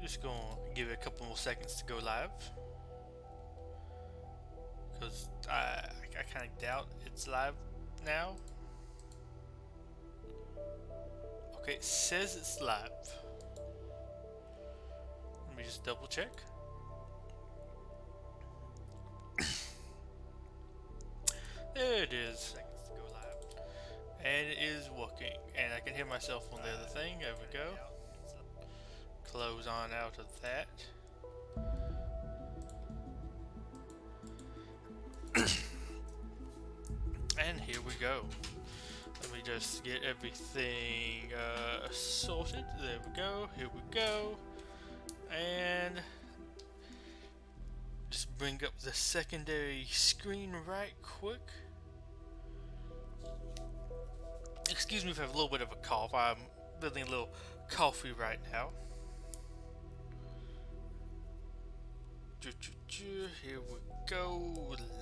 Just gonna give it a couple more seconds to go live, because I kind of doubt it's live now. Okay, it says it's live. Let me just double check. There it is. Seconds to go live. And it is working. And I can hear myself on the other thing. There we go. Close on out of that. And here we go. Let me just get everything sorted. There we go. Here we go. And just bring up the secondary screen right quick. Excuse me if I have a little bit of a cough. I'm building a little coffee right now. Here we go,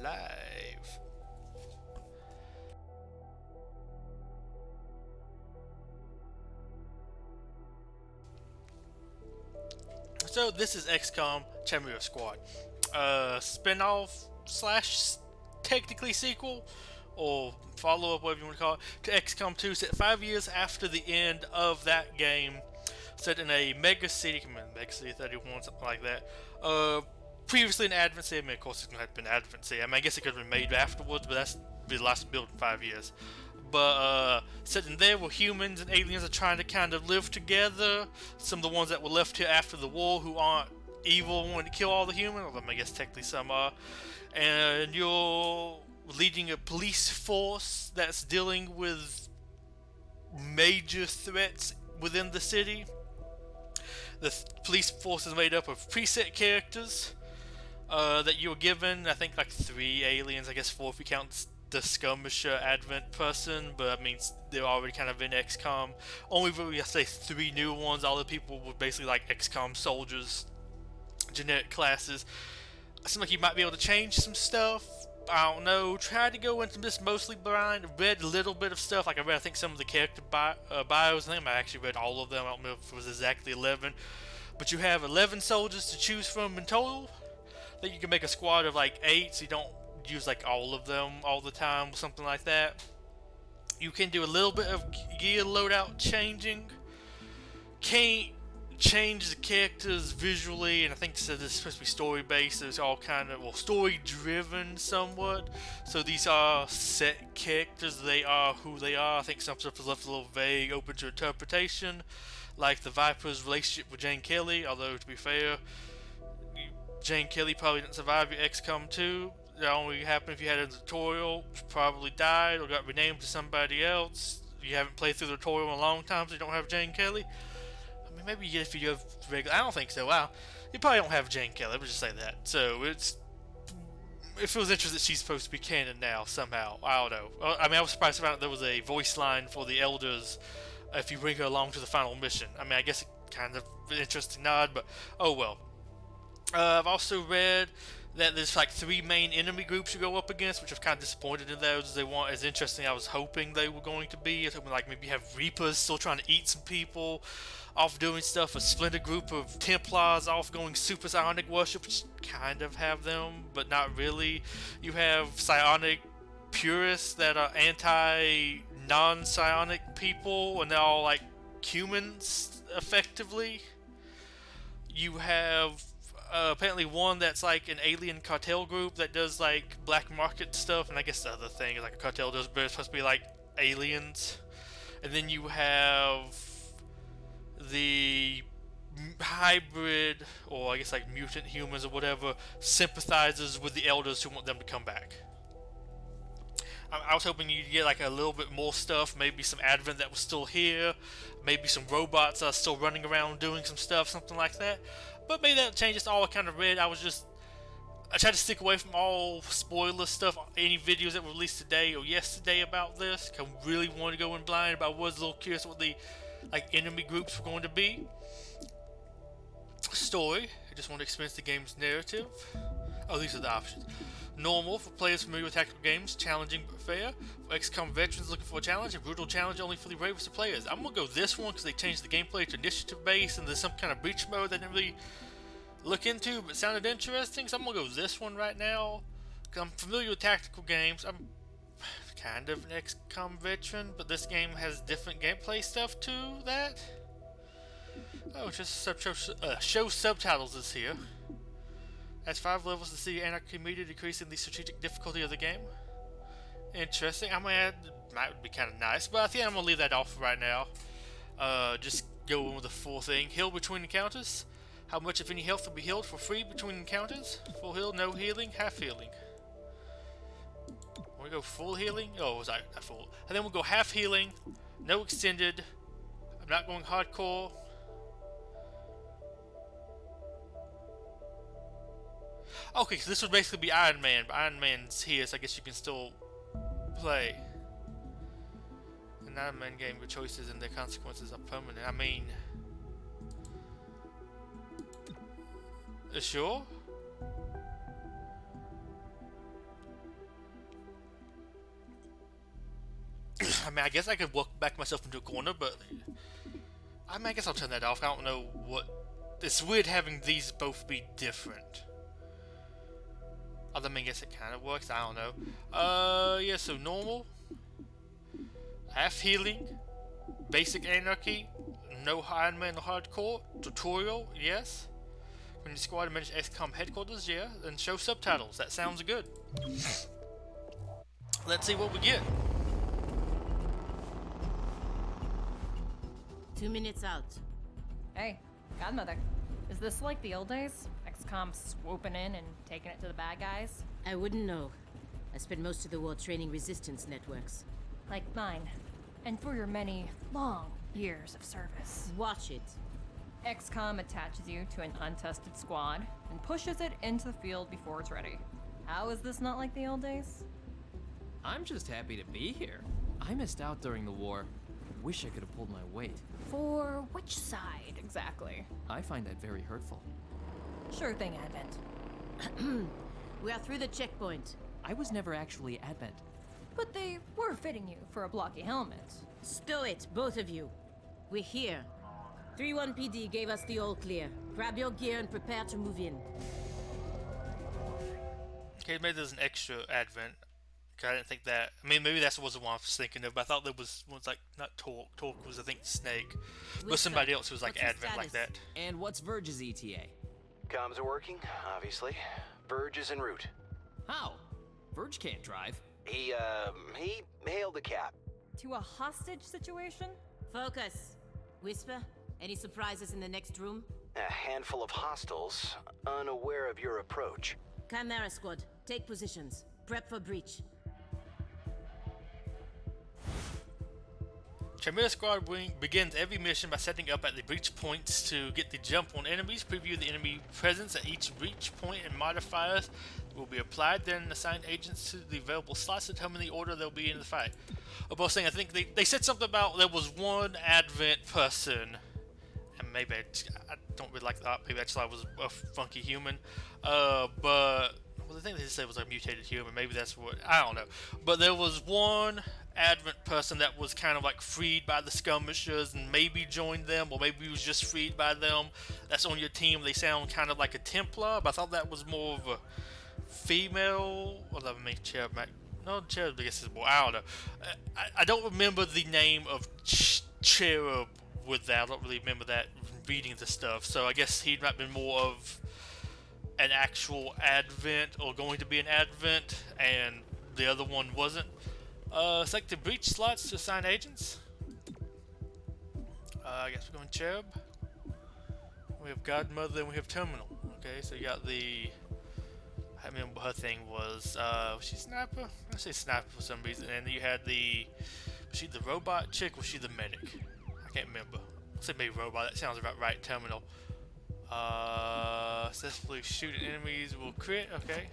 live. So this is XCOM Chimera Squad, spinoff slash technically sequel or follow up, whatever you want to call it, to XCOM 2, set 5 years after the end of that game, set in a megacity, megacity 31, something like that. Previously an Advent City. I mean, of course, it's going to have been Advent City. I mean, I guess it could have been made afterwards, but that's be the last build in 5 years. But set in there where humans and aliens are trying to kind of live together. Some of the ones that were left here after the war who aren't evil wanting to kill all the humans, although I guess technically some are. And you're leading a police force that's dealing with major threats within the city. The police force is made up of preset characters that you were given. I think like 3 aliens, I guess 4 if you count the skirmisher Advent person, but I mean they're already kind of in XCOM. Only really I say 3 new ones. All the people were basically like XCOM soldiers, generic classes. It seems like you might be able to change some stuff. I don't know. Tried to go into this mostly blind. Read a little bit of stuff. Like I read, I think some of the character bios. I think I actually read all of them. I don't know if it was exactly 11, but you have 11 soldiers to choose from in total. I think you can make a squad of like 8, so you don't use like all of them all the time, or something like that. You can do a little bit of gear loadout changing. Can't change the characters visually, and I think so this is supposed to be story based, so it's all kind of, well, story driven somewhat. So these are set characters, they are who they are. I think some stuff is left a little vague, open to interpretation, like the Viper's relationship with Jane Kelly, although to be fair, Jane Kelly probably didn't survive your XCOM 2. That only happened if you had a tutorial, probably died or got renamed to somebody else. You haven't played through the tutorial in a long time, so you don't have Jane Kelly. I mean, maybe if you have regular, I don't think so. Wow, you probably don't have Jane Kelly. Let me just say that. So it feels interesting that she's supposed to be canon now somehow. I don't know. I mean, I was surprised to find out there was a voice line for the elders if you bring her along to the final mission. I mean, I guess it kind of an interesting nod, but oh well. I've also read that there's like 3 main enemy groups you go up against, which I'm kind of disappointed in those. They weren't as interesting as I was hoping they were going to be. I was hoping like maybe you have Reapers still trying to eat some people, off doing stuff, a splinter group of Templars off going super psionic worship, which kind of have them, but not really. You have psionic purists that are anti-non-psionic people, and they're all like humans, effectively. You have apparently one that's like an alien cartel group that does like black market stuff, and I guess the other thing is like a cartel does, but it's supposed to be like aliens. And then you have the hybrid, or I guess like mutant humans or whatever, sympathizes with the elders who want them to come back. I was hoping you'd get like a little bit more stuff, maybe some Advent that was still here, maybe some robots still running around doing some stuff, something like that. But maybe that'll change. Just all I kind of read. I tried to stick away from all spoiler stuff, any videos that were released today or yesterday about this. I really wanted to go in blind, but I was a little curious what the like enemy groups were going to be. Story. I just want to experience the game's narrative. Oh, these are the options. Normal for players familiar with tactical games, challenging but fair. For XCOM veterans looking for a challenge, a brutal challenge only for the bravest of players. I'm gonna go this one because they changed the gameplay to initiative based and there's some kind of breach mode I didn't really look into but sounded interesting, so I'm gonna go this one right now. Cause I'm familiar with tactical games. I'm kind of an XCOM veteran, but this game has different gameplay stuff to that. Oh, just show subtitles is here. Has 5 levels to see anarchy meter, decreasing the strategic difficulty of the game. Interesting. I'm gonna add, might be kind of nice, but I think I'm gonna leave that off right now. Just go in with the full thing. Heal between encounters. How much, if any, health will be healed for free between encounters? Full heal, no healing, half healing. We go full healing. Oh, was I full? And then we'll go half healing, no extended. I'm not going hardcore. Okay, so this would basically be Iron Man, but Iron Man's here, so I guess you can still play. An Iron Man game with choices and their consequences are permanent. I mean, sure? I mean, I guess I could back myself into a corner, but I mean, I guess I'll turn that off. I don't know what. It's weird having these both be different. Although, I mean, I guess it kind of works. I don't know. Yeah, so normal, half healing, basic anarchy, no Iron Man or hardcore, tutorial, yes. When your squad manage XCOM headquarters, yeah, and show subtitles. That sounds good. Let's see what we get. 2 minutes out. Hey, Godmother. Is this like the old days? XCOM swooping in and taking it to the bad guys? I wouldn't know. I spent most of the war training resistance networks. Like mine. And for your many, long years of service. Watch it. XCOM attaches you to an untested squad and pushes it into the field before it's ready. How is this not like the old days? I'm just happy to be here. I missed out during the war. Wish I could have pulled my weight. For which side, exactly? I find that very hurtful. Sure thing, Advent. We are through the checkpoint. I was never actually Advent. But they were fitting you for a blocky helmet. Stow it, both of you. We're here. 3-1 PD gave us the all clear. Grab your gear and prepare to move in. Okay, maybe there's an extra Advent. I didn't think that. I mean, maybe that was the one I was thinking of, but I thought there was like, not Torque. Torque was, I think, Snake. But somebody else was like Advent like that. And what's Verge's ETA? Comms are working, obviously. Verge is en route. How? Verge can't drive. He hailed a cab. To a hostage situation? Focus. Whisper, any surprises in the next room? A handful of hostiles, unaware of your approach. Chimera Squad, take positions. Prep for breach. Chimera Squad begins every mission by setting up at the breach points to get the jump on enemies, preview the enemy presence at each breach point, and modifiers will be applied, then assign agents to the available slots to determine the order they'll be in the fight. Above saying, I think they said something about there was one Advent person, and maybe I don't really like that, maybe actually I was a funky human, but well, the thing they said was a mutated human, maybe that's what, I don't know. But there was one Advent person that was kind of like freed by the skirmishers and maybe joined them, or maybe he was just freed by them. That's on your team. They sound kind of like a Templar, but I thought that was more of a female. Well, I mean, Cherub, no, Cherub, I guess is more, I don't know. I don't remember the name of Cherub with that. I don't really remember that reading the stuff. So I guess he might have been more of an actual Advent, or going to be an Advent, and the other one wasn't. Select the breach slots to assign agents. I guess we're going Cherub. We have Godmother and we have Terminal. Okay, so you got the, I remember her thing was she Sniper? I say Sniper for some reason. And then you had the, was she the robot chick or was she the medic? I can't remember. I'll say maybe robot, that sounds about right. Terminal. Successfully shooting enemies will crit, okay.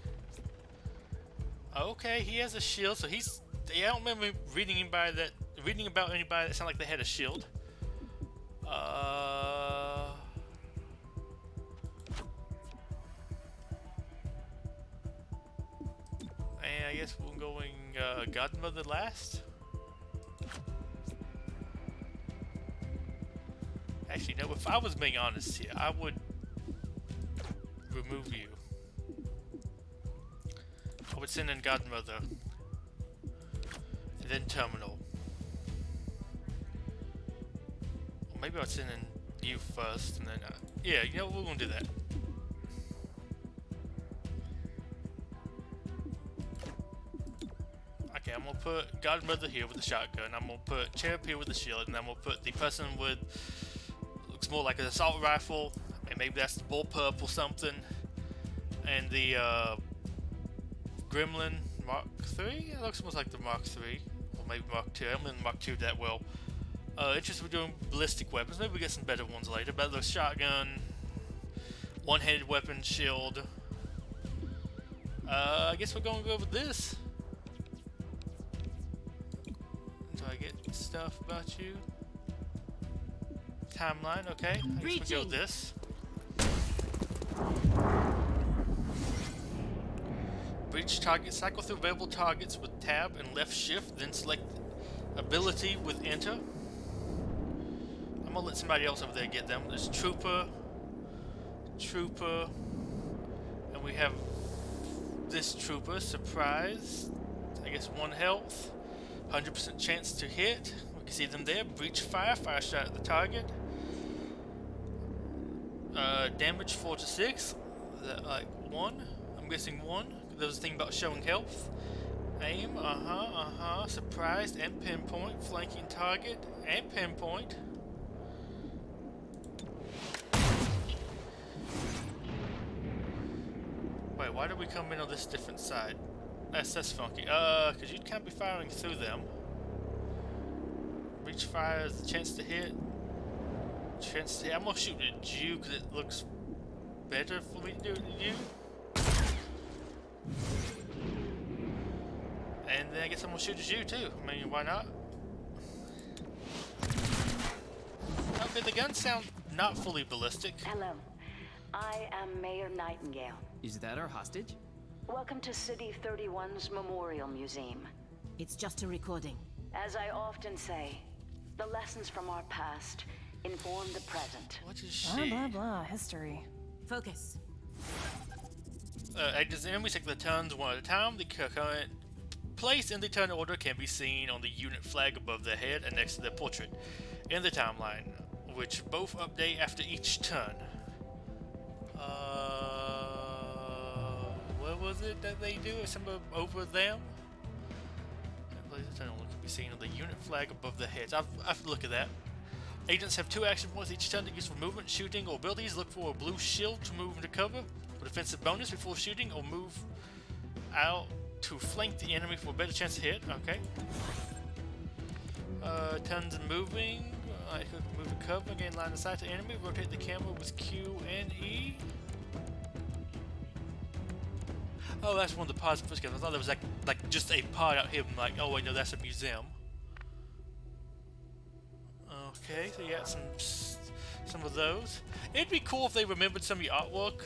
Okay, he has a shield, so he's, yeah, I don't remember reading about anybody that sounded like they had a shield. I guess we're going Godmother last. Actually, no, if I was being honest here, I would remove you. I would send in Godmother. And then Terminal. Or maybe I'd send in you first, and then... yeah, you know what, we're gonna do that. Okay, I'm gonna put Godmother here with the shotgun, I'm gonna put Cherub here with the shield, and I'm gonna put the person with... looks more like an assault rifle, and maybe that's the bullpup or something, and the Gremlin Mark III? It looks almost like the Mark III, or maybe Mark II. I don't know Mark II that well. Interested in doing ballistic weapons. Maybe we get some better ones later. But the shotgun, one-handed weapon, shield. I guess we're going to go with this. Do I get stuff about you? Timeline, okay. I guess we'll go with this. Breach target. Cycle through available targets with tab and left shift, then select ability with enter. I'm gonna let somebody else over there get them. There's Trooper, and we have this Trooper, Surprise. I guess 1 health, 100% chance to hit. We can see them there. Breach fire, fire shot at the target. Damage 4 to 6. Like 1. I'm guessing 1. There was a thing about showing health. Aim, surprised and pinpoint, flanking target and pinpoint. Wait, why did we come in on this different side? That's funky. Cause you can't be firing through them. Reach fire is the chance to hit. Chance to hit. I'm gonna shoot at you because it looks better for me to do it than you. And then I guess I'm gonna shoot at you too. I mean, why not? Okay, the guns sound not fully ballistic. Hello, I am Mayor Nightingale. Is that our hostage? Welcome to City 31's Memorial Museum. It's just a recording. As I often say, the lessons from our past inform the present. What is Blah, she? blah, blah. History. Focus. As the enemies take the turns one at a time, the current place in the turn order can be seen on the unit flag above their head and next to their portrait in the timeline, which both update after each turn. What was it that they do? Something over them? That place in the turn order can be seen on the unit flag above their heads. I have to look at that. Agents have 2 action points each turn to use for movement, shooting, or abilities. Look for a blue shield to move into cover. For defensive bonus before shooting, or move out to flank the enemy for a better chance to hit. Okay. Tons and moving. I could move to cover, gain line of sight to enemy. Rotate the camera with Q and E. Oh, that's one of the pods. I thought there was like just a pod out here. Like, oh wait, no, that's a museum. Okay, so you got some of those. It'd be cool if they remembered some of your artwork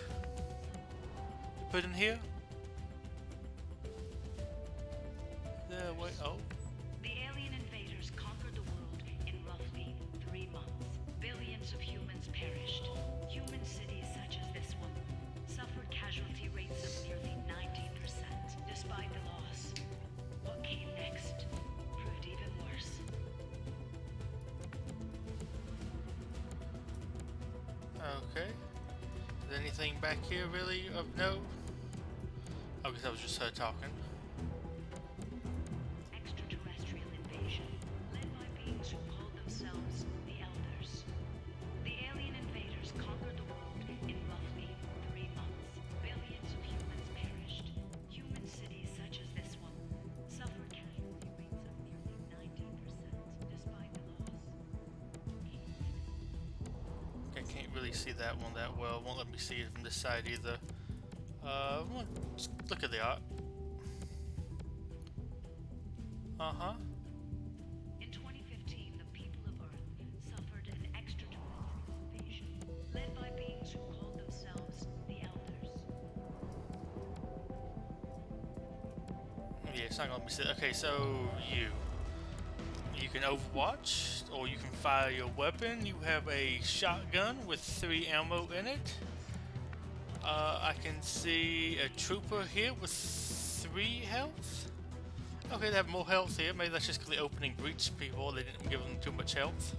you put in here. Wait, oh. The alien invaders conquered the world in roughly 3 months. Billions of humans perished. Human cities such as this one suffered casualty rates of nearly 90%. Despite the loss, what came next proved even worse. Okay. Is there anything back here really of note? I guess that was just her talking. Extraterrestrial invasion, led by beings who called themselves the Elders. The alien invaders conquered the world in roughly 3 months. Billions of humans perished. Human cities such as this one suffered casualty rates of nearly 90% despite the loss. Okay, can't really see that one that well. Won't let me see it from this side either. Just look at the art. In 2015, the people of Earth suffered an extraterrestrial invasion, led by beings who called themselves the Elders. it's not gonna let me sit. Okay, so you can overwatch, or you can fire your weapon. You have a shotgun with 3 ammo in it. I can see a trooper here with 3 health. Okay, they have more health here. Maybe that's just because the opening breach people. They didn't give them too much health.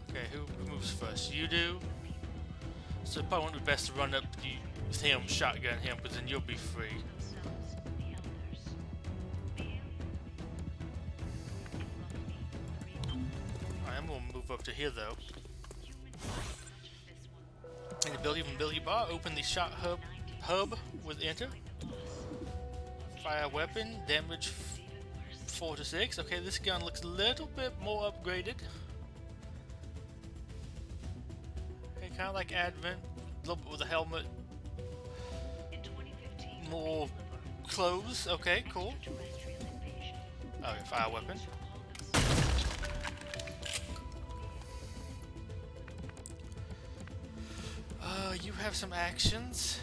Okay, who moves first? You do. So it probably wouldn't be best to run up with him, shotgun him, because then you'll be free. themselves the elders. The alien in roughly 3 months. I'm gonna move up to here though. Humans such as this one. In the ability from Billy Bar, open the shot hub with enter. Fire weapon, damage 4 to 6. Okay, this gun looks a little bit more upgraded. Okay, kind of like Advent, a little bit with a helmet, In 2015, more clothes. Okay, cool. extraterrestrial invasion. Okay, fire weapon. You have some actions.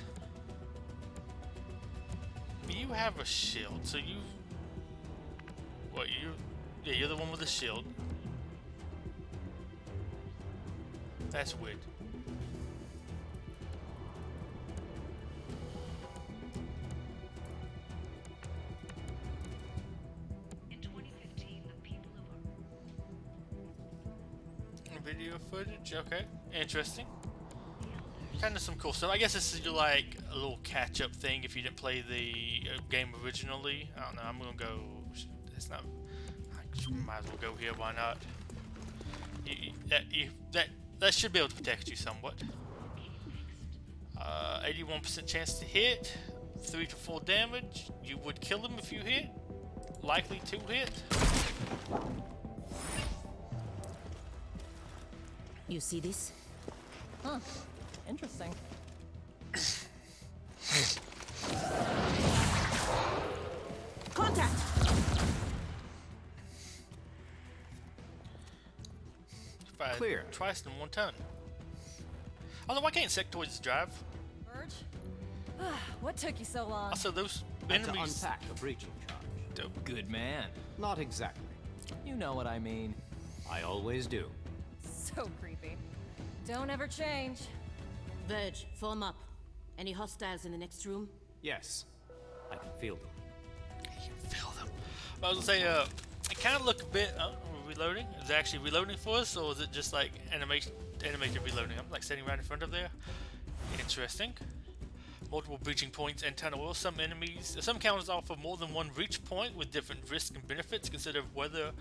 You have a shield, so you. What you? Yeah, you're the one with the shield. That's weird. In 2015, the people of Earth. Video footage. Okay, interesting. Kind of some cool stuff. I guess this is like a little catch-up thing if you didn't play the game originally. I don't know. I'm gonna go. It's not. I might as well go here. Why not? That should be able to protect you somewhat. 81% chance to hit. 3 to 4 damage. You would kill him if you hit. Likely to hit. You see this? Huh. Interesting. Contact! Fired Clear. twice in 1 turn. Although why can't sectoids drive? Verge? What took you so long? Also, those And to enemies. unpack the breaching charge. Dope. Good man. Not exactly. You know what I mean. I always do. So creepy. Don't ever change. Verge, form up. Any hostiles in the next room? Yes, I can feel them. You can feel them. But I was gonna say, it kind of look a bit. Oh, we're reloading. Is it actually reloading for us, or is it just like animated reloading? I'm like sitting right in front of there. Interesting. Multiple breaching points and tunnels. Some counters offer more than 1 reach point with different risks and benefits. Consider whether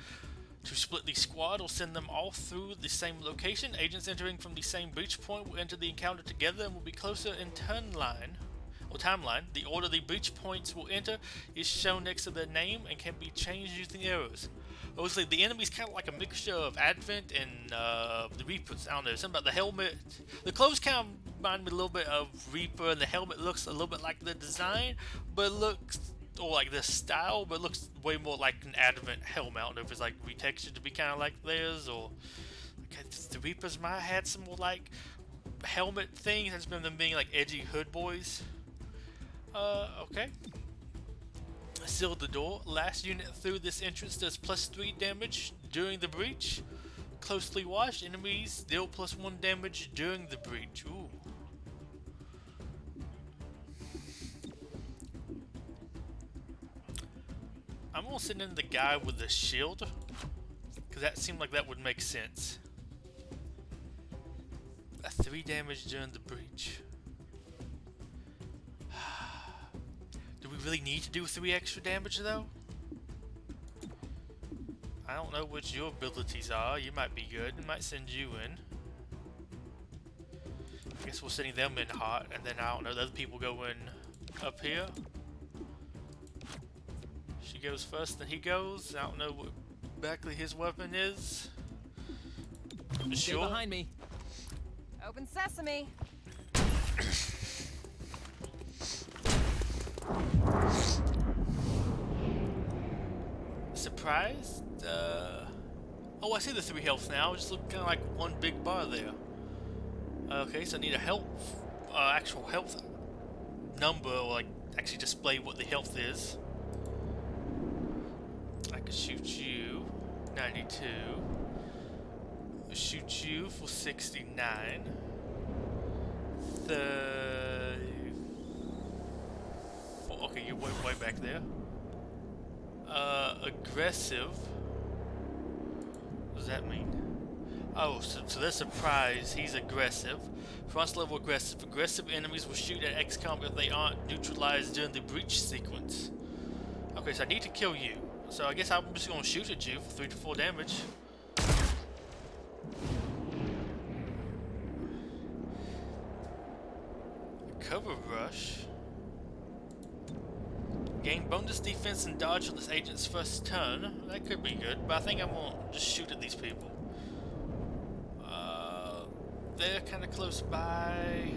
to split the squad or send them all through the same location. Agents entering from the same breach point will enter the encounter together and will be closer in timeline. The order the breach points will enter is shown next to their name and can be changed using arrows. Obviously, the enemy's kind of like a mixture of Advent and the Reapers. I don't know, something about the helmet. The clothes kind of remind me a little bit of Reaper, and the helmet looks a little bit like the design, but it looks, or like the style, but it looks way more like an Advent helmet. I don't know if it's like retextured to be kind of like theirs, or like the Reapers might have had some more like helmet things. I just remember them being like edgy hood boys. Okay. Sealed the door. Last unit through this entrance does +3 damage during the breach. Closely watched enemies deal +1 damage during the breach. Ooh. I'm gonna send in the guy with the shield, because that seemed like that would make sense. 3 damage during the breach. Do we really need to do 3 extra damage though? I don't know what your abilities are. You might be good. It might send you in. I guess we're sending them in hot, and then I don't know, the other people go in up here. She goes first, then he goes. I don't know what exactly his weapon is. Stay behind me. Open sesame. Surprised? Oh, I see the 3 health now. Just look kind of like one big bar there. Okay, so I need a health, actual health number, or like actually display what the health is. I could shoot you, 92. Shoot you for 69. 34. Okay, you're way back there. Aggressive. What does that mean? Oh, so they're surprised he's aggressive. Frost level aggressive. Aggressive enemies will shoot at XCOM if they aren't neutralized during the breach sequence. Okay, so I need to kill you. So I guess I'm just going to shoot at you for 3 to 4 damage. Cover rush. Gain bonus defense and dodge on this agent's first turn. That could be good, but I think I'm going to just shoot at these people. They're kind of close by.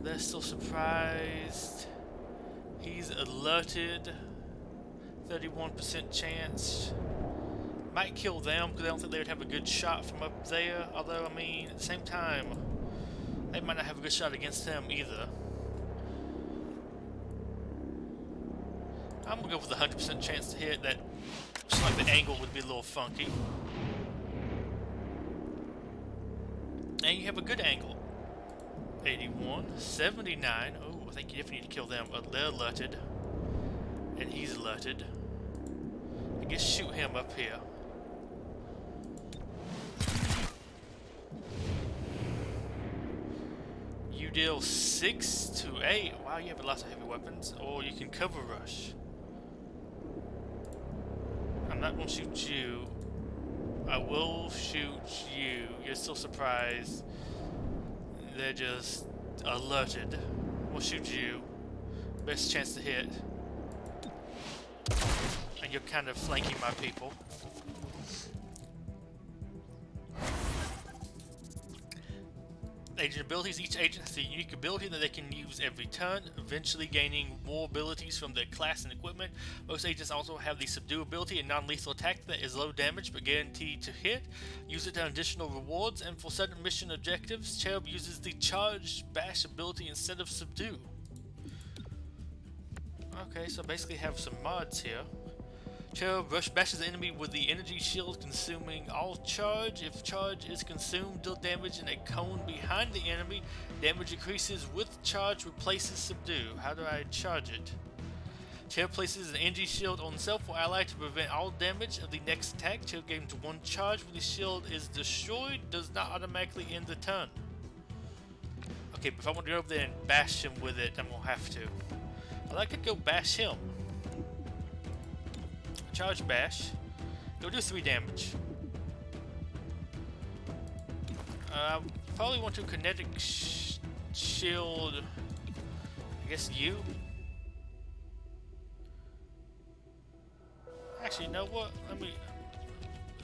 They're still surprised. He's alerted. 31% chance. Might kill them because I don't think they would have a good shot from up there. Although, I mean, at the same time, they might not have a good shot against him either. I'm gonna go with a 100% chance to hit. That looks like the angle would be a little funky. And you have a good angle. 81, 79. Oh, I think you definitely need to kill them. They're alerted. And he's alerted. I guess shoot him up here. You deal 6 to 8. Wow, you have lots of heavy weapons. Or you can cover rush. I'm not going to shoot you. I will shoot you. You're still surprised. They're just alerted. We'll shoot you. Best chance to hit. And you're kind of flanking my people. Agent abilities. Each agent has a unique ability that they can use every turn, eventually gaining more abilities from their class and equipment. Most agents also have the subdue ability, a non-lethal attack that is low damage but guaranteed to hit. Use it on additional rewards, and for certain mission objectives, Cherub uses the charge bash ability instead of subdue. Okay, so basically have some mods here. Cherub rush bashes the enemy with the energy shield, consuming all charge. If charge is consumed, deal damage in a cone behind the enemy. Damage increases with charge, replaces subdue. How do I charge it? Cherub places an energy shield on self or ally to prevent all damage of the next attack. Cherub gains 1 charge when the shield is destroyed. Does not automatically end the turn. Okay, but if I want to go over there and bash him with it, I'm going to have to. Well, I could go bash him. Charge bash. Go do 3 damage. Probably want to kinetic shield. I guess you. Actually, you know what? Let me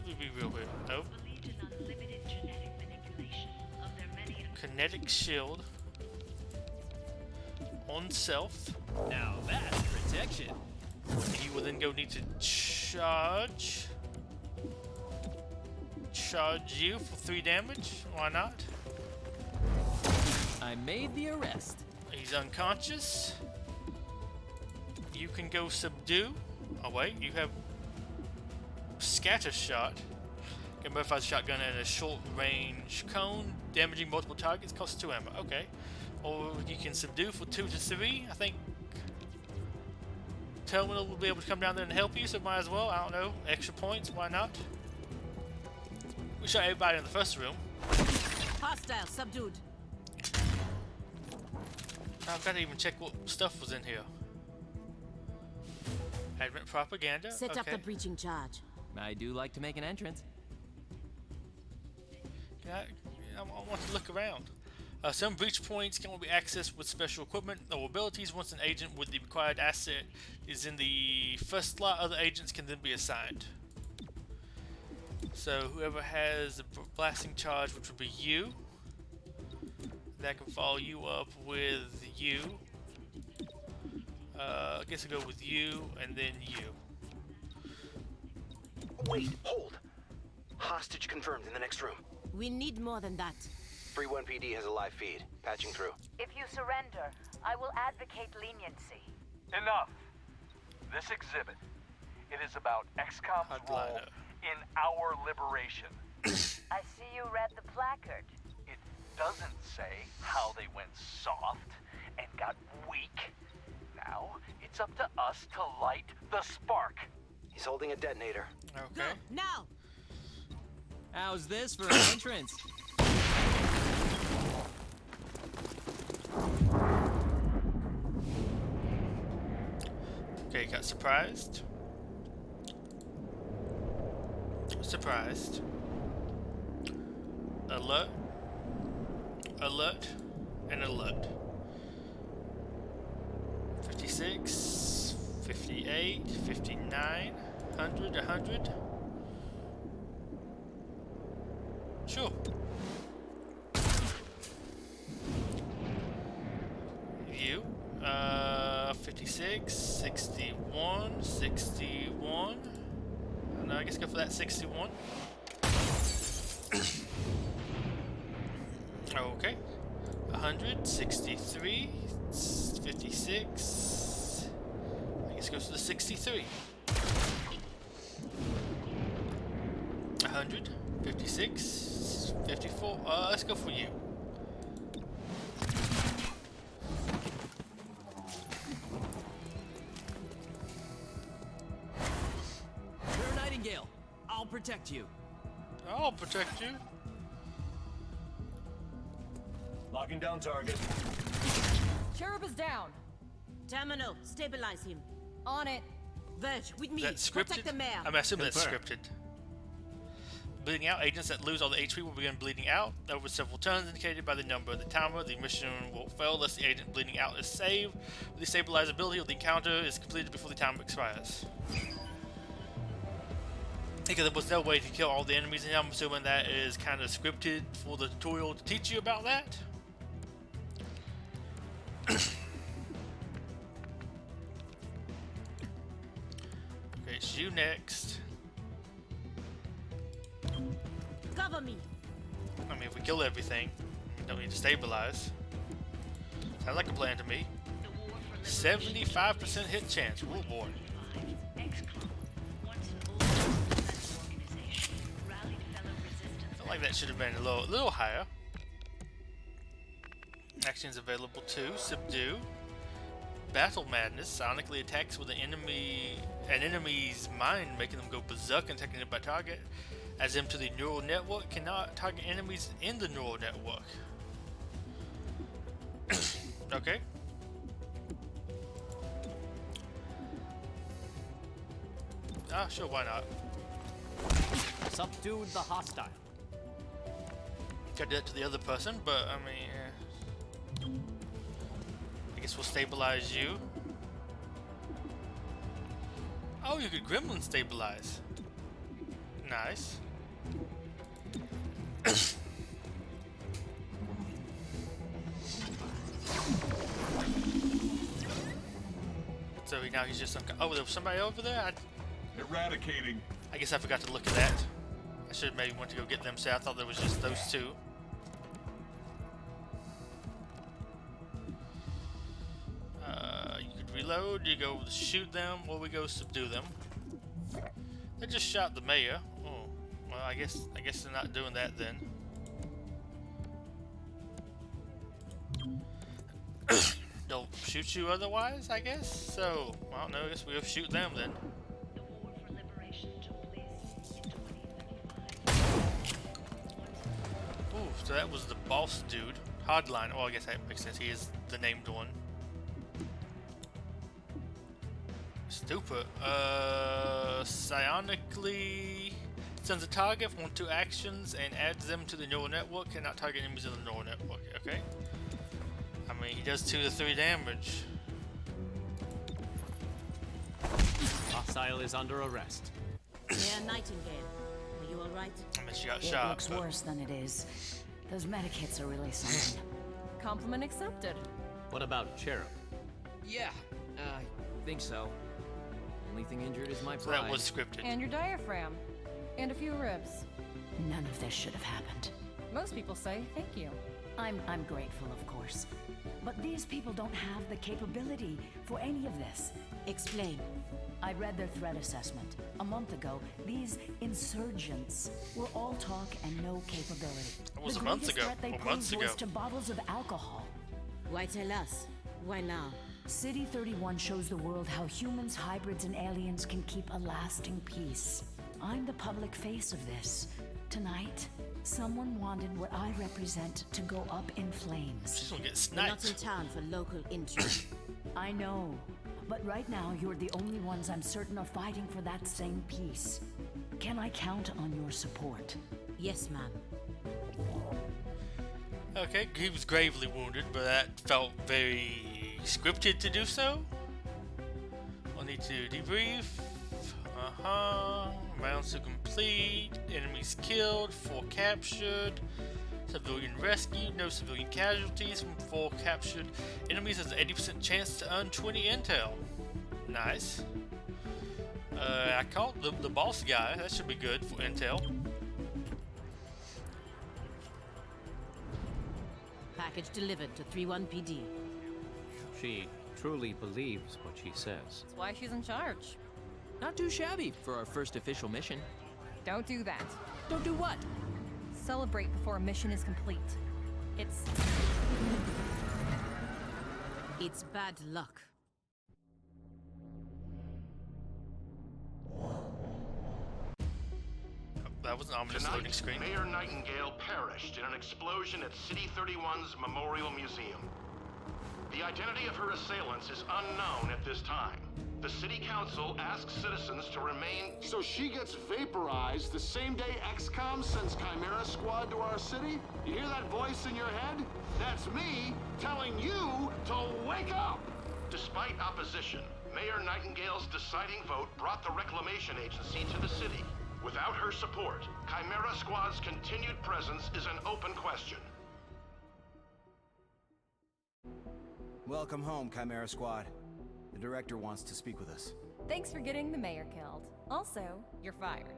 be real here. Nope. Kinetic shield on self. Now that's protection. You will then go need to charge you for 3 damage. Why not? I made the arrest. He's unconscious. You can go subdue. Oh wait, you have scatter shot. Can modify the shotgun in a short range cone, damaging multiple targets. Costs 2 ammo. Okay. Or you can subdue for 2 to 3. I think Terminal will be able to come down there and help you, so might as well. I don't know. Extra points, why not? We shot everybody in the first room. Hostile subdued. I've got to even check what stuff was in here. Advent propaganda. Set up the breaching charge. I do like to make an entrance. I want to look around. Some breach points can only be accessed with special equipment or abilities. Once an agent with the required asset is in the first slot, other agents can then be assigned. So whoever has the blasting charge, which would be you, that can follow you up with you. I guess I'll go with you and then you. Wait, hold. Hostage confirmed in the next room. We need more than that. 3-1 PD has a live feed. Patching through. If you surrender, I will advocate leniency. Enough. This exhibit, it is about XCOM's role Hardliner. in our liberation. I see you read the placard. It doesn't say how they went soft and got weak. Now, it's up to us to light the spark. He's holding a detonator. Go, Okay. now! How's this for an entrance? Okay, got surprised. Surprised. Alert. Alert. And alert. 56, 58, 59, 100, 100. Sure. View. 56, 61, 61. No, I guess go for that 61. Okay. 100, 63, 56. I guess goes to the 63. 100, 56, 54. Let's go for you. You're a Nightingale. I'll protect you. I'll protect you. Locking down target. Cherub is down. Terminal, stabilize him. On it. Verge, with me. Is that scripted? Protect the mayor. I'm assuming that's Confirm. scripted. Bleeding out, agents that lose all the HP will begin bleeding out over several turns indicated by the number of the timer. The mission will fail unless the agent bleeding out is saved. The stabilizability of the encounter is completed before the timer expires. Because there was no way to kill all the enemies, and I'm assuming that is kind of scripted for the tutorial to teach you about that. Okay, it's you next. Cover me. I mean, if we kill everything, we don't need to stabilize. Sounds like a plan to me. 75% hit chance. Oh boy. XCOM, once an old defense organization, rallied fellow resistance. Felt like that should have been a little higher. Actions available too. Subdue. Battle Madness sonically attacks with an enemy's mind, making them go berserk and taking it by target. As them to the neural network, cannot target enemies in the neural network. Okay. Ah, sure, why not? Subdued the hostile. Could do that to the other person, but I mean, I guess we'll stabilize you. Oh, you could gremlin stabilize. Nice. So now he's just oh, there was somebody over there. Eradicating. I guess I forgot to look at that. I should have maybe went to go get them. So I thought there was just those two. You could reload. You go shoot them, or we go subdue them. They just shot the mayor. Oh, well, I guess they're not doing that then. They'll shoot you otherwise, I guess. So I don't know. I guess we'll shoot them then. The war for liberation took place in 2025. Ooh, so that was the boss dude. Hardline. Well, I guess that makes sense. He is the named one. Stupid. Psionically sends a target from 2 actions and adds them to the neural network. Cannot target enemies in the neural network. Okay. I mean, he does 2 to 3 damage. Hostile is under arrest. Mayor Nightingale, are you alright? I mean, she got It shot. looks But worse than it is. Those medikits are really something. Compliment accepted. What about Cherub? Yeah, I think so. Only thing injured is my so pride. that was scripted. And your diaphragm. And a few ribs. None of this should have happened. Most people say thank you. I'm grateful, of course. But these people don't have the capability for any of this. Explain. I read their threat assessment. A month ago, these insurgents were all talk and no capability. That was the a month greatest ago. threat they Or months posed was ago. to bottles of alcohol. Why tell us? Why now? City 31 shows the world how humans, hybrids, and aliens can keep a lasting peace. I'm the public face of this. Tonight, someone wanted what I represent to go up in flames. She's gonna get We're not in sniped. town for local intrigue. I know, but right now you're the only ones I'm certain are fighting for that same peace. Can I count on your support? Yes, ma'am. Okay, he was gravely wounded, but that felt very scripted to do so. I'll need to debrief. Rounds to complete. Enemies killed. 4 captured. Civilian rescued. No civilian casualties from 4 captured. Enemies has an 80% chance to earn 20 intel. Nice. I caught the boss guy. That should be good for intel. Package delivered to 31 PD. She truly believes what she says. That's why she's in charge. Not too shabby for our first official mission. Don't do that. Don't do what? Celebrate before a mission is complete. It's bad luck. That was an ominous loading Tonight, screen. Mayor Nightingale perished in an explosion at City 31's Memorial Museum. The identity of her assailants is unknown at this time. The City Council asks citizens to remain... So she gets vaporized the same day XCOM sends Chimera Squad to our city? You hear that voice in your head? That's me telling you to wake up! Despite opposition, Mayor Nightingale's deciding vote brought the Reclamation Agency to the city. Without her support, Chimera Squad's continued presence is an open question. Welcome home, Chimera Squad. The director wants to speak with us. thanks for getting the mayor killed. Also, you're fired.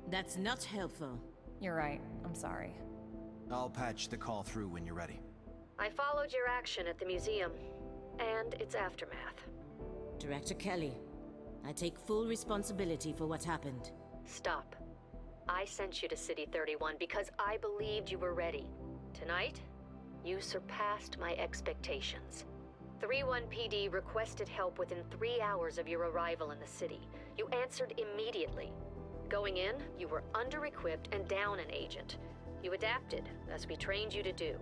That's not helpful. You're right. I'm sorry. I'll patch the call through when you're ready. I followed your action at the museum and its aftermath. Director Kelly, I take full responsibility for what happened. Stop. I sent you to City 31 because I believed you were ready. Tonight, you surpassed my expectations. 31 PD requested help within 3 hours of your arrival in the city. You answered immediately. Going in, you were under-equipped and down an agent. You adapted, as we trained you to do.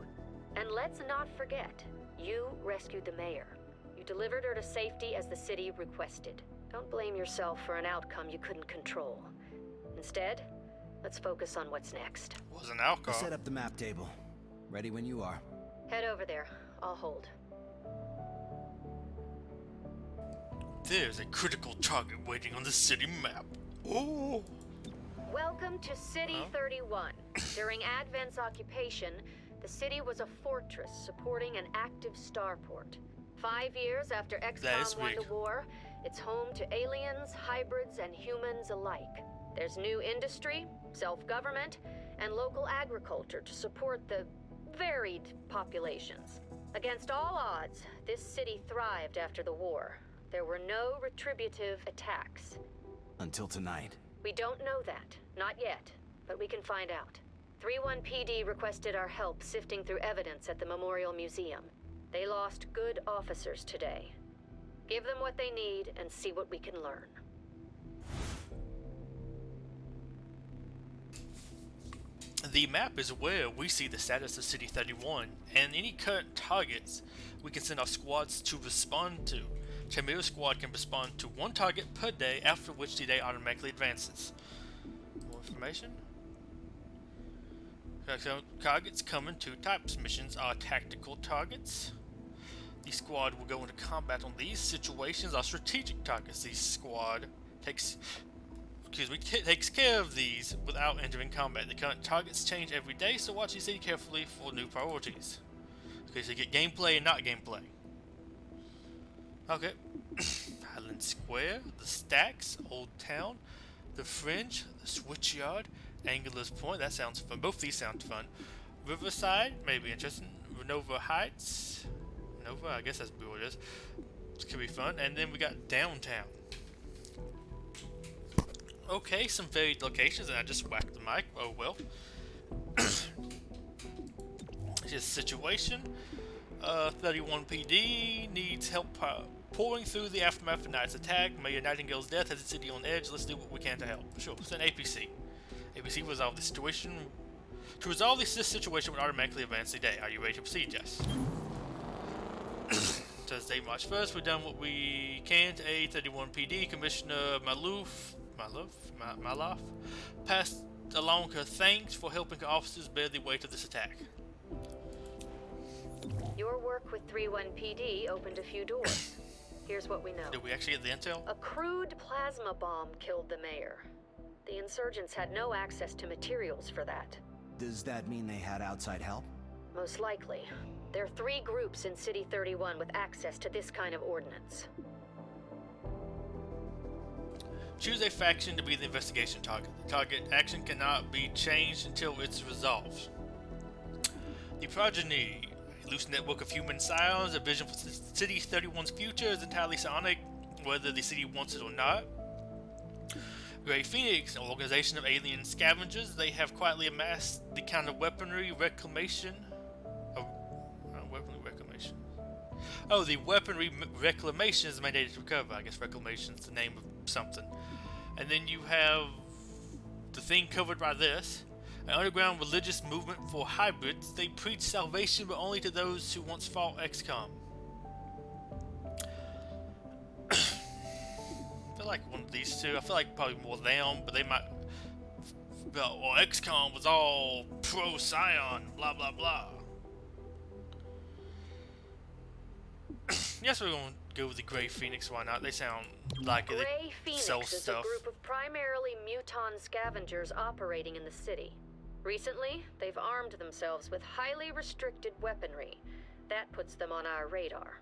And let's not forget, you rescued the mayor. You delivered her to safety as the city requested. Don't blame yourself for an outcome you couldn't control. Instead, let's focus on what's next. Was an alcohol. Set up the map table. Ready when you are. Head over there. I'll hold. There's a critical target waiting on the city map. Oh! Welcome to City 31. During Advent's occupation, the city was a fortress supporting an active starport. 5 years after XCOM won the war, it's home to aliens, hybrids, and humans alike. There's new industry, self-government, and local agriculture to support the varied populations. Against all odds, this city thrived after the war. There were no retributive attacks. Until tonight. We don't know that. Not yet. But we can find out. 31 PD requested our help sifting through evidence at the Memorial Museum. They lost good officers today. Give them what they need and see what we can learn. The map is where we see the status of City 31 and any current targets we can send our squads to respond to. Chimera Squad can respond to 1 target per day, after which the day automatically advances. More information? So, targets come in 2 types. Missions are tactical targets. The squad will go into combat on these situations. Are strategic targets. The squad takes care of these without entering combat. The current targets change every day, so watch your city carefully for new priorities. Okay, so you get gameplay and not gameplay. Okay. Highland Square, the Stacks, Old Town, the Fringe, the Switchyard, Angler's Point. That sounds fun. Both these sound fun. Riverside, maybe interesting. Renova Heights. Nova, I guess that's what it is. This could be fun. And then we got downtown. Okay, some varied locations, and I just whacked the mic. Oh well. His situation. 31 PD needs help pouring through the aftermath of tonight's attack. Mayor Nightingale's death has the city on edge. Let's do what we can to help. Sure, it's an APC. APC will resolve the situation. To resolve this situation would automatically advance the day. Are you ready to proceed? Yes. Thursday, March 1st, we've done what we can to aid 31 PD. Commissioner Maloof passed along her thanks for helping her officers bear the weight of this attack. Your work with 31 PD opened a few doors. Here's what we know. Did we actually get the intel? A crude plasma bomb killed the mayor. The insurgents had no access to materials for that. Does that mean they had outside help? Most likely. There are 3 groups in City 31 with access to this kind of ordnance. Choose a faction to be the investigation target. The target action cannot be changed until it's resolved. The progeny. A loose network of human scions. A vision for City 31's future is entirely psionic, whether the city wants it or not. Grey Phoenix, an organization of alien scavengers. They have quietly amassed the kind of weaponry reclamation. Oh, the weaponry reclamation is mandated to recover. I guess reclamation is the name of something. And then you have the thing covered by this. An underground religious movement for hybrids. They preach salvation but only to those who once fought XCOM. I feel like one of these two. I feel like probably more them, but they might... Well, XCOM was all pro-Scion, blah blah blah. Yes, we're going to go with the Grey Phoenix, why not? They sound like Grey they Phoenix sell is stuff. a group of primarily muton scavengers operating in the city. Recently, they've armed themselves with highly restricted weaponry. That puts them on our radar.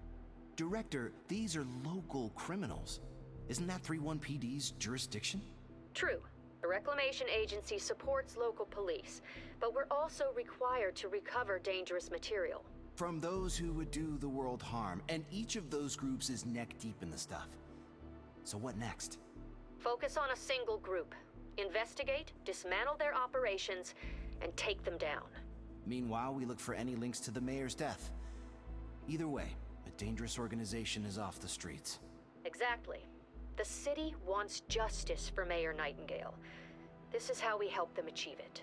Director, these are local criminals. Isn't that 31 PD's jurisdiction? True. The Reclamation Agency supports local police, but we're also required to recover dangerous material. From those who would do the world harm, and each of those groups is neck deep in the stuff. So what next? Focus on a single group. Investigate, dismantle their operations, and take them down. Meanwhile, we look for any links to the mayor's death. Either way, a dangerous organization is off the streets. Exactly. The city wants justice for Mayor Nightingale. This is how we help them achieve it.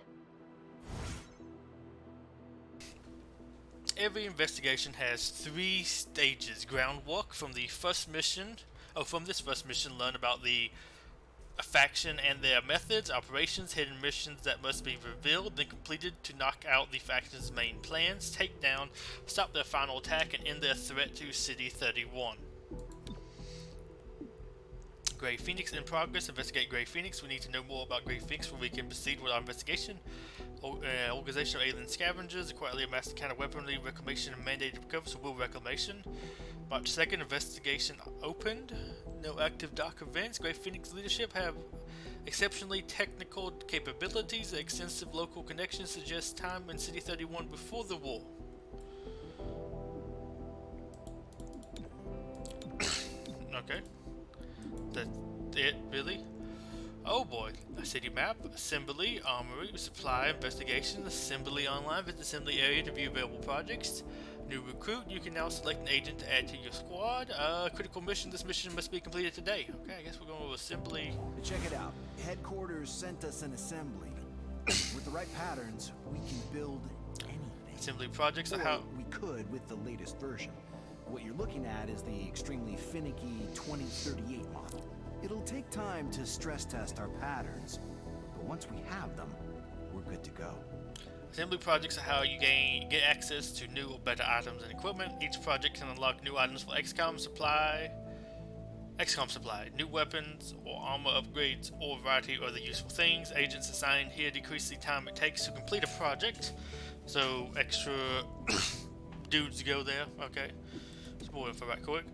Every investigation has 3 stages. Groundwork from the first mission. From this first mission, learn about the faction and their methods, operations, hidden missions that must be revealed, then completed to knock out the faction's main plans, take down, stop their final attack, and end their threat to City 31. Grey Phoenix in progress. Investigate Grey Phoenix. We need to know more about Grey Phoenix before we can proceed with our investigation. Organization of alien scavengers. Quietly amassed the kind of weaponry reclamation and mandated recovery. So will reclamation. March 2nd. Investigation opened. No active dark events. Grey Phoenix leadership have exceptionally technical capabilities. Extensive local connections suggest time in City 31 before the war. Okay. That's it, really? Oh boy. A city map, assembly, armory, supply, investigation, assembly online, visit assembly area to view available projects. New recruit, you can now select an agent to add to your squad. Critical mission, this mission must be completed today. Okay, I guess we're going with assembly. Check it out. Headquarters sent us an assembly. With the right patterns, we can build anything. Assembly projects, or how... we could with the latest version. What you're looking at is the extremely finicky 2038 model. It'll take time to stress test our patterns, but once we have them, we're good to go. Assembly projects are how you get access to new or better items and equipment. Each project can unlock new items for XCOM supply, new weapons or armor upgrades, or a variety of other useful things. Agents assigned here decrease the time it takes to complete a project, so extra dudes go there. Okay. More info right quick.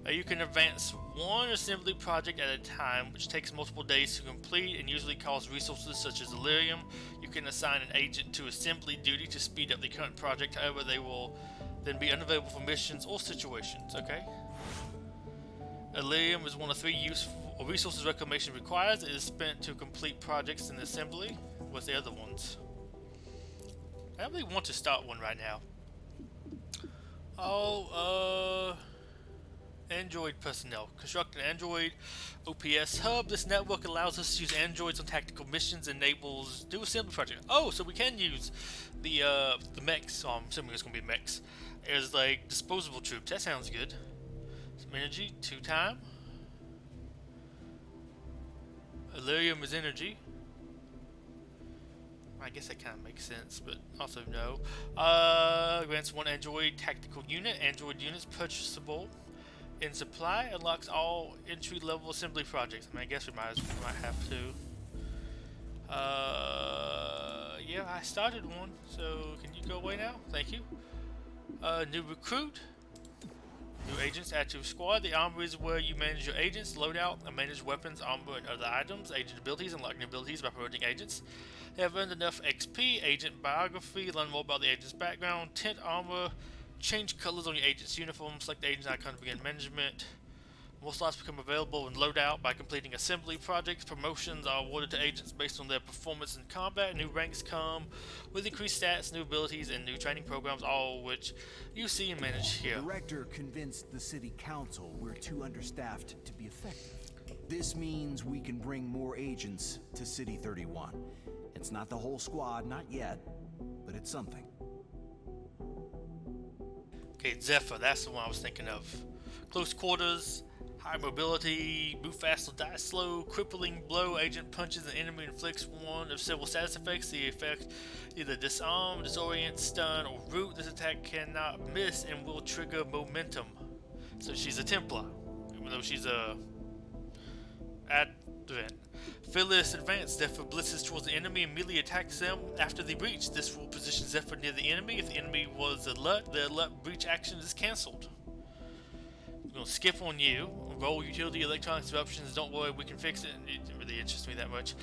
You can advance one assembly project at a time, which takes multiple days to complete and usually costs resources such as Illyrium. You can assign an agent to assembly duty to speed up the current project, however they will then be unavailable for missions or situations, okay? Illyrium is one of 3 useful resources reclamation requires. It is spent to complete projects in assembly. What's the other ones? I really want to start one right now. Oh, Android personnel. Construct an Android OPS hub. This network allows us to use androids on tactical missions and enables new assembly projects. Oh, so we can use the mechs. So I'm assuming it's going to be mechs. There's like disposable troops. That sounds good. Some energy, 2 time. Illyrium is energy. I guess that kind of makes sense, but also no. Grants 1 Android tactical unit. Android units purchasable in supply. Unlocks all entry-level assembly projects. I mean, I guess we might have to. Yeah, I started one, so can you go away now? Thank you. New recruit. New agents add to your squad. The armory is where you manage your agents, loadout, and manage weapons, armor, and other items. Agent abilities, unlock new abilities by promoting agents. They have earned enough XP. Agent biography, learn more about the agent's background. Tint armor, change colors on your agent's uniform. Select the agent's icon to begin management. More slots become available in loadout by completing assembly projects. Promotions are awarded to agents based on their performance in combat. New ranks come with increased stats, new abilities, and new training programs, all of which you see and manage here. The Director convinced the City Council we're too understaffed to be effective. This means we can bring more agents to City 31. It's not the whole squad, not yet, but it's something. Okay, Zephyr, that's the one I was thinking of. Close quarters, high mobility, move fast or die slow, crippling blow, agent punches an enemy, inflicts one of several status effects. The effect either disarm, disorient, stun, or root. This attack cannot miss and will trigger momentum. So she's a Templar, even though she's a Advent. Fearless advance. Zephyr blitzes towards the enemy and immediately attacks them after the breach. This will position Zephyr near the enemy. If the enemy was alert, the alert breach action is cancelled. We're going to skip on you. Roll utility electronic disruptions. Don't worry, we can fix it. It didn't really interest me that much.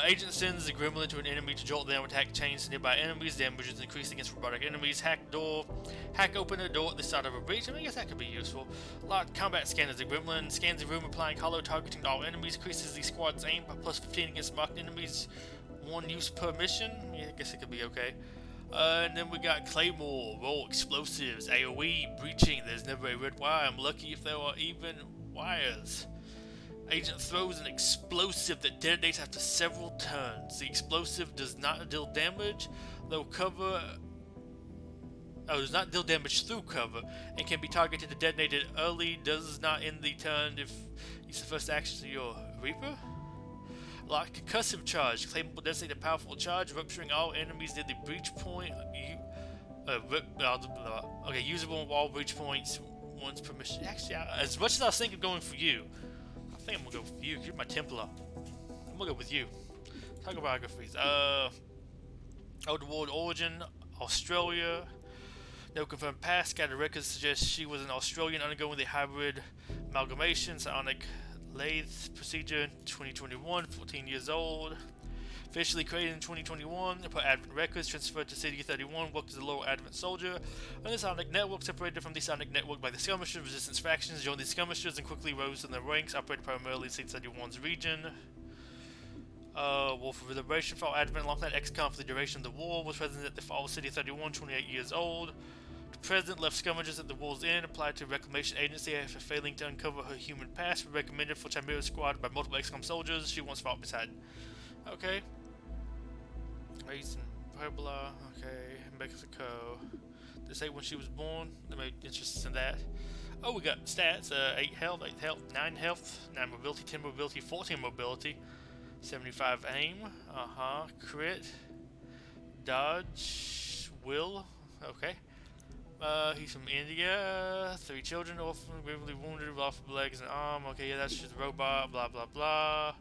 Agent sends the gremlin to an enemy to jolt them, attack chains to nearby enemies. Damage is increased against robotic enemies. Hack door. Hack open a door at the start of a breach. I mean, I guess that could be useful. Lock combat scan as the gremlin scans the room, applying hollow targeting to all enemies. Increases the squad's aim by plus 15 against marked enemies. 1 use per mission. Yeah, I guess it could be okay. And then we got Claymore, roll explosives, AoE, breaching, there's never a red wire, I'm lucky if there are even wires. Agent throws an explosive that detonates after several turns. The explosive does not deal damage, though does not deal damage through cover, and can be targeted and detonated early, does not end the turn if it's the first action of your Reaper. Lock concussive charge. Claim will designate a powerful charge, rupturing all enemies near the breach point. Okay, usable on all breach points once per mission. Actually, as much as I was thinking of going for you, I think I'm gonna go for you. You're my Templar. I'm gonna go with you. Talk biographies. Old World origin, Australia. No confirmed past. Scattered records suggest she was an Australian undergoing the hybrid amalgamation. Psionic lathe procedure in 2021, 14 years old. Officially created in 2021, per Advent records, transferred to City 31, worked as a lower Advent soldier. On the Sonic Network, separated from the Sonic Network by the Skirmishers, resistance factions, joined the Skirmishers and quickly rose in their ranks, operated primarily in City 31's region. War for Liberation, fought Advent alongside XCOM for the duration of the war, was present at the fall of City 31, 28 years old. The President left skirmishes at the war's end, applied to Reclamation Agency after failing to uncover her human past, recommended for Chimera Squad by multiple XCOM soldiers. She once fought beside. Okay. Race in Puebla. Okay. Mexico. Did it say when she was born? Let me be interested in that. Oh, we got stats. 8 health, 9 health, 9 mobility, 10 mobility, 14 mobility, 75 aim. Crit. Dodge. Will. Okay. He's from India. 3 children, orphan, gravely wounded, lost legs and arm. Okay, yeah, that's just a robot. Blah blah blah.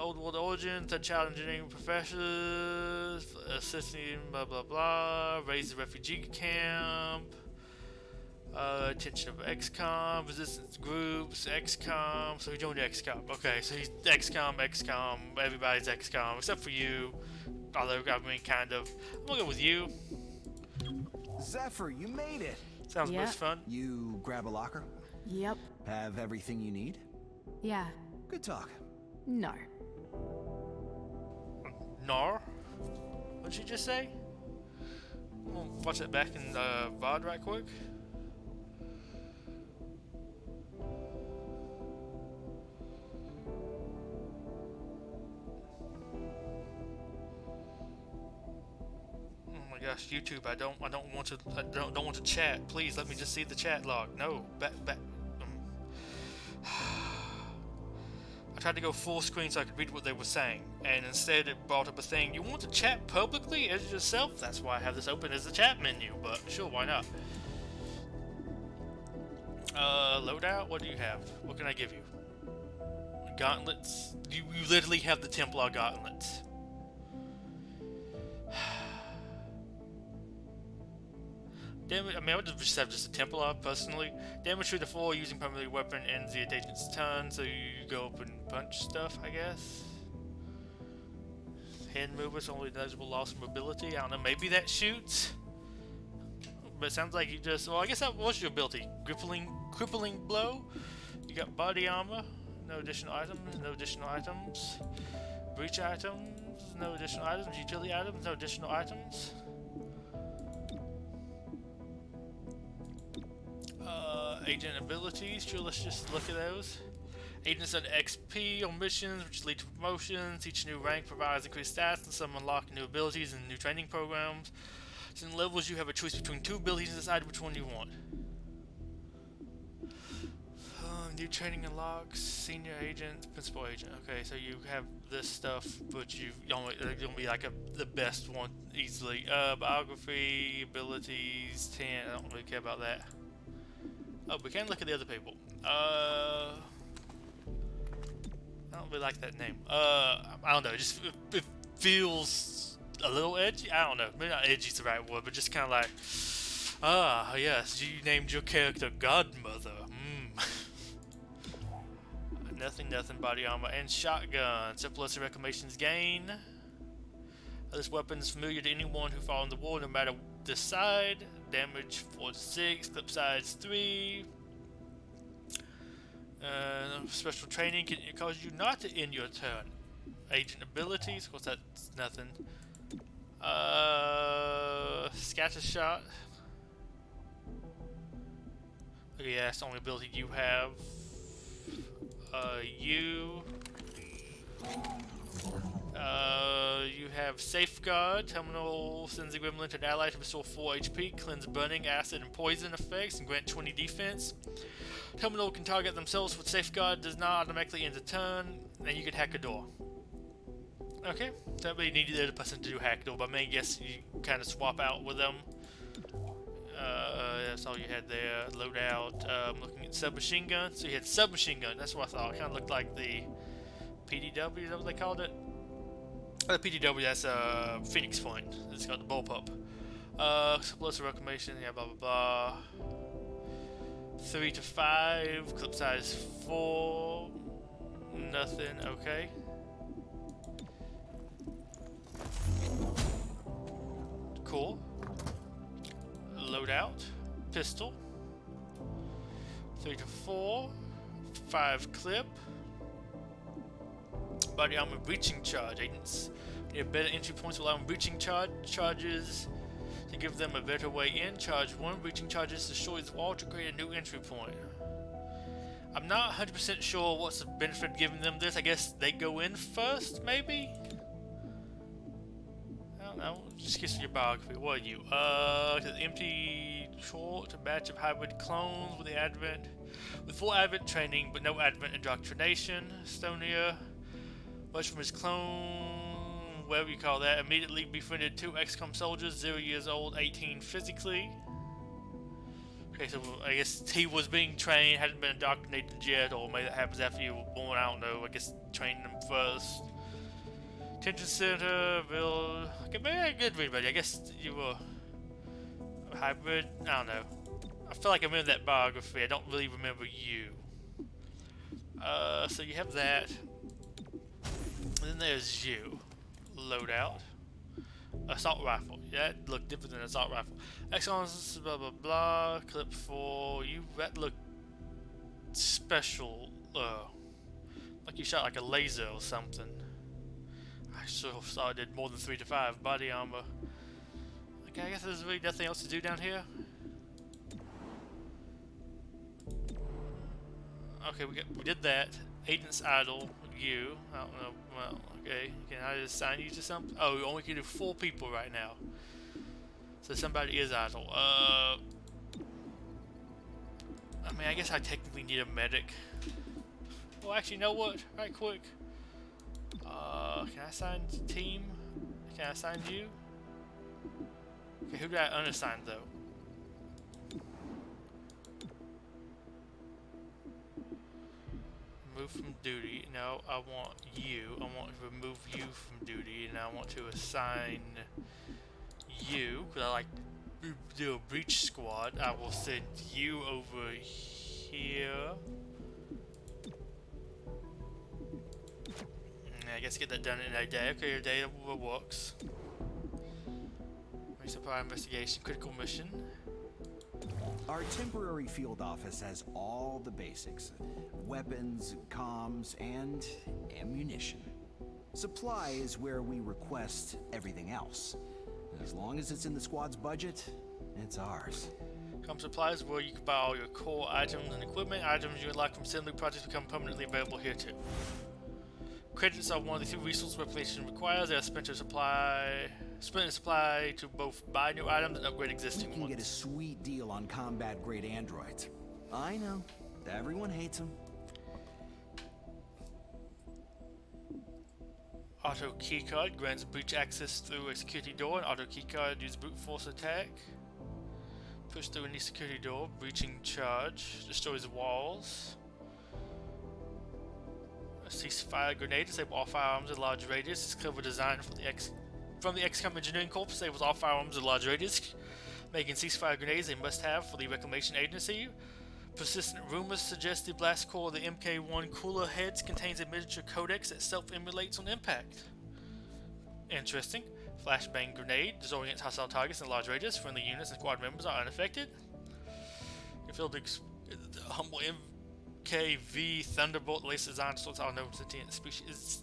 Old world origin. 3rd child engineering professors. Assisting. Blah blah blah. Raised a refugee camp. Attention of XCOM, resistance groups, XCOM. So he joined XCOM. Okay, so he's XCOM, everybody's XCOM, except for you. Although, I mean, kind of. I'm gonna go with you. Zephyr, you made it! Sounds most fun. You grab a locker? Yep. Have everything you need? Yeah. Good talk. No. Nar? What'd she just say? I'm gonna watch that back in the VOD right quick. Oh my gosh, YouTube! I don't want to chat. Please let me just see the chat log. No, back. I tried to go full screen so I could read what they were saying, and instead it brought up a thing. You want to chat publicly as yourself? That's why I have this open as the chat menu. But sure, why not? Loadout. What do you have? What can I give you? Gauntlets. You literally have the Templar gauntlets. Damage, I mean, I would just have just a Templar, personally. Damage through the floor using primarily weapon ends the agent's turn, so you go up and punch stuff, I guess. Hand movements, only noticeable loss of mobility. I don't know, maybe that shoots? But it sounds like you just, well, I guess that was your ability. Crippling blow. You got body armor, no additional items, no additional items. Breach items, no additional items. Utility items, no additional items. Agent abilities, sure, let's just look at those. Agents earn XP on missions, which lead to promotions. Each new rank provides increased stats, and some unlock new abilities and new training programs. So in levels, you have a choice between two abilities and decide which one you want. New training unlocks, senior agent, principal agent. Okay, so you have this stuff, but you're gonna be like the best one easily. Biography, abilities, 10. I don't really care about that. Oh, we can look at the other people. I don't really like that name. I don't know. It feels a little edgy. I don't know. Maybe not edgy is the right word, but just kind of like, yes, you named your character Godmother. Nothing. Body armor and shotgun. Surplus and reclamations gain. This weapon is familiar to anyone who fought in the war, no matter the side. Damage 4 to 6, clip size 3. Special training can cause you not to end your turn. Agent abilities, of course that's nothing. Scatter shot. Okay, yeah, that's the only ability you have. You have Safeguard. Terminal sends a gremlin to an ally to restore 4 HP, cleanse burning, acid, and poison effects, and grant 20 defense. Terminal can target themselves with Safeguard, does not automatically end the turn, and you can hack a door. Okay, so that really needed the other person to do hack a door, but I mean, guess you kind of swap out with them. That's all you had there. Loadout. Looking at submachine gun. So you had submachine gun. That's what I thought. It kind of looked like the PDW. Is that what they called it? The PDW. That's Phoenix Point. It's got the bullpup. Explosive reclamation. Yeah, blah blah blah. 3 to 5. Clip size 4. Nothing. Okay. Cool. Loadout. Pistol. 3 to 4. 5 clip. Body armor breaching charge. Agents need better entry points, allowing breaching charges to give them a better way in. Charge 1. Breaching charges destroys the wall to create a new entry point. I'm not 100% sure what's the benefit of giving them this. I guess they go in first, maybe? I don't know. Just guess your biography. What are you? Empty short, a batch of hybrid clones with full advent training, but no advent indoctrination. Estonia. Much from his clone, whatever you call that, immediately befriended 2 XCOM soldiers, 0 years old, 18 physically. Okay, so I guess he was being trained, hadn't been indoctrinated yet, or maybe that happens after you were born, I don't know. I guess train them first. Tension Center, build. Okay, maybe I could read about it. I guess you were a hybrid. I don't know. I feel like I remember that biography. I don't really remember you. So you have that. And then there's you. Loadout. Assault rifle. Yeah, that looked different than assault rifle. XCOM, blah blah blah. Clip 4. You that looked special. Like you shot like a laser or something. I sure saw it did more than 3 to 5 body armor. Okay, I guess there's really nothing else to do down here. Okay, we did that. Agent's idle. You. I don't know. Well, okay. Can I assign you to something? Oh, we only can do 4 people right now. So somebody is idle. I mean, I guess I technically need a medic. Well, actually, you know what? Right quick. Can I assign team? Can I assign you? Okay, who did I unassign though? Remove from duty. No, I want you. I want to remove you from duty, and I want to assign you because I like to do a breach squad. I will send you over here. I guess get that done in a day. Okay, your day works. Resupply investigation, critical mission. Our temporary field office has all the basics. Weapons, comms, and ammunition. Supply is where we request everything else. As long as it's in the squad's budget, it's ours. Comm supplies where you can buy all your core items and equipment. Items you would like from assembly projects become permanently available here too. Credits are one of the 3 resource replication requires. They are spent in supply to both buy new items and upgrade existing ones. You can get a sweet deal on combat grade androids. I know, everyone hates them. Auto keycard grants breach access through a security door. An auto keycard uses brute force attack. Push through any security door. Breaching charge destroys walls. Ceasefire grenade disable all firearms at large radius. This clever design from the XCOM Engineering Corps disables all firearms at large radius, making ceasefire grenades a must-have for the Reclamation Agency. Persistent rumors suggest the blast core of the MK1 cooler heads contains a miniature codex that self-immolates on impact. Interesting. Flashbang grenade disorients hostile targets in large radius. Friendly units and squad members are unaffected. You feel the humble KV Thunderbolt laser design sorts all known sentient species.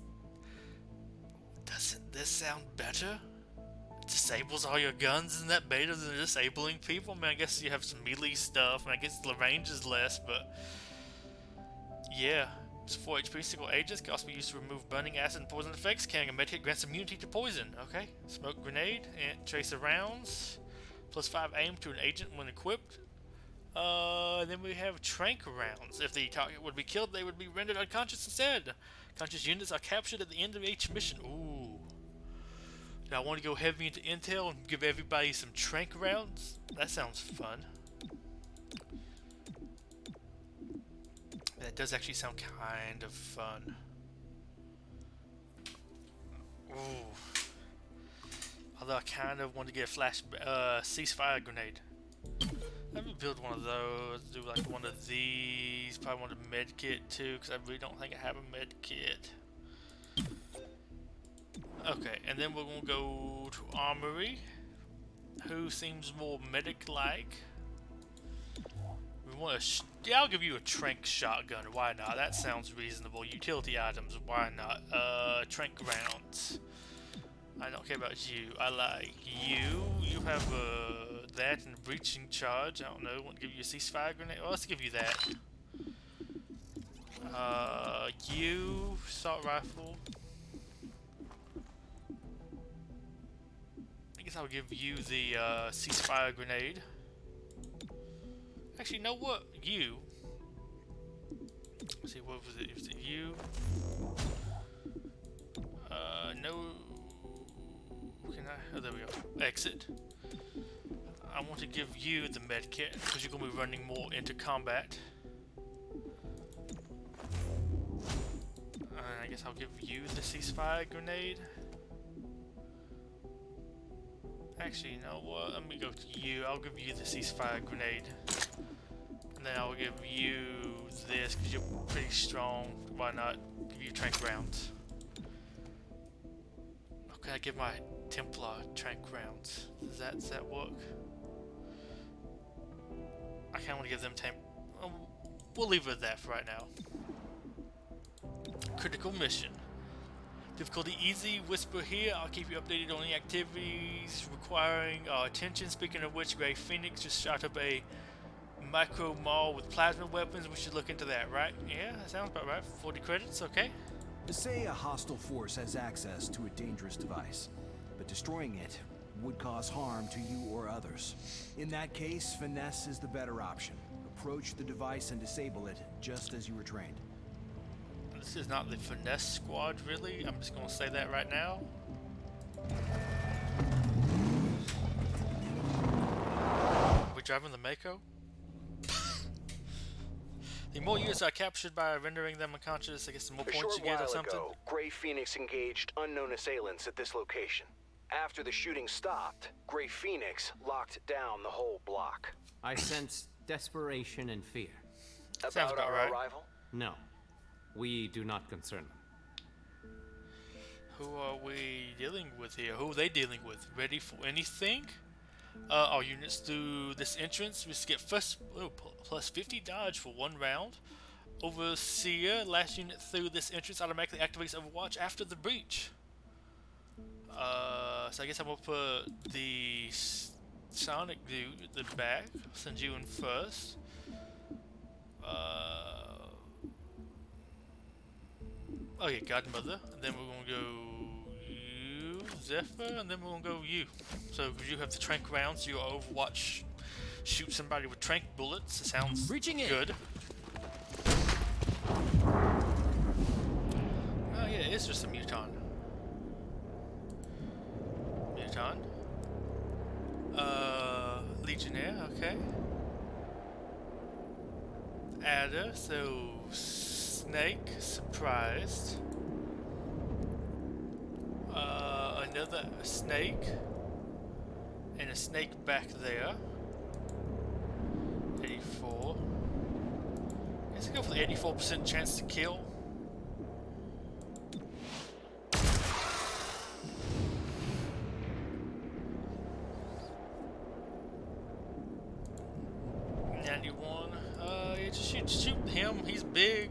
Doesn't this sound better? It disables all your guns in that beta than disabling people? I mean, I guess you have some melee stuff, and I guess the range is less, but yeah. It's 4 HP single agents can also be used to remove burning acid and poison effects. Carrying a medkit grants immunity to poison. Okay. Smoke grenade and tracer rounds. +5 aim to an agent when equipped. Then we have trank rounds. If the target would be killed, they would be rendered unconscious instead. Conscious units are captured at the end of each mission. Ooh. Do I want to go heavy into intel and give everybody some trank rounds? That sounds fun. That does actually sound kind of fun. Ooh. Although I kind of want to get a ceasefire grenade. Let me build one of those, do like one of these, probably want a med kit too, because I really don't think I have a med kit. Okay, and then we're going to go to Armory. Who seems more medic-like? We want a yeah, I'll give you a trank shotgun, why not? That sounds reasonable. Utility items, why not? Trank rounds. I don't care about you. I like you. You have that and breaching charge. I don't know. Want to give you a ceasefire grenade? Well, let's give you that. You assault rifle. I guess I'll give you the ceasefire grenade. Actually, you know what? You. Let's see, what was it? Was it you? No. Can I? Oh, there we go. Exit. I want to give you the med kit because you're going to be running more into combat. I guess I'll give you the ceasefire grenade. Actually, you know what? Let me go to you. I'll give you the ceasefire grenade. then I'll give you this because you're pretty strong. Why not give you trank rounds? How can I give my Templar trank rounds? Does that work? I kind of want to give them we'll leave it at that for right now. Critical mission. Difficulty easy. Whisper here. I'll keep you updated on any activities requiring our attention. Speaking of which, Grey Phoenix just shot up a micro mall with plasma weapons. We should look into that, right? Yeah, that sounds about right. 40 credits, okay. Say a hostile force has access to a dangerous device, but destroying it would cause harm to you or others. In that case, finesse is the better option. Approach the device and disable it, just as you were trained. This is not the finesse squad, really. I'm just gonna say that right now. Are we driving the Mako? The more units are captured by rendering them unconscious, I guess the more points you get or something. Ago, Grey Phoenix engaged unknown assailants at this location. After the shooting stopped, Grey Phoenix locked down the whole block. I sense desperation and fear. Sounds about our right. arrival? No, we do not concern them. Who are we dealing with here? Who are they dealing with? Ready for anything? Our units through this entrance. We get plus 50 dodge for 1 round. Overseer, last unit through this entrance automatically activates Overwatch after the breach. So I guess I'm gonna put the Sonic dude at the back. Send you in first. Okay, Godmother, and then we're gonna go you, Zephyr, and then we're gonna go you. So you have the trank rounds, you Overwatch, shoot somebody with trank bullets. It sounds good. Oh yeah, it's just a Muton. Muton. Legionnaire, okay. Adder, so Snake, surprised. Another snake. And a snake back there. 84. Guess I go for the 84% chance to kill. Yeah, just shoot him. He's big.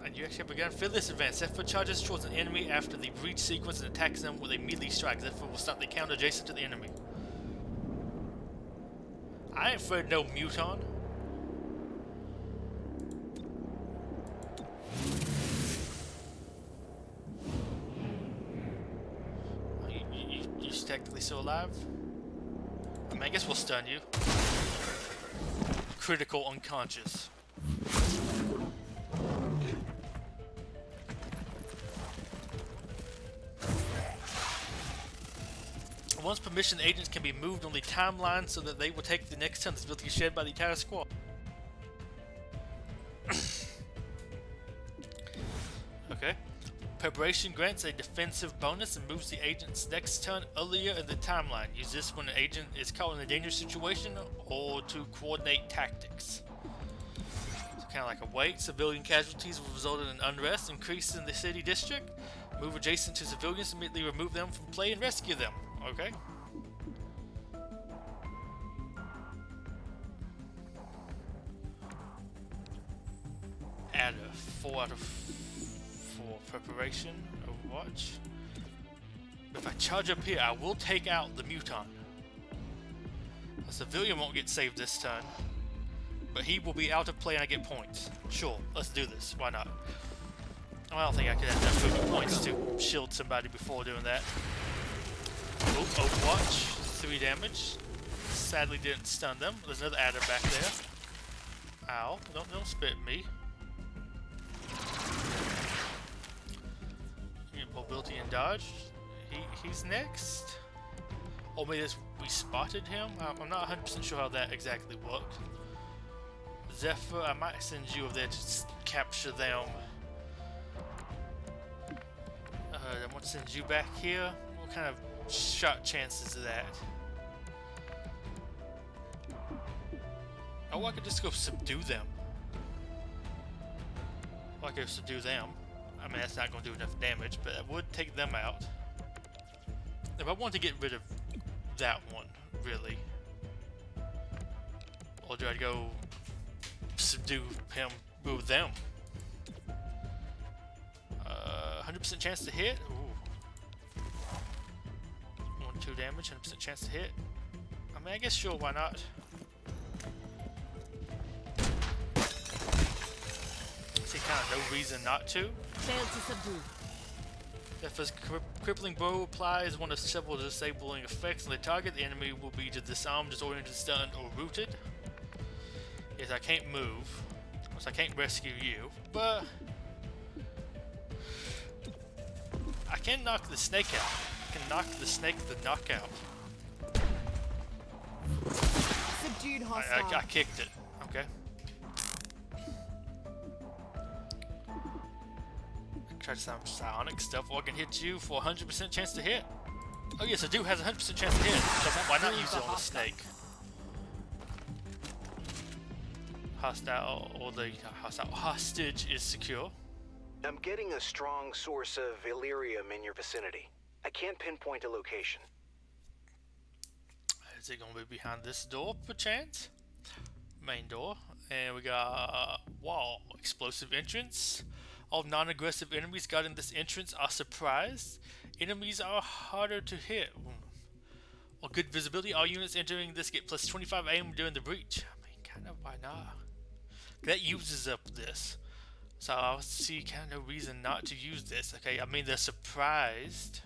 And you actually have begun fearless advance. Zephyr charges towards an enemy after the breach sequence and attacks them with a melee strike. Zephyr will stop the counter adjacent to the enemy. I ain't afraid of no Muton. You technically still alive? I mean, I guess we'll stun you. Critical unconscious. Once permission, agents can be moved on the timeline so that they will take the next turn. This ability is shared by the entire squad. Okay. Preparation grants a defensive bonus and moves the agent's next turn earlier in the timeline. Use this when an agent is caught in a dangerous situation or to coordinate tactics. So kind of like a wait. Civilian casualties will result in an unrest, increase in the city district. Move adjacent to civilians, immediately remove them from play and rescue them. Okay. Add a 4 out of 4 preparation, Overwatch. If I charge up here, I will take out the Muton. A civilian won't get saved this turn, but he will be out of play and I get points. Sure, let's do this. Why not? I don't think I could have enough points to shield somebody before doing that. Oh, Overwatch, 3 damage. Sadly didn't stun them. There's another adder back there. Ow, don't spit me. Mobility and dodge. He's next. Or maybe we spotted him. I'm not 100% sure how that exactly worked. Zephyr, I might send you over there to capture them. I want to send you back here. What kind of shot chances of that? Or I could just go subdue them. Or I could subdue them. I mean, that's not going to do enough damage, but it would take them out. If I want to get rid of that one, really. Or do I go subdue him with them? 100% chance to hit? Ooh. 1-2 damage, 100% chance to hit. I mean, I guess sure, why not? See, kind of no reason not to. Failed to subdue. If his crippling blow applies one of several disabling effects on the target, the enemy will be either disarmed, disoriented, stunned, or rooted. Yes, I can't move. So I can't rescue you, but I can knock the snake out. I can knock the snake the knockout. Subdued hostile. I kicked it. Okay. Try some psionic stuff, or I can hit you for 100% chance to hit. Oh yes, I do has a 100% chance to hit. So why not use it on the snake? Hostile, or the hostile hostage is secure. I'm getting a strong source of Illyrium in your vicinity. I can't pinpoint a location. Is it going to be behind this door, perchance? Main door. And we got wall, explosive entrance. All non-aggressive enemies guarding this entrance are surprised. Enemies are harder to hit. Or good visibility. All units entering this get plus 25 aim during the breach. I mean, kind of, why not? That uses up this. So I see kind of no reason not to use this. Okay, I mean, they're surprised.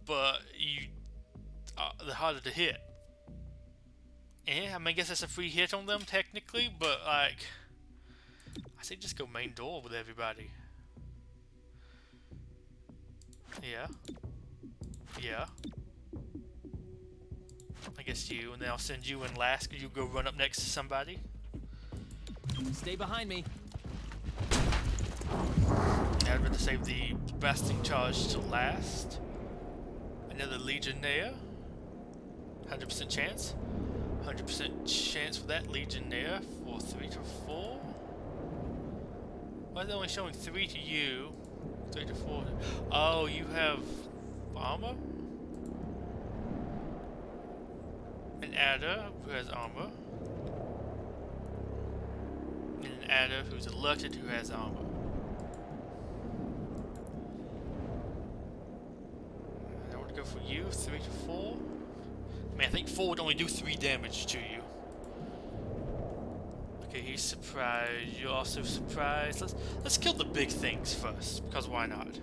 But they're harder to hit. Yeah, I mean, I guess that's a free hit on them, technically. But, like, I say just go main door with everybody. Yeah. Yeah. I guess you, and then I'll send you in last. You go run up next to somebody. Stay behind me. I'd rather save the blasting charge to last. Another Legionnaire. 100% chance. 100% chance for that Legionnaire for 3 to 4. Why is it only showing 3 to you? 3 to 4. Oh, you have armor? An adder who has armor. And an adder who's alerted who has armor. And I want to go for you, 3 to 4. I mean, I think 4 would only do 3 damage to you. Okay, he's surprised. You're also surprised. Let's kill the big things first, because why not?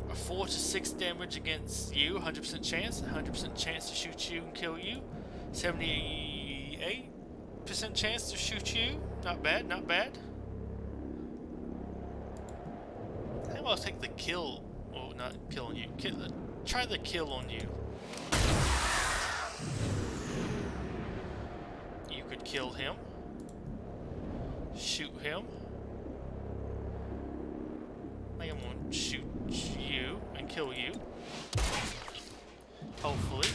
A 4 to 6 damage against you, 100% chance. 100% chance to shoot you and kill you. 78% chance to shoot you. Not bad, not bad. I think I'll take the kill. Oh, not killing you. Try the kill on you. You could kill him. Shoot him. I think I'm gonna shoot you and kill you. Hopefully.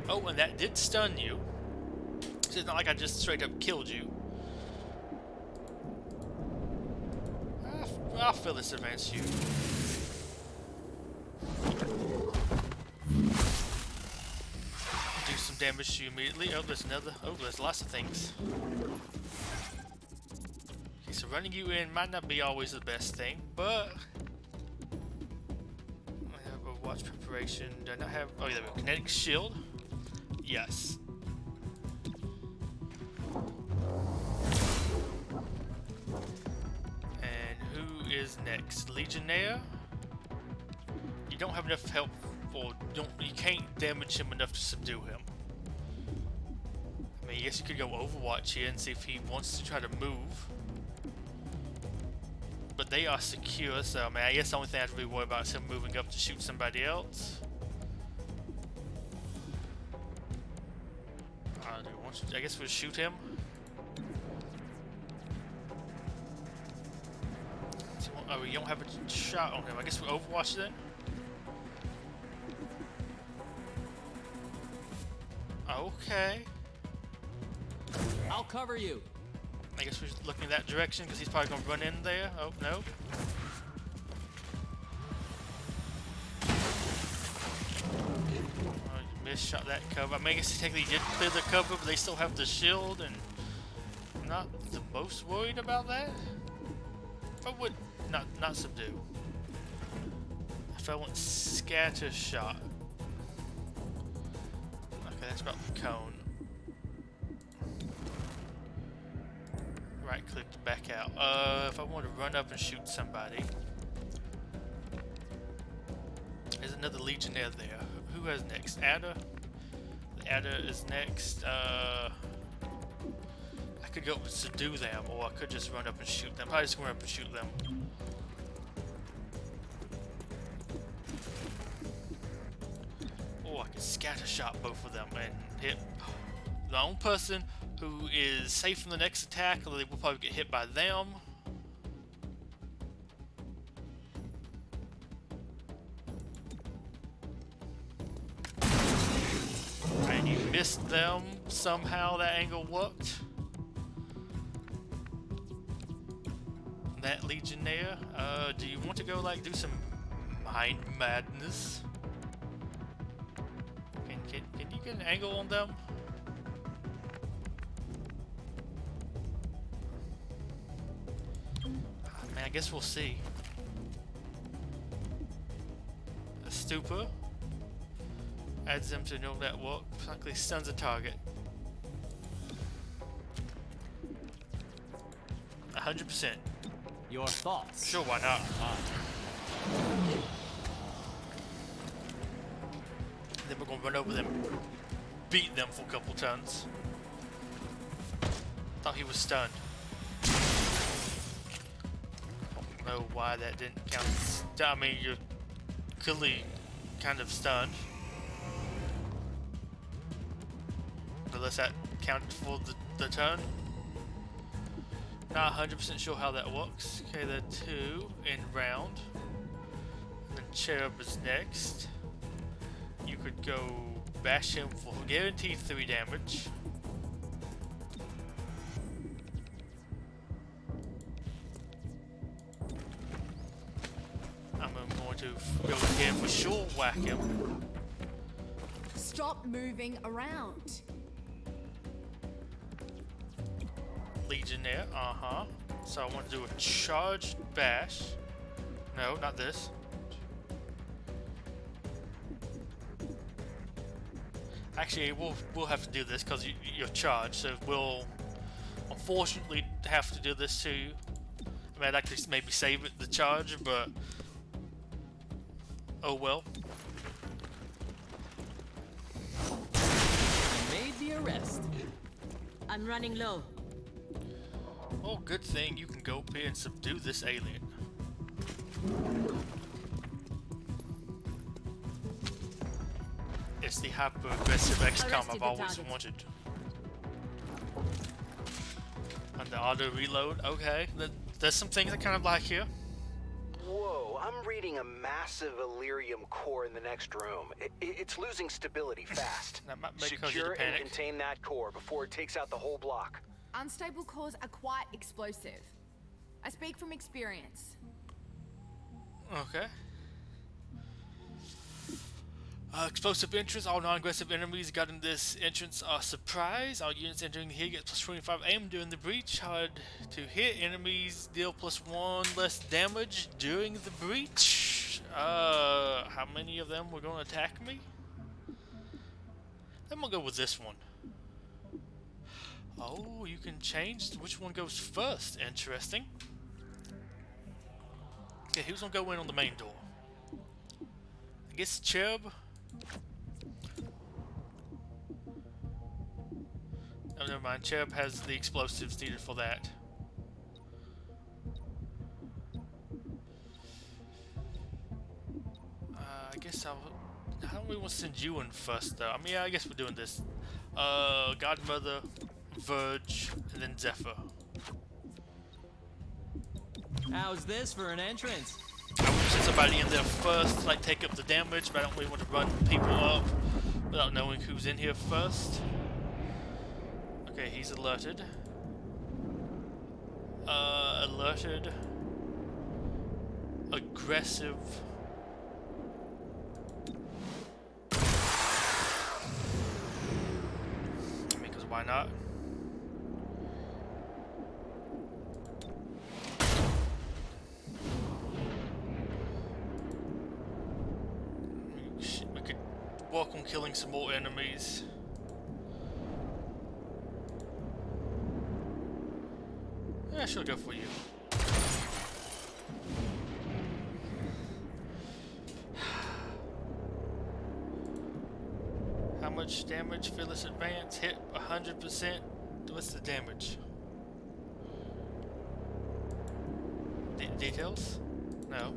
Oh, and that did stun you. So it's not like I just straight up killed you. I'll fill this advance you. Do some damage to you immediately. Oh, there's another. Oh, there's lots of things. Okay, so running you in might not be always the best thing, but I have a watch preparation. Do I not have? Oh, yeah, kinetic shield. Yes. And who is next? Legionnaire. You don't have enough help. You can't damage him enough to subdue him. I mean, I guess you could go Overwatch here and see if he wants to try to move. But they are secure, so I mean, I guess the only thing I have to be worried about is him moving up to shoot somebody else. I guess we'll shoot him. Oh, you don't have a shot on him. I guess we'll Overwatch then. Okay. I'll cover you. I guess we're looking in that direction because he's probably gonna run in there. Oh no. Oh, you missed shot that cover. I mean, I guess technically he did clear the cover, but they still have the shield, and I'm not the most worried about that. If I would not subdue. If I went scatter shot. Okay, that's about the cone. Right click to back out. If I want to run up and shoot somebody. There's another Legionnaire there. Who has next? Ada? The Ada is next. I could go up and subdue them, or I could just run up and shoot them. Probably just run up and shoot them. Or I could scatter shot both of them and hit the only person who is safe from the next attack, or they will probably get hit by them. And you missed them somehow. That angle worked. That Legionnaire. Do you want to go like do some mind madness? Can you get an angle on them? Man, I guess we'll see. A stupor adds them to neural network. Frankly, stuns a target. 100%. Your thoughts? Sure, why not? Then we're gonna run over them, beat them for a couple turns. Thought he was stunned. Don't know why that didn't count. I mean, you're clearly kind of stunned. Unless that counted for the turn. Not 100% sure how that works. Okay, the 2 in round. And then Cherub is next. You could go bash him for guaranteed 3 damage. I'm going to go again for sure whack him. Stop moving around. Legionnaire, So I want to do a charged bash. No, not this. Actually, we'll have to do this because you're charged, so we'll unfortunately have to do this too. I mean, I'd like to maybe save it the charge, but oh well. Made the arrest. I'm running low. Oh, good thing you can go up here and subdue this alien. It's the hyper-aggressive XCOM I've always wanted. And the auto-reload, okay. There's some things I kind of like here. Whoa, I'm reading a massive Illyrium core in the next room. It's losing stability fast. That might cause you to Secure and panic. contain that core before it takes out the whole block. Unstable cores are quite explosive. I speak from experience. Okay. Explosive entrance. All non-aggressive enemies got in this entrance are surprised. All units entering here get plus 25 aim during the breach. Hard to hit. Enemies deal plus 1 less damage during the breach. How many of them were going to attack me? I'm going to go with this one. Oh, you can change which one goes first. Interesting. Okay, who's going to go in on the main door? I guess Cherub. Oh, never mind. Cherub has the explosives needed for that. I guess I don't really want to send you in first, though. I mean, yeah, I guess we're doing this. Godmother, Verge, and then Zephyr. How's this for an entrance? I would send somebody in there first to like take up the damage, but I don't really want to run people up. without knowing who's in here first. Okay, he's alerted. Alerted. Aggressive. I mean, 'cause why not? We could work on killing some more enemies. Yeah, she'll go for you. How much damage? Fearless advance. Hit 100%. What's the damage? Details? No.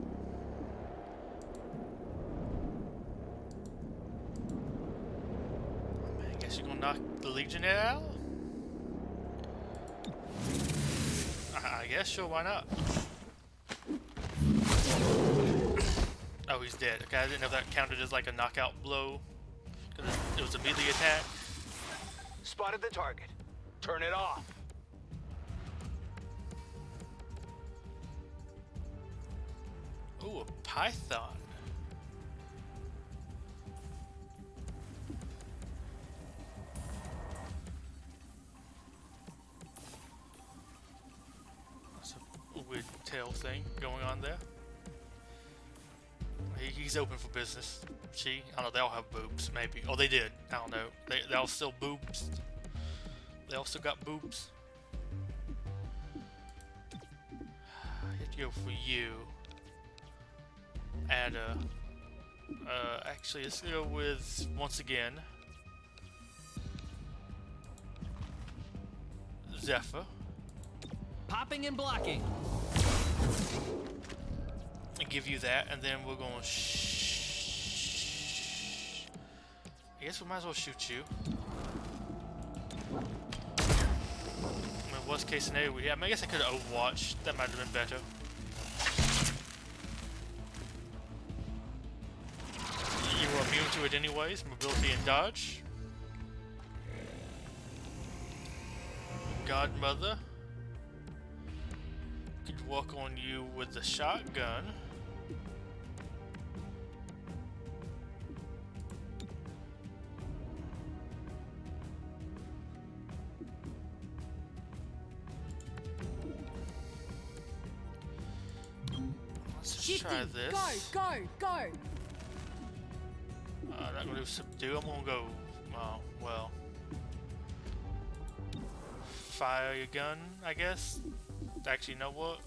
I guess you're gonna knock the Legionnaire out? I guess, sure, why not? Oh, he's dead. Okay, I didn't know if that counted as like a knockout blow. Because it was a melee attack. Spotted the target. Turn it off. Ooh, a python. That's a weird tail thing going on there. He's open for business. She, I don't know, they all have boobs, maybe. Oh, they did. I don't know. They all still boobs. They all still got boobs. I have to go for you. Add a... actually, let's go with, once again, Zephyr. Popping and blocking. Give you that, and then we're going to I guess we might as well shoot you. I mean, worst case scenario, I mean, I guess I could have Overwatched. That might have been better. You were immune to it anyways. Mobility and dodge. Godmother. Could work on you with the shotgun. Let's try this. Go! I'm not gonna do subdue. I'm gonna go. Oh well. Fire your gun, I guess. Actually, you know what?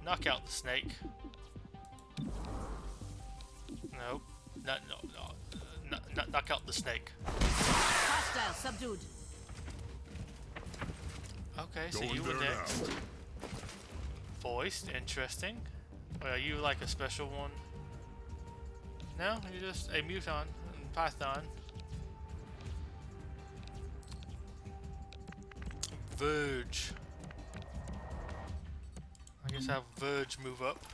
Knock out the snake. Nope. Knock out the snake. Hostile subdued. Okay, so you were next. Voiced, interesting. Are you like a special one? No, you're just a muton in Python. Verge. I guess have Verge move up.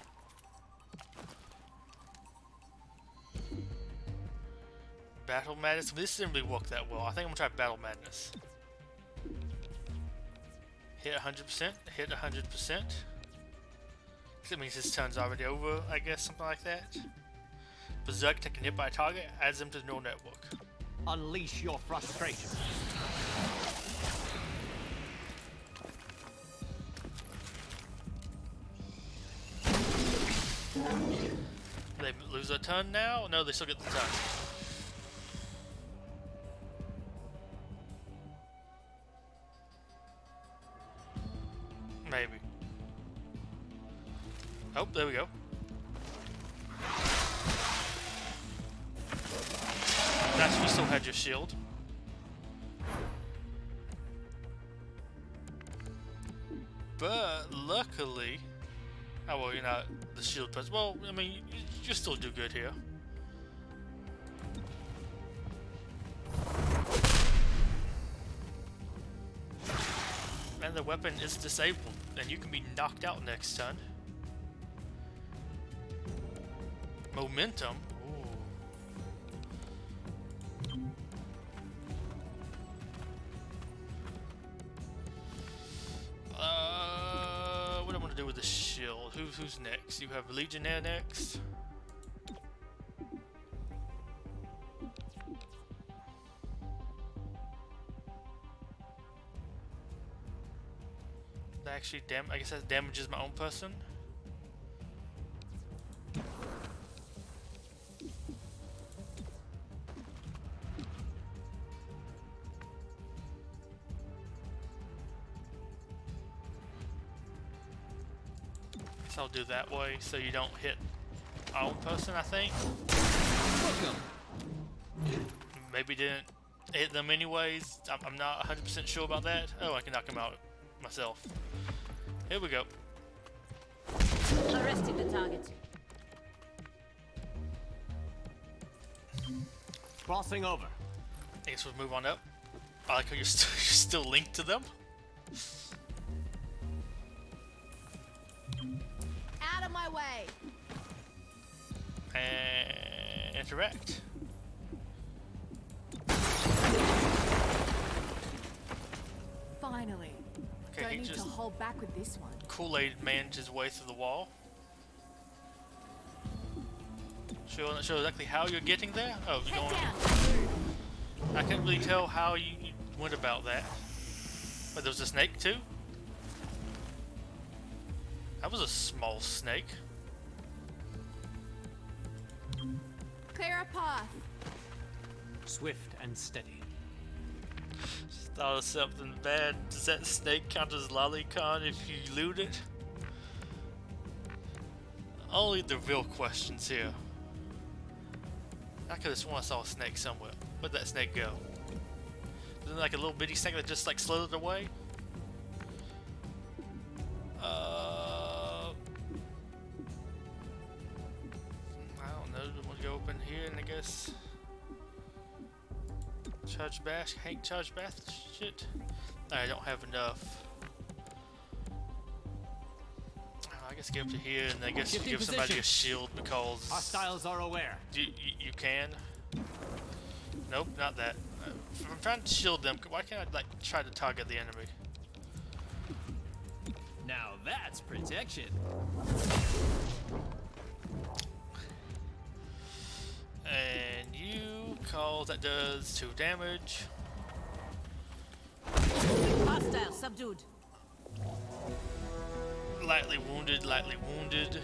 Battle Madness. This didn't really work that well. I think I'm gonna try Battle Madness. Hit 100%. Hit 100%. That means his turn's already over, I guess, something like that. Berserk, taken hit by a target, adds them to the neural network. Unleash your frustration. They lose a turn now? No, they still get the turn. Maybe. Oh, there we go. That's you still had your shield. But luckily, oh well, you're not the shield person. Well, I mean, you still do good here. And the weapon is disabled, and you can be knocked out next turn. Momentum. Ooh. do with the shield? Who's next? You have Legionnaire next. That actually I guess that damages my own person. So I'll do that way so you don't hit my own person, I think. Maybe didn't hit them anyways. I'm not 100% sure about that. Oh, I can knock him out myself. Here we go. Arresting the target. Crossing over. I guess we'll move on up. I like how you're still linked to them. Out of my way. And interact. Finally. Okay, Don't he need to just hold back with this one. Kool-Aid managed his way through the wall. Not sure exactly how you're getting there. Oh, you're going. I can't really tell how you went about that. But there was a snake too. That was a small snake. Clear a path. Swift and steady. Just thought of something bad. Does that snake count as lolicon if you loot it? Only the real questions here. I could have sworn I saw a snake somewhere. Where'd that snake go? Wasn't it like a little bitty snake that just like slithered away? I don't know. We'll go open here and I guess charge bash, Hank charge bath shit. I don't have enough. I guess get up to here and I guess you give somebody a shield because hostiles are aware. You can. Nope, not that. If I'm trying to shield them, why can't I like try to target the enemy? Now that's protection. And you cause that does 2 damage. Hostile subdued. Lightly wounded, lightly wounded.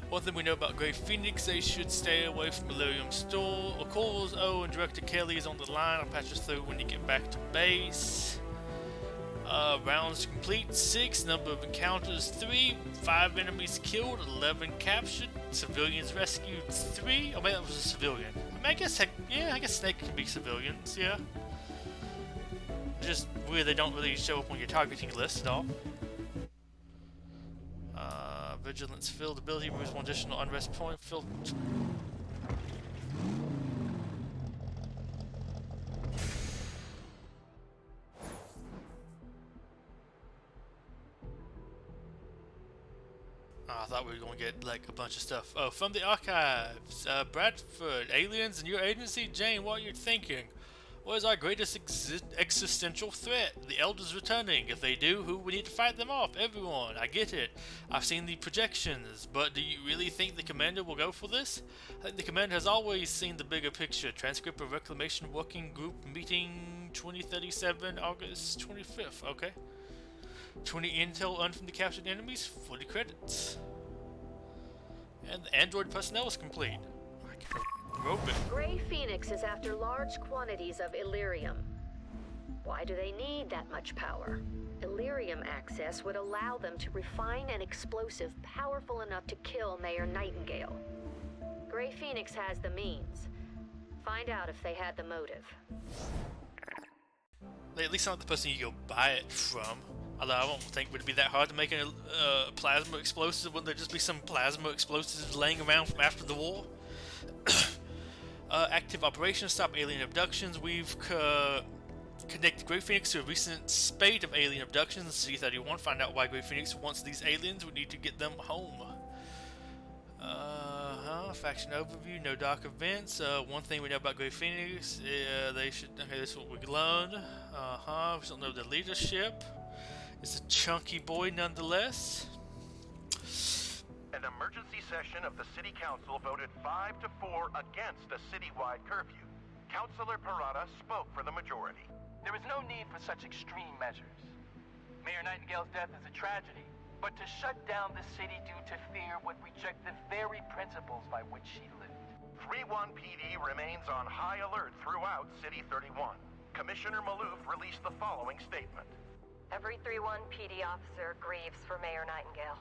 One thing we know about Grey Phoenix, they should stay away from Illyrium's store or calls. Oh, and Director Kelly is on the line. I'll patch us through when you get back to base. Rounds complete 6, number of encounters 3, 5 enemies killed, 11 captured, civilians rescued 3. Oh, maybe that was a civilian. I mean, I guess Snake can be civilians, yeah. Just weird they don't really show up on your targeting list at all. Vigilance filled ability removes 1 additional unrest point. Filled. I thought we were going to get like a bunch of stuff. Oh, from the archives, Bradford, aliens and your agency. Jane, what are you thinking? What is our greatest existential threat? The Elders returning. If they do, who we need to fight them off? Everyone. I get it. I've seen the projections, but do you really think the commander will go for this? I think the commander has always seen the bigger picture. Transcript of Reclamation Working Group meeting 2037, August 25th. Okay. 20 intel earned from the captured enemies. 40 credits. And the android personnel is complete. Grey Phoenix is after large quantities of Illyrium. Why do they need that much power? Illyrium access would allow them to refine an explosive powerful enough to kill Mayor Nightingale. Grey Phoenix has the means. Find out if they had the motive. At least not the person you go buy it from. Although I don't think it would be that hard to make a plasma explosive. Wouldn't there just be some plasma explosives laying around from after the war? Active operations stop alien abductions. We've connected Grey Phoenix to a recent spate of alien abductions. C-31. Find out why Grey Phoenix wants these aliens. We need to get them home. Faction overview. No dark events. One thing we know about Grey Phoenix. They should. Okay, this is what we learned. We don't know their leadership. It's a chunky boy nonetheless. An emergency session of the City Council voted 5-4 against a citywide curfew. Councilor Parada spoke for the majority. There is no need for such extreme measures. Mayor Nightingale's death is a tragedy, but to shut down the city due to fear would reject the very principles by which she lived. 3-1 PD remains on high alert throughout City 31. Commissioner Maloof released the following statement. Every 3-1 PD officer grieves for Mayor Nightingale.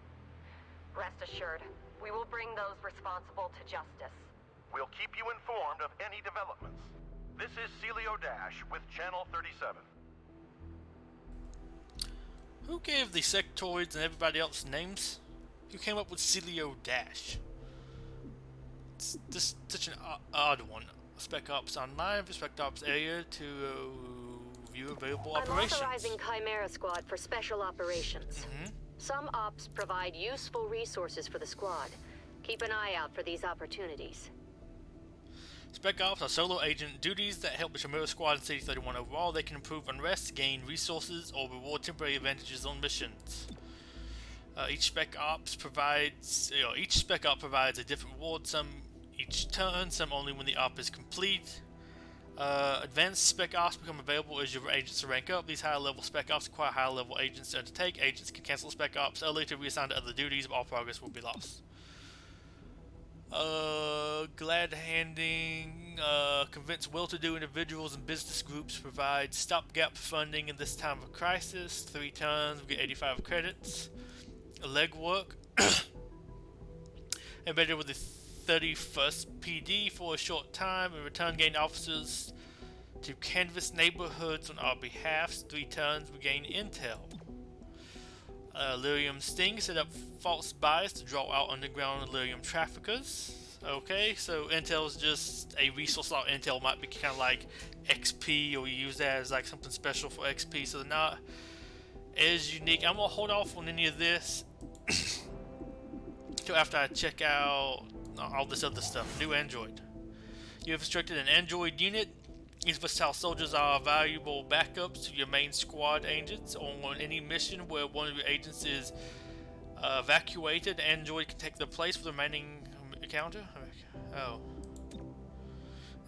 Rest assured, we will bring those responsible to justice. We'll keep you informed of any developments. This is Celio Dash with Channel 37. Who gave the sectoids and everybody else names? Who came up with Celio Dash? It's just such an odd one. Spec Ops Online for Spec Ops area to view available operations. I'm authorizing Chimera Squad for special operations. Some ops provide useful resources for the squad. Keep an eye out for these opportunities. Spec Ops are solo agent duties that help the Chimera Squad and City 31 overall. They can improve unrest, gain resources, or reward temporary advantages on missions. Each Spec Op provides a different reward. Some each turn, some only when the op is complete. Advanced Spec Ops become available as your agents rank up. These higher level Spec Ops require higher level agents to undertake. Agents can cancel Spec Ops early to reassign to other duties, but all progress will be lost. Glad handing, convince well-to-do individuals and business groups, provide stopgap funding in this time of crisis. 3 turns, we get 85 credits. Legwork, embedded with the 31st PD for a short time. In return, gain officers to canvass neighborhoods on our behalf. 3 turns, we gain intel. Lyrium Sting, set up false bias to draw out underground Lyrium traffickers. Okay, so intel is just a resource slot. Intel might be kind of like XP, or you use that as like something special for XP, so they're not as unique. I'm gonna hold off on any of this till after I check out all this other stuff. New android. You have instructed an android unit. These versatile soldiers are valuable backups to your main squad agents. On any mission where one of your agents is evacuated, the android can take their place for the remaining encounter. Oh.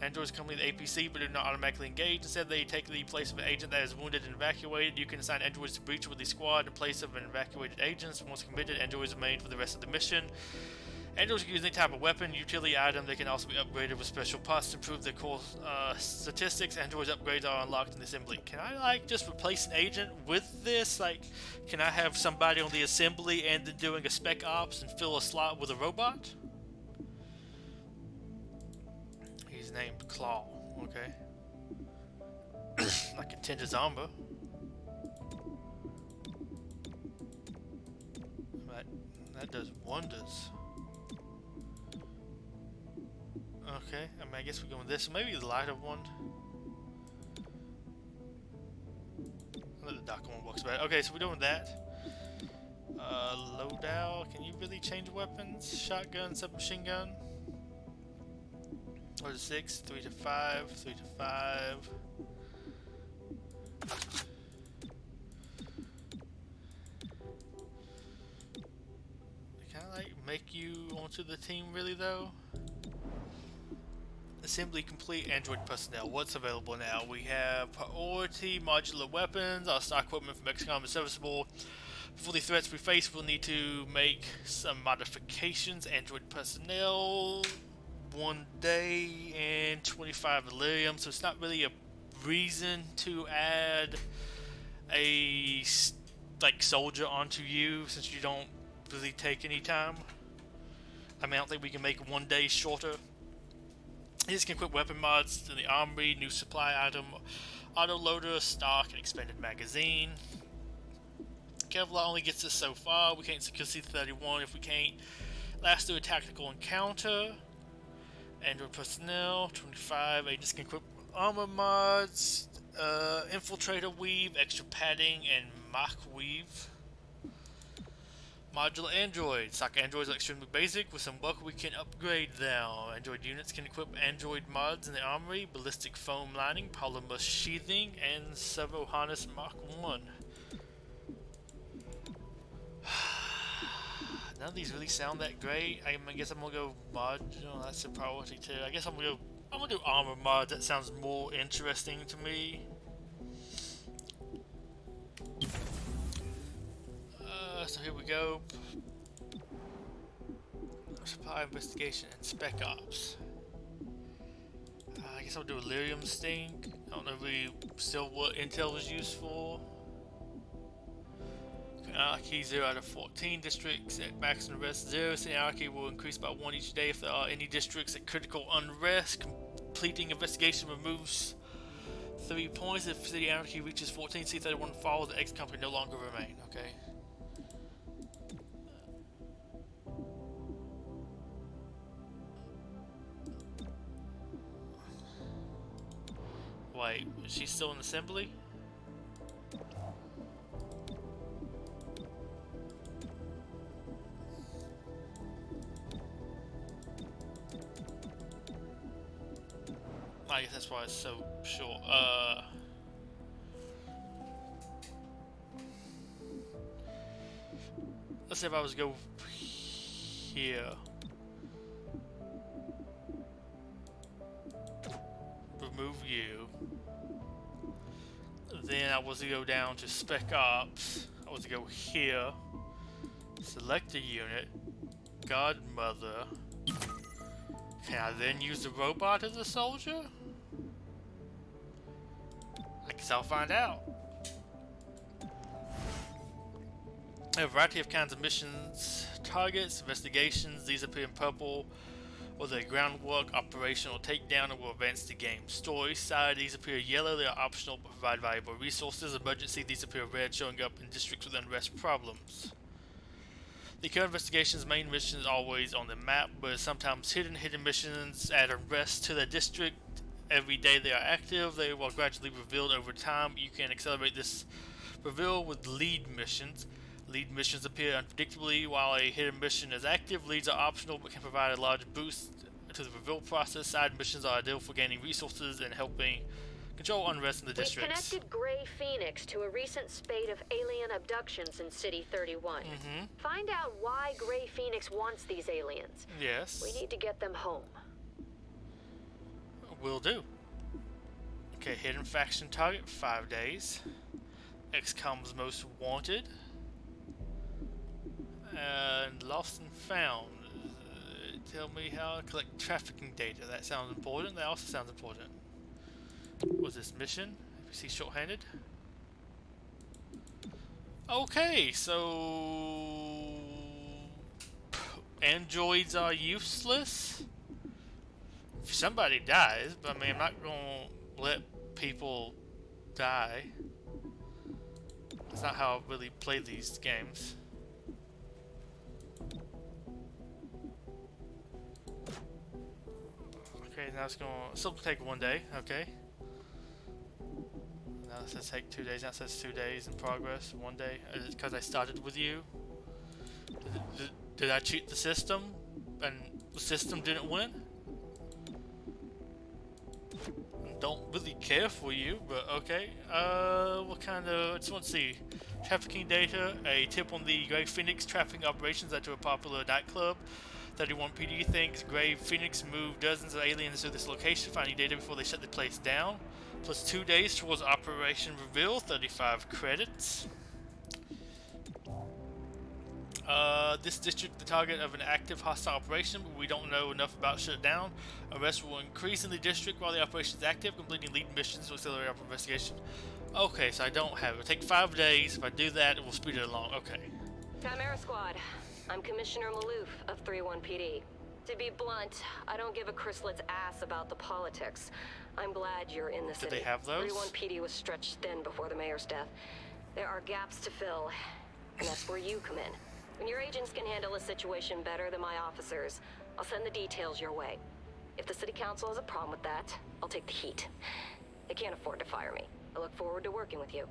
Androids come with the APC but do not automatically engage. Instead, they take the place of an agent that is wounded and evacuated. You can assign androids to breach with the squad in place of an evacuated agent. Once committed, androids remain for the rest of the mission. Androids can use any type of weapon, utility item. They can also be upgraded with special parts to improve their core statistics. Androids upgrades are unlocked in the assembly. Can I like just replace an agent with this? Like, can I have somebody on the assembly and then doing a spec ops and fill a slot with a robot? He's named Claw. Okay. Like a Tinja Zomba. That does wonders. Okay, I mean, I guess we're going with this. Maybe the lighter one. Let the darker one works better. Okay, so we're doing that. Loadout. Can you really change weapons? Shotgun, submachine gun. 4 to 6, 3 to 5, 3 to 5. They kind of like make you onto the team, really, though. Assembly complete. Android personnel. What's available now? We have priority modular weapons. Our stock equipment from XCOM is serviceable. For the threats we face, we'll need to make some modifications. Android personnel, 1 day and 25 Delirium. So it's not really a reason to add a like soldier onto you since you don't really take any time. I mean, I don't think we can make 1 day shorter. These can equip weapon mods in the armory, new supply item, auto loader, stock, and expanded magazine. Kevlar only gets us so far. We can't secure C-31 if we can't last through a tactical encounter. Android personnel, 25. Agents can equip armor mods, infiltrator weave, extra padding, and mock weave. Modular androids. Stock androids are extremely basic. With some luck, we can upgrade them. Android units can equip android mods in the armory, ballistic foam lining, polymer sheathing, and servo harness Mach 1. None of these really sound that great. I guess I'm gonna go mod. That's a priority too. I guess I'm gonna do armor mod. That sounds more interesting to me. So here we go. Supply investigation and spec ops. I guess I'll do Illyrium Stink. I don't know really still what intel is used for. Anarchy 0 out of 14 districts at maximum unrest 0. City anarchy will increase by 1 each day if there are any districts at critical unrest. Completing investigation removes 3 points. If city anarchy reaches 14, C31 follows, the XCOM can no longer remain. Okay. Wait, is she still in assembly? I guess that's why it's so short. Let's say if I was to go here. Remove you. Then I was to go down to Spec Ops. I was to go here. Select a unit. Godmother. Can I then use the robot as a soldier? I guess I'll find out. A variety of kinds of missions, targets, investigations. These appear in purple. Whether a groundwork, operation, or takedown, and will advance the game. Story side, these appear yellow. They are optional but provide valuable resources. Emergency, these appear red, showing up in districts with unrest problems. The current investigation's main mission is always on the map, but sometimes hidden missions add unrest to the district. Every day they are active, they will gradually revealed over time. You can accelerate this reveal with lead missions. Lead missions appear unpredictably while a hidden mission is active. Leads are optional but can provide a large boost to the reveal process. Side missions are ideal for gaining resources and helping control unrest in the districts. We've connected Grey Phoenix to a recent spate of alien abductions in City 31. Find out why Grey Phoenix wants these aliens. Yes. We need to get them home. Will do. Okay, hidden faction target, 5 days. XCOM's most wanted. And lost and found. Tell me how to collect trafficking data. That sounds important. That also sounds important. What's this mission? If you see shorthanded. Okay, so androids are useless. If somebody dies, but I mean, I'm not gonna let people die. That's not how I really play these games. Okay, now it's gonna still take 1 day. Okay. Now it says take 2 days. Now it says 2 days in progress. 1 day. Because I started with you. Did I cheat the system? And the system didn't win? Don't really care for you, but okay. What kind of... I just want to see. Trafficking data. A tip on the Grey Phoenix trafficking operations led to a popular nightclub. 31 PD thinks Grey Phoenix moved dozens of aliens to this location, finding data before they shut the place down. Plus 2 days towards Operation Reveal, 35 credits. This district the target of an active hostile operation, but we don't know enough about shut down. Arrests will increase in the district while the operation is active, completing lead missions to accelerate our investigation. Okay, so I don't have it. It'll take 5 days. If I do that, it will speed it along. Okay. Chimera Squad. I'm Commissioner Maloof of 31 PD. To be blunt, I don't give a chryslet's ass about the politics. I'm glad you're in the city. Did they have those? 31 PD was stretched thin before the mayor's death. There are gaps to fill, and that's where you come in. When your agents can handle a situation better than my officers, I'll send the details your way. If the city council has a problem with that, I'll take the heat. They can't afford to fire me. I look forward to working with you.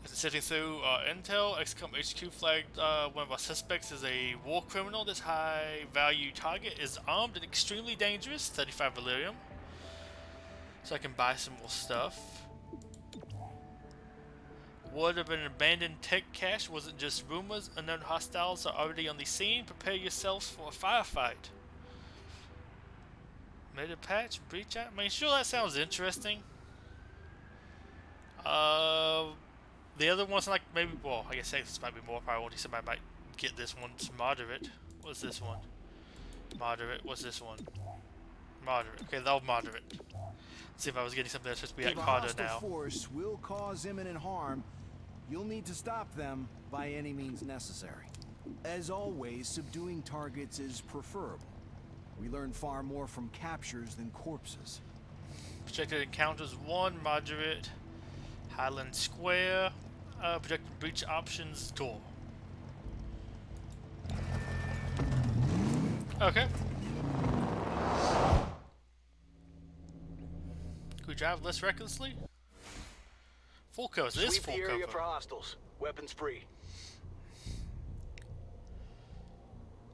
Sifting through intel, XCOM HQ flagged one of our suspects as a war criminal. This high-value target is armed and extremely dangerous, 35 Valyrium. So I can buy some more stuff. word of an abandoned tech cache wasn't just rumors. Unknown hostiles are already on the scene. Prepare yourselves for a firefight. Meta patch, breach out. I mean, sure, that sounds interesting. The other ones, like, maybe, well, I guess this might be more priority. Somebody might get this one. It's moderate. What's this one? Moderate. What's this one? Moderate. Okay, they'll moderate. Let's see if I was getting something that's supposed to be like harder now. If a hostile force will cause imminent harm, you'll need to stop them by any means necessary. As always, subduing targets is preferable. We learn far more from captures than corpses. Projected encounters 1, moderate. Highland Square. Projected breach options door. Okay. Can we drive less recklessly? Full cover. It is Sweep full the area cover. for hostiles. Weapons free.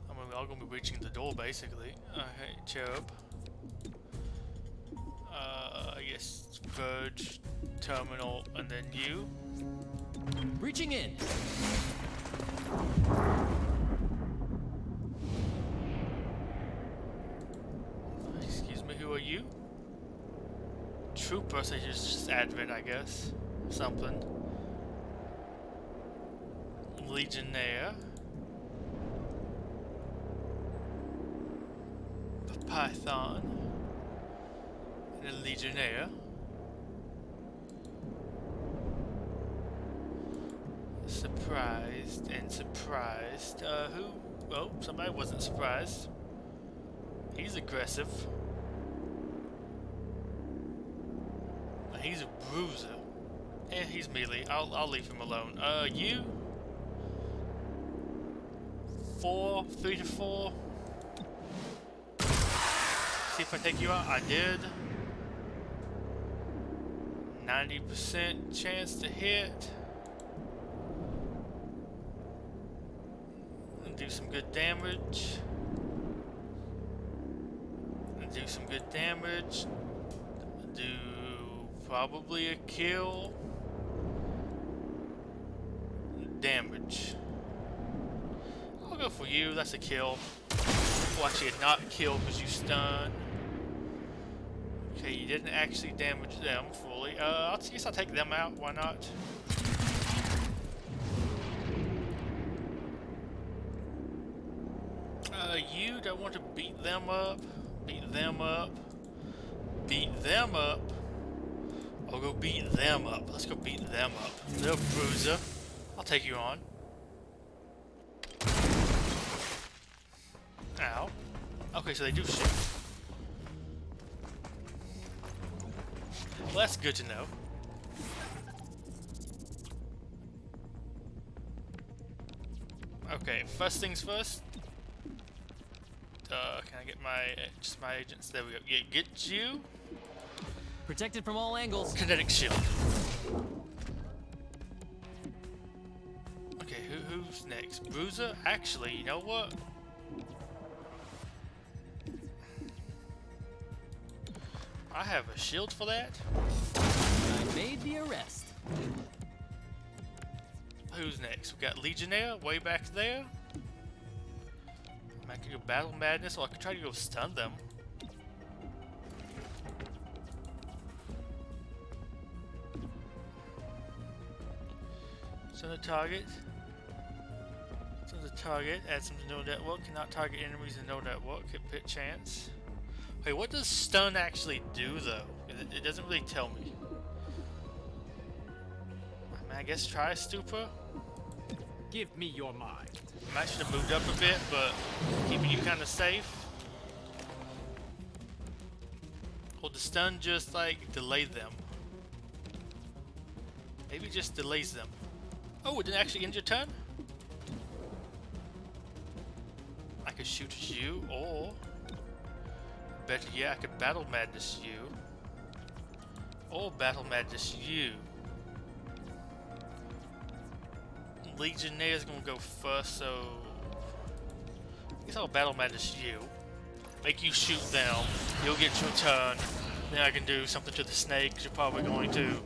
I mean, we're all gonna be breaching the door basically. Okay, cherub. I guess Verge, Terminal, and then you. Reaching in. Excuse me, who are you? Trooper, so just admin, I guess. Something. Legionnaire. A Python. And a Legionnaire. Surprised and surprised. Who? Oh, somebody wasn't surprised. He's aggressive. He's a bruiser. And he's melee. I'll leave him alone. You? 4, 3 to 4. See if I take you out. I did. 90% chance to hit. And do some good damage. And do some good damage. Do probably a kill. Damage. I'll go for you. That's a kill. Well, actually, not a kill because you stun. Okay, you didn't actually damage them fully. I guess I'll take them out. Why not? You don't want to beat them up. Beat them up. Beat them up. I'll go beat them up. Let's go beat them up. They're a bruiser. I'll take you on. Ow. Okay, so they do shoot. Well, that's good to know. Okay, first things first. Can I get just my agents? There we go. Yeah, get you. Protected from all angles. Kinetic shield. Okay, who's next? Bruiser? Actually, you know what? I have a shield for that. I made the arrest. Who's next? We got Legionnaire way back there. I could go Battle Madness, or I could try to go stun them. Stun the target. Stun the target. Add some to no network. Cannot target enemies in no network. Hit pit chance. Wait, what does stun actually do though? It doesn't really tell me. I mean, I guess try Stupor. Give me your mind. I might should have moved up a bit, but keeping you kind of safe. Or the stun just like delay them. Maybe it just delays them. Oh, it didn't actually end your turn? I could shoot at you, or better yet, I could Battle Madness you. Or Battle Madness you. Legionnaire's gonna go first, so I guess I'll Battle Madness you. Make you shoot them. You'll get your turn. Then I can do something to the snake, 'cause you're probably going to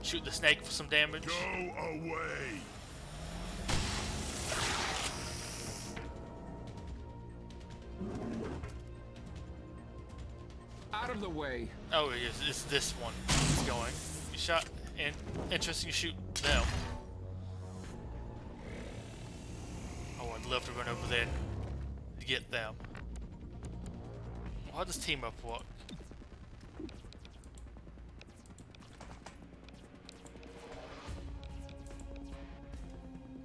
shoot the snake for some damage. Go away. Out of the way. Oh, it's this one. It's going. You shot, and interesting. You shoot them. Oh, I'd love to run over there to get them. How does team up work?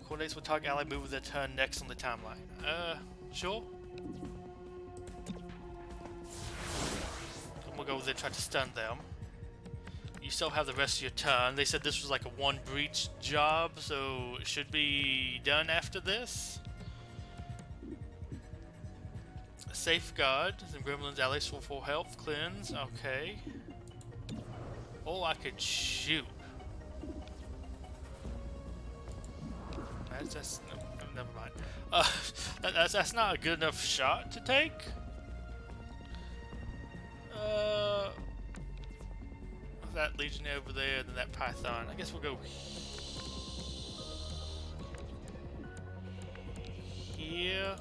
Coordinates with target ally move with their turn next on the timeline. Sure. We'll go over there and try to stun them. You still have the rest of your turn. They said this was like a one breach job, so it should be done after this. Safeguard. The Gremlin's allies for full health. Cleanse. Okay. Oh, I could shoot. That's no, never mind. That's not a good enough shot to take. That Legionnaire over there, then that Python. I guess we'll go here.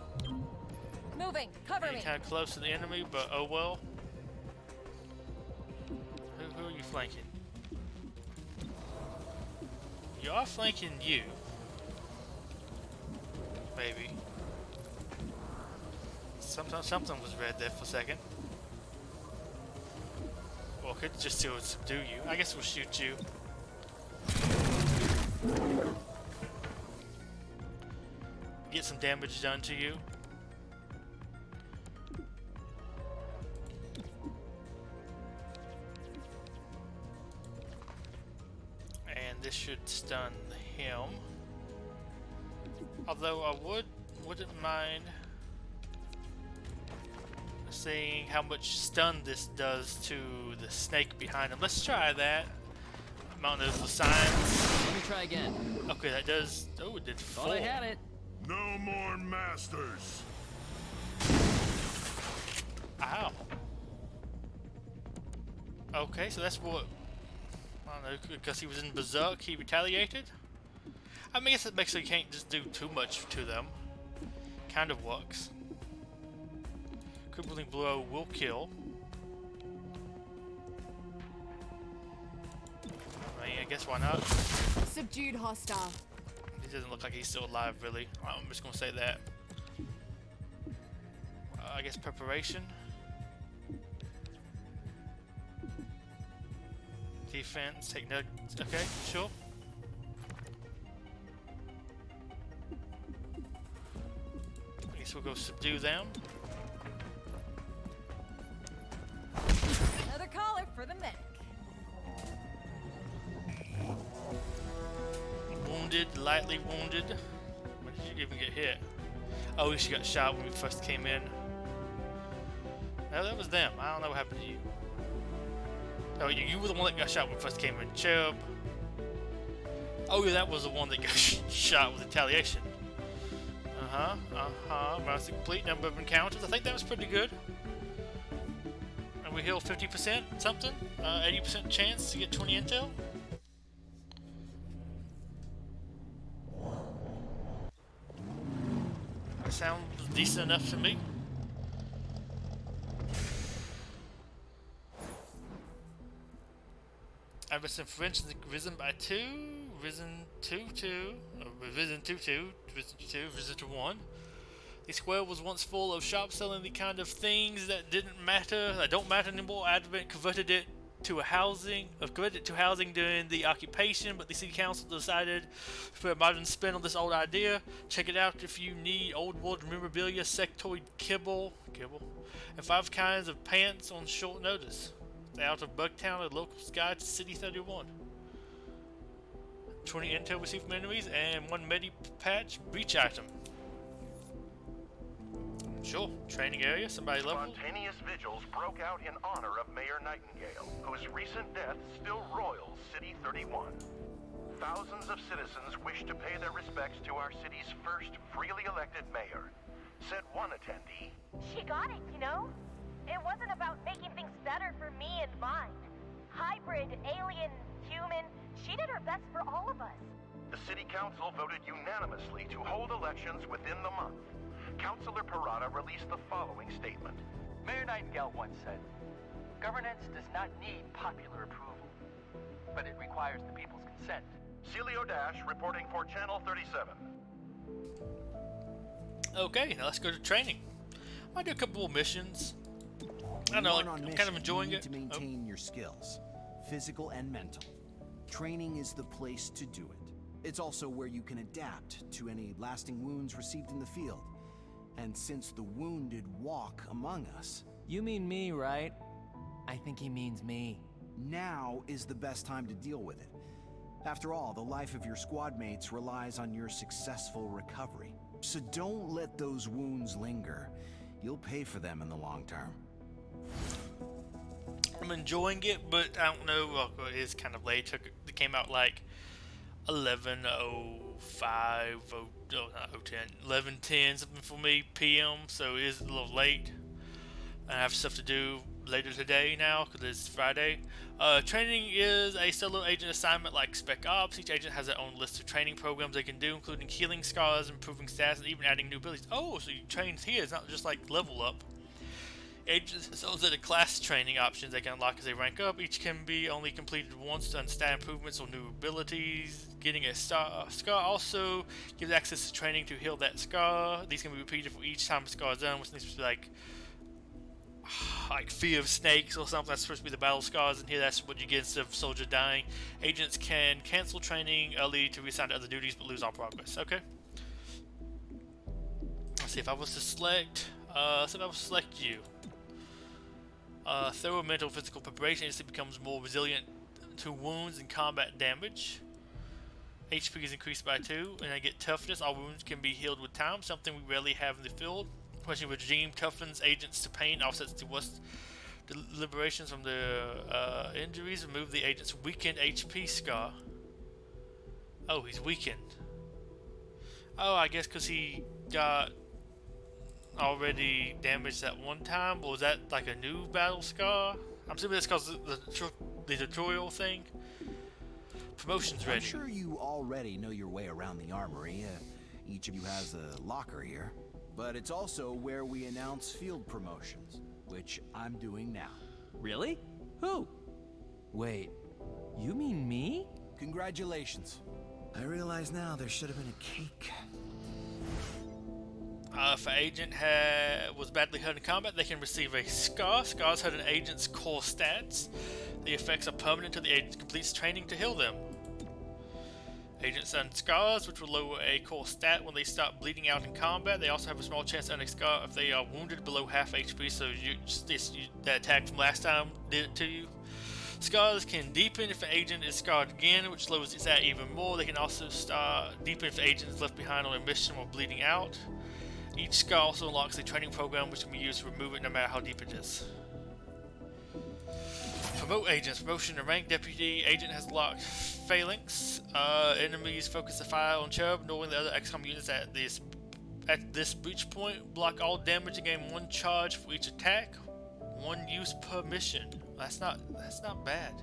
Moving, cover me. Kind of close to the enemy, but oh well. Who are you flanking? You are flanking you. Maybe. Sometimes something was red there for a second. Well, could just still subdue you. I guess we'll shoot you. Get some damage done to you. And this should stun him. Although I wouldn't mind seeing how much stun this does to the snake behind him. Let's try that. Mount those signs. Let me try again. Okay, that does. Oh, it did 4. Thought I had it. No more masters. Ow. Okay, so that's what. I don't know, because he was in Berserk, he retaliated? I mean, I guess it makes so you can't just do too much to them. Kind of works. Crippling blow will kill. I mean, I guess why not? Subdued hostile. He doesn't look like he's still alive, really. I'm just gonna say that. I guess preparation. Defense, take no. Okay, sure. I guess we'll go subdue them. Another caller for the medic. Wounded, lightly wounded. When did you even get hit? Oh, she got shot when we first came in. No, that was them. I don't know what happened to you. Oh, you were the one that got shot when we first came in. Cherub. Oh, yeah, that was the one that got shot with retaliation. Master complete, number of encounters. I think that was pretty good. And we heal 50% something. 80% chance to get 20 intel. That sounds decent enough to me. Everson French risen by 2, risen 2-2, risen 2-2, risen 2, risen to 1. The square was once full of shops selling the kind of things that didn't matter, that don't matter anymore. Advent converted it to housing during the occupation, but the city council decided to put a modern spin on this old idea. Check it out if you need old world memorabilia, sectoid kibble, and 5 kinds of pants on short notice. Out of Bugtown, a local guide to City 31. 20 intel received from enemies and 1 medi-patch breach item. Sure, training area, somebody level. Spontaneous vigils broke out in honor of Mayor Nightingale, whose recent death still roils City 31. Thousands of citizens wish to pay their respects to our city's first freely elected mayor, said one attendee. She got it, you know? It wasn't about making things better for me and mine. Hybrid, alien, human. She did her best for all of us. The City Council voted unanimously to hold elections within the month. Councilor Parada released the following statement. Mayor Nightingale once said, governance does not need popular approval, but it requires the people's consent. Celio Dash reporting for Channel 37. Okay, now let's go to training. I might do a couple more missions. I don't know, like, I'm kind of enjoying it. To maintain your skills, physical and mental. Training is the place to do it. It's also where you can adapt to any lasting wounds received in the field. And since the wounded walk among us... You mean me, right? I think he means me. Now is the best time to deal with it. After all, the life of your squad mates relies on your successful recovery. So don't let those wounds linger. You'll pay for them in the long term. I'm enjoying it, but I don't know. Well, it is kind of late. It came out like 11:05, not 010, 11:10 something for me p.m. So it is a little late. I have stuff to do later today now because it's Friday. Training is a solo agent assignment like Spec Ops. Each agent has their own list of training programs they can do, including healing scars, improving stats, and even adding new abilities. Oh, so you train here. It's not just like level up. Agents also the class training options they can unlock as they rank up. Each can be only completed once to understand improvements or new abilities. Getting a scar also gives access to training to heal that scar. These can be repeated for each time the scar is done, which needs to be like fear of snakes or something. That's supposed to be the battle scars, and here that's what you get instead of soldier dying. Agents can cancel training early to reassign to other duties but lose all progress. Okay. Let's see if I was to select you. Thorough mental physical preparation instantly becomes more resilient to wounds and combat damage. HP is increased by 2, and I get toughness. All wounds can be healed with time, something we rarely have in the field. Question regime toughens agents to pain, offsets the worst deliberations from the injuries. Remove the agent's weakened HP scar. Oh, he's weakened. Oh, I guess because he got already damaged that one time, or was that like a new battle scar? I'm assuming that's because the tutorial thing. Promotion's ready. I'm sure you already know your way around the armory. Each of you has a locker here. But it's also where we announce field promotions, which I'm doing now. Really? Who? Wait, you mean me? Congratulations. I realize now there should have been a cake. If an agent was badly hurt in combat, they can receive a scar. Scars hurt an agent's core stats. The effects are permanent until the agent completes training to heal them. Agents earn scars, which will lower a core stat when they start bleeding out in combat. They also have a small chance to earn a scar if they are wounded below half HP, so that attack from last time did it to you. Scars can deepen if an agent is scarred again, which lowers its stat even more. They can also deepen if the agent is left behind on a mission or bleeding out. Each scar also unlocks a training program which can be used to remove it no matter how deep it is. Promote agents. Promotion to rank deputy agent has locked phalanx. Enemies focus the fire on Cherub, knowing the other XCOM units at this breach point. Block all damage and gain 1 charge for each attack. 1 use per mission. That's not bad.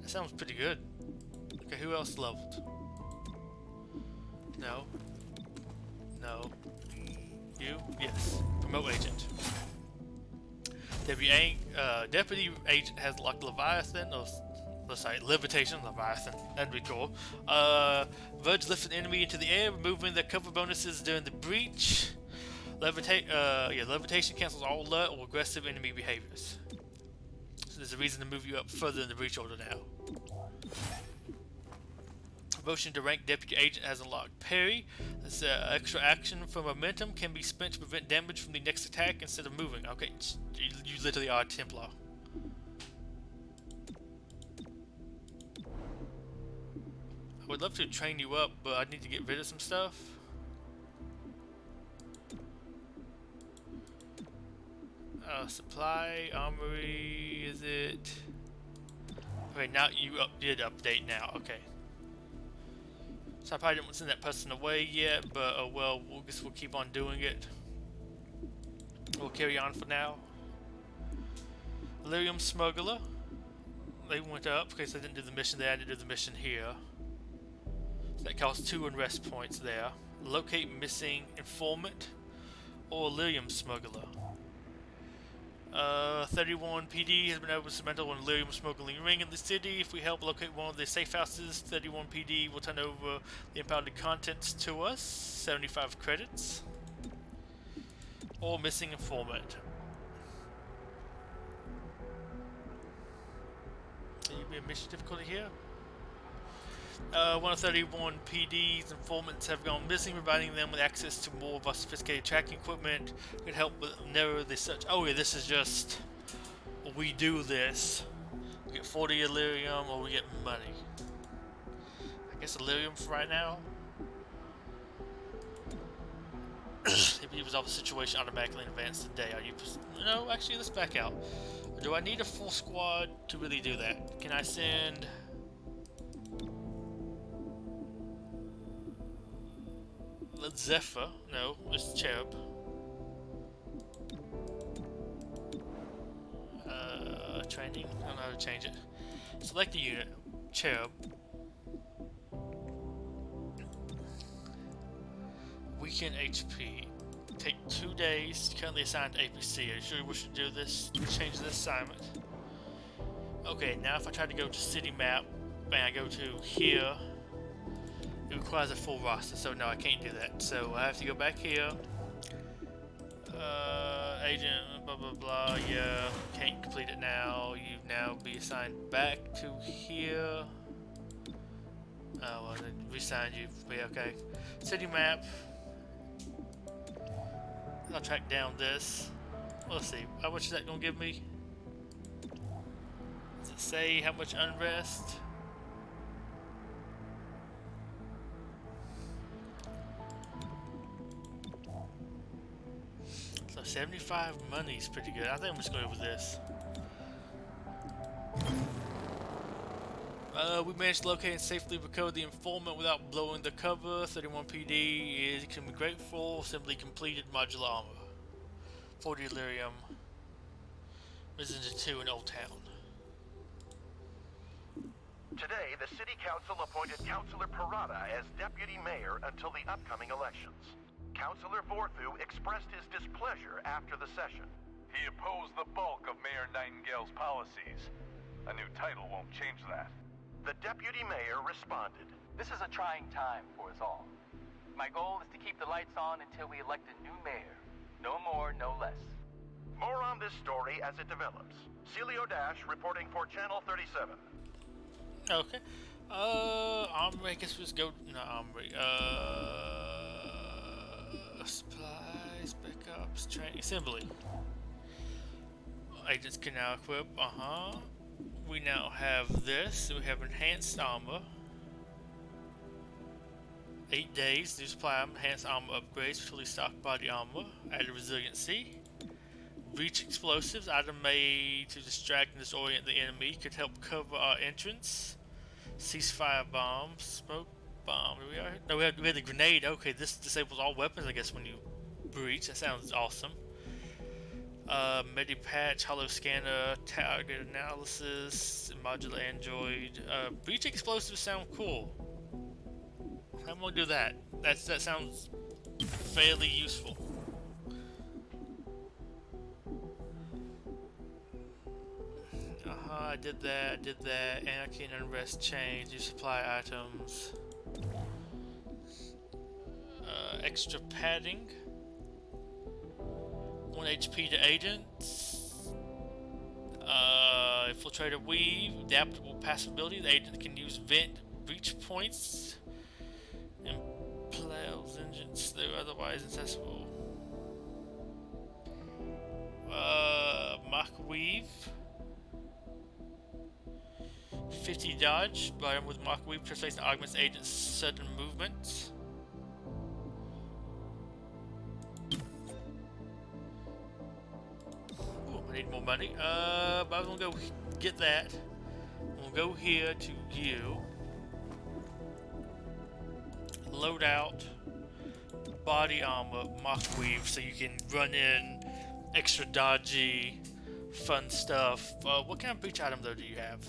That sounds pretty good. Okay, who else leveled? No. No. You? Yes. Promote agent. Deputy agent has locked Leviathan. Levitation Leviathan. That'd be cool. Verge lifts an enemy into the air, removing the cover bonuses during the breach. Levitation cancels all alert or aggressive enemy behaviors. So there's a reason to move you up further in the breach order now. Promotion to rank deputy agent has unlocked parry. This extra action for momentum can be spent to prevent damage from the next attack instead of moving. Okay, you literally are a Templar. I would love to train you up, but I need to get rid of some stuff. Supply, armory, is it? Okay, now you did update now, okay. So I probably didn't send that person away yet, but oh well, I guess we'll keep on doing it. We'll carry on for now. Lyrium Smuggler. they went up because they didn't do the mission there. I didn't do the mission here. So that costs 2 unrest points there. Locate missing informant or Illyrium smuggler. 31 PD has been able to dismantle an Illyrium smuggling ring in the city. If we help locate one of the safe houses, 31 PD will turn over the impounded contents to us. 75 credits. Or missing informant. Maybe a mission difficulty here. One of 31 PD's informants have gone missing, providing them with access to more of our sophisticated tracking equipment. Could help narrow the search. Oh yeah, this is just we do this. We get 40 Illyrium or we get money. I guess Illyrium for right now. Maybe it was off the situation automatically in advance today. Are you? No, actually, let's back out. Do I need a full squad to really do that? Can I send? Let's Zephyr. No, it's Cherub. Training. I don't know how to change it. Select the unit. Cherub. Weekend HP. Take 2 days. Currently assigned to APC. Are you sure we should do this? Change this assignment. Okay, now if I try to go to city map and I go to here, it requires a full roster, so no, I can't do that. So I have to go back here. Agent, blah blah blah. Yeah, can't complete it now. You now be assigned back to here. Oh well, they reassigned you. Yeah, okay. City map. I'll track down this. Let's see. How much is that gonna give me? Does it say how much unrest? So 75 money is pretty good. I think I'm just going with this. We managed to locate and safely recover the informant without blowing the cover. 31 PD is can be grateful. Simply completed modular armor. 40 Illyrium. Resident 2 in Old Town. Today, the City Council appointed Councilor Parada as Deputy Mayor until the upcoming elections. Councilor Vorthu expressed his displeasure after the session. He opposed the bulk of Mayor Nightingale's policies. A new title won't change that. The Deputy Mayor responded. This is a trying time for us all. My goal is to keep the lights on until we elect a new mayor. No more, no less. More on this story as it develops. Celio Dash reporting for Channel 37. Okay. Omri, I guess we just go. No, Omri. Supplies, backups, training, assembly. Agents can now equip. We now have this. We have enhanced armor. 8 days. New supply enhanced armor upgrades. Fully stocked body armor. Added resiliency. Breach explosives. Item made to distract and disorient the enemy. Could help cover our entrance. Ceasefire bomb. Smoke bomb. Here we are. No, we had the grenade. Okay, this disables all weapons, I guess, when you breach. That sounds awesome. Medipatch, hollow scanner, target analysis, modular android. Breach explosives sound cool. I'm gonna do that. That sounds fairly useful. I did that. Anarchy and unrest change. You supply items. Extra padding. 1 HP to agents. Infiltrator weave. Adaptable passability. The agent can use vent breach points. Impels engines that are otherwise accessible. Mach weave. 50 dodge. But with Mach weave, translates and augments agent's sudden movement. Need more money. But I'm gonna go get that. We'll go here to you. Load out body armor, Mach weave, so you can run in extra dodgy, fun stuff. What kind of breach item though do you have?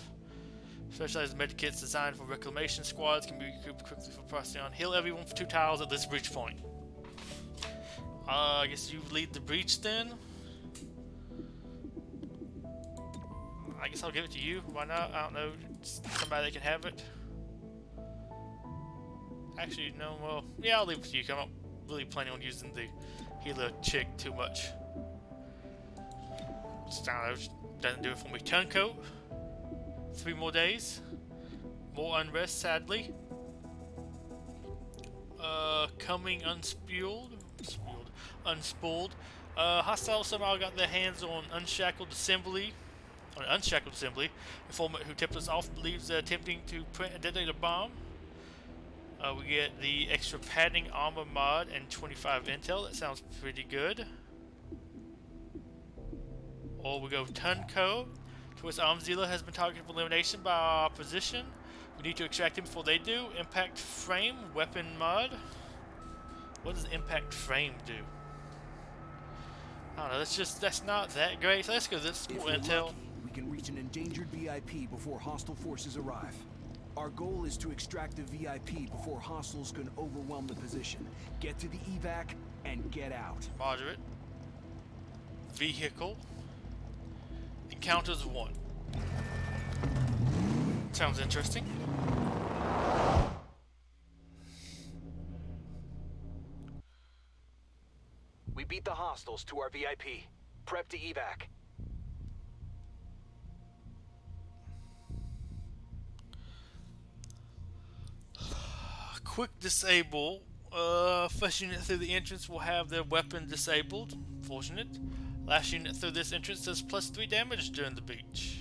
Specialized medkits designed for reclamation squads can be recouped quickly for Procyon. Heal everyone for 2 tiles at this breach point. I guess you lead the breach then? I guess I'll give it to you. Why not? I don't know. Somebody that can have it. Actually, no, well, yeah, I'll leave it to you. I'm not really planning on using the healer chick too much. Just, I don't know, doesn't do it for me. Turncoat. 3 more days. More unrest, sadly. Coming unspooled. Hostiles somehow got their hands on Unshackled Assembly. Informant who tipped us off believes they're attempting to detonate a bomb. We get the extra padding armor mod and 25 intel. That sounds pretty good. Or we go Turncoat. Twist Arms Dealer has been targeted for elimination by our opposition. We need to extract him before they do. Impact Frame, weapon mod. What does Impact Frame do? I don't know, that's not that great. So let's go this more intel. Lucky, we can reach an endangered VIP before hostile forces arrive. Our goal is to extract the VIP before hostiles can overwhelm the position. Get to the evac and get out. Moderate. Vehicle. Encounters 1. Sounds interesting. We beat the hostiles to our VIP. Prep to evac. Quick disable. First unit through the entrance will have their weapon disabled. Fortunate. Last unit through this entrance does +3 damage during the breach.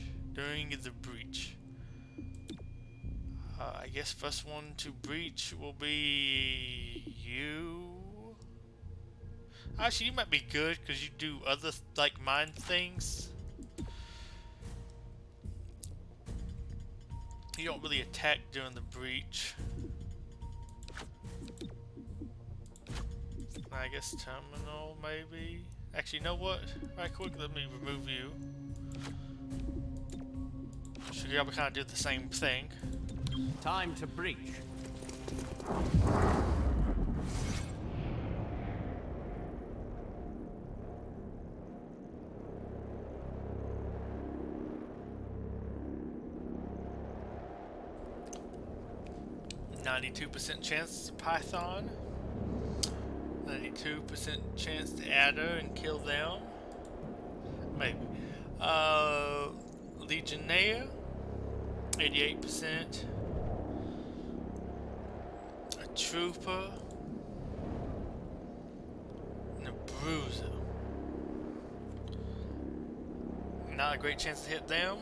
I guess first one to breach will be you. Actually, you might be good because you do other like mine things. You don't really attack during the breach. I guess terminal maybe. Actually, you know what? Right quick, let me remove you. Should we kind of do the same thing? Time to breach. %92 chance to Python. 92% chance to Adder and kill them. Maybe. Legionnaire. 88%. A Trooper. And a Bruiser. Not a great chance to hit them.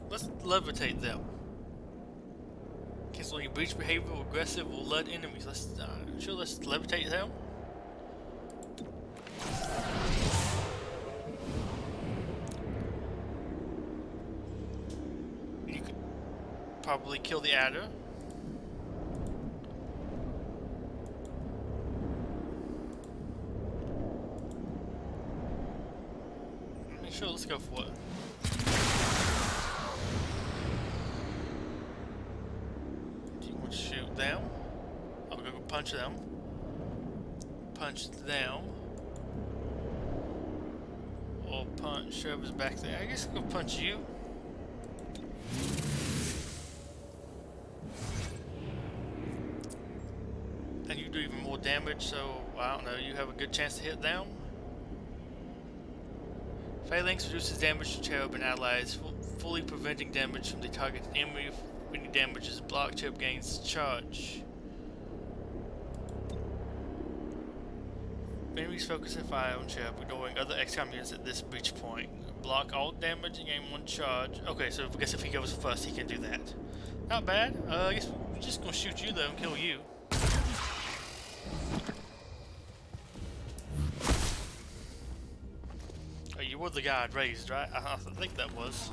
Let's levitate them. Cancel any breach behavior, aggressive, or lead enemies. Let's levitate them. You could probably kill the Adder. Sure, let's go for it. Do you want to shoot them? I'll go punch them. Punch them. Or punch whoever's back there. I guess I'll go punch you. And you do even more damage, so I don't know, you have a good chance to hit them. Phalanx reduces damage to Cherub and allies, fully preventing damage from the targeted enemy. If any damage is blocked, Cherub gains charge. Enemies focus their fire on Cherub, ignoring other XCOM units at this breach point. Block all damage and gain 1 charge. Okay, so I guess if he goes first, he can do that. Not bad. I guess we're just gonna shoot you though and kill you. You were the guy I'd raised, right? I think that was.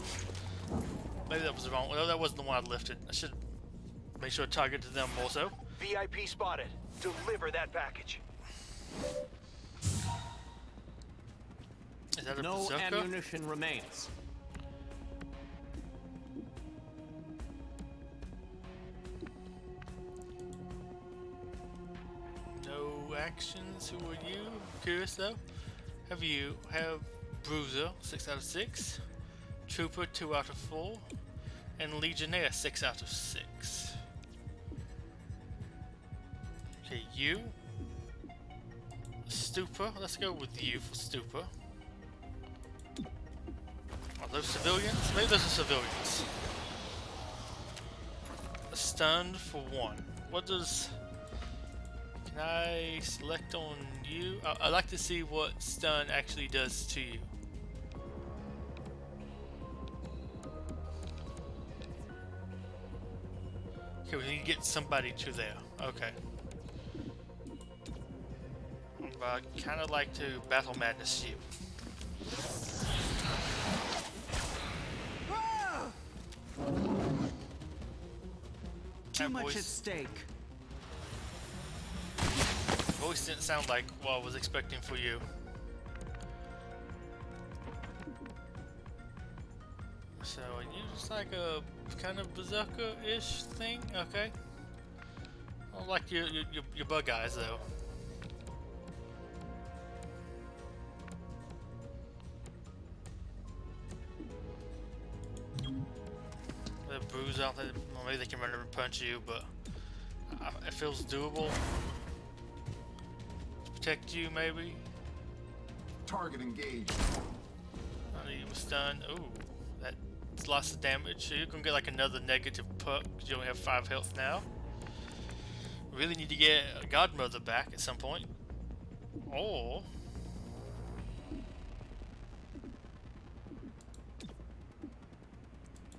Maybe that was the wrong one. No, that wasn't the one I lifted. I should make sure to target to them also. VIP spotted. Deliver that package. Is that a No berserker? ammunition remains. factions. Who are you? I'm curious though. Have Bruiser 6 out of 6, Trooper 2 out of 4, and Legionnaire 6 out of 6. Okay, you. Stupor. Let's go with you for Stupor. Are those civilians? Maybe those are civilians. Stunned for 1. What does... Can I select on you? I'd like to see what stun actually does to you. Okay, we need to get somebody to there. Okay. I kind of like to battle madness you. Too much at stake. Voice didn't sound like what I was expecting for you. So are you just like a kind of berserker-ish thing? Okay. I don't like your bug eyes though. The bruise out there, well, maybe they can run over and punch you, but it feels doable. Protect you, maybe. Target engaged. I need you stunned. Ooh, that's lots of damage. So you're gonna get like another negative puck because you only have 5 health now. Really need to get Godmother back at some point. Or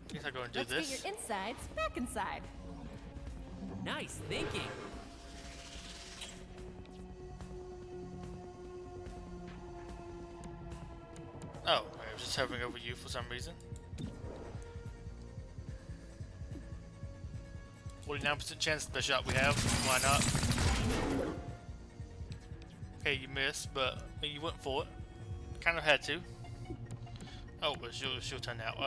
I guess I'll go and do Let's this. get your insides back inside. Nice thinking. Oh, I was just hovering over you for some reason. 49% chance of the shot we have. Why not? Okay, you missed, but you went for it. Kind of had to. Oh, but she'll turn out.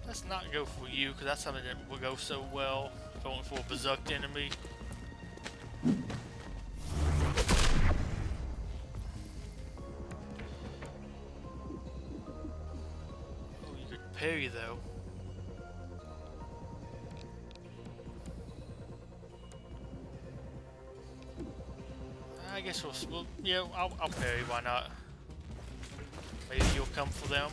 Let's not go for you, because that's something that will go so well. If I went for a berserked enemy. Oh, you could parry though. I guess we'll yeah, I'll parry, why not? Maybe you'll come for them.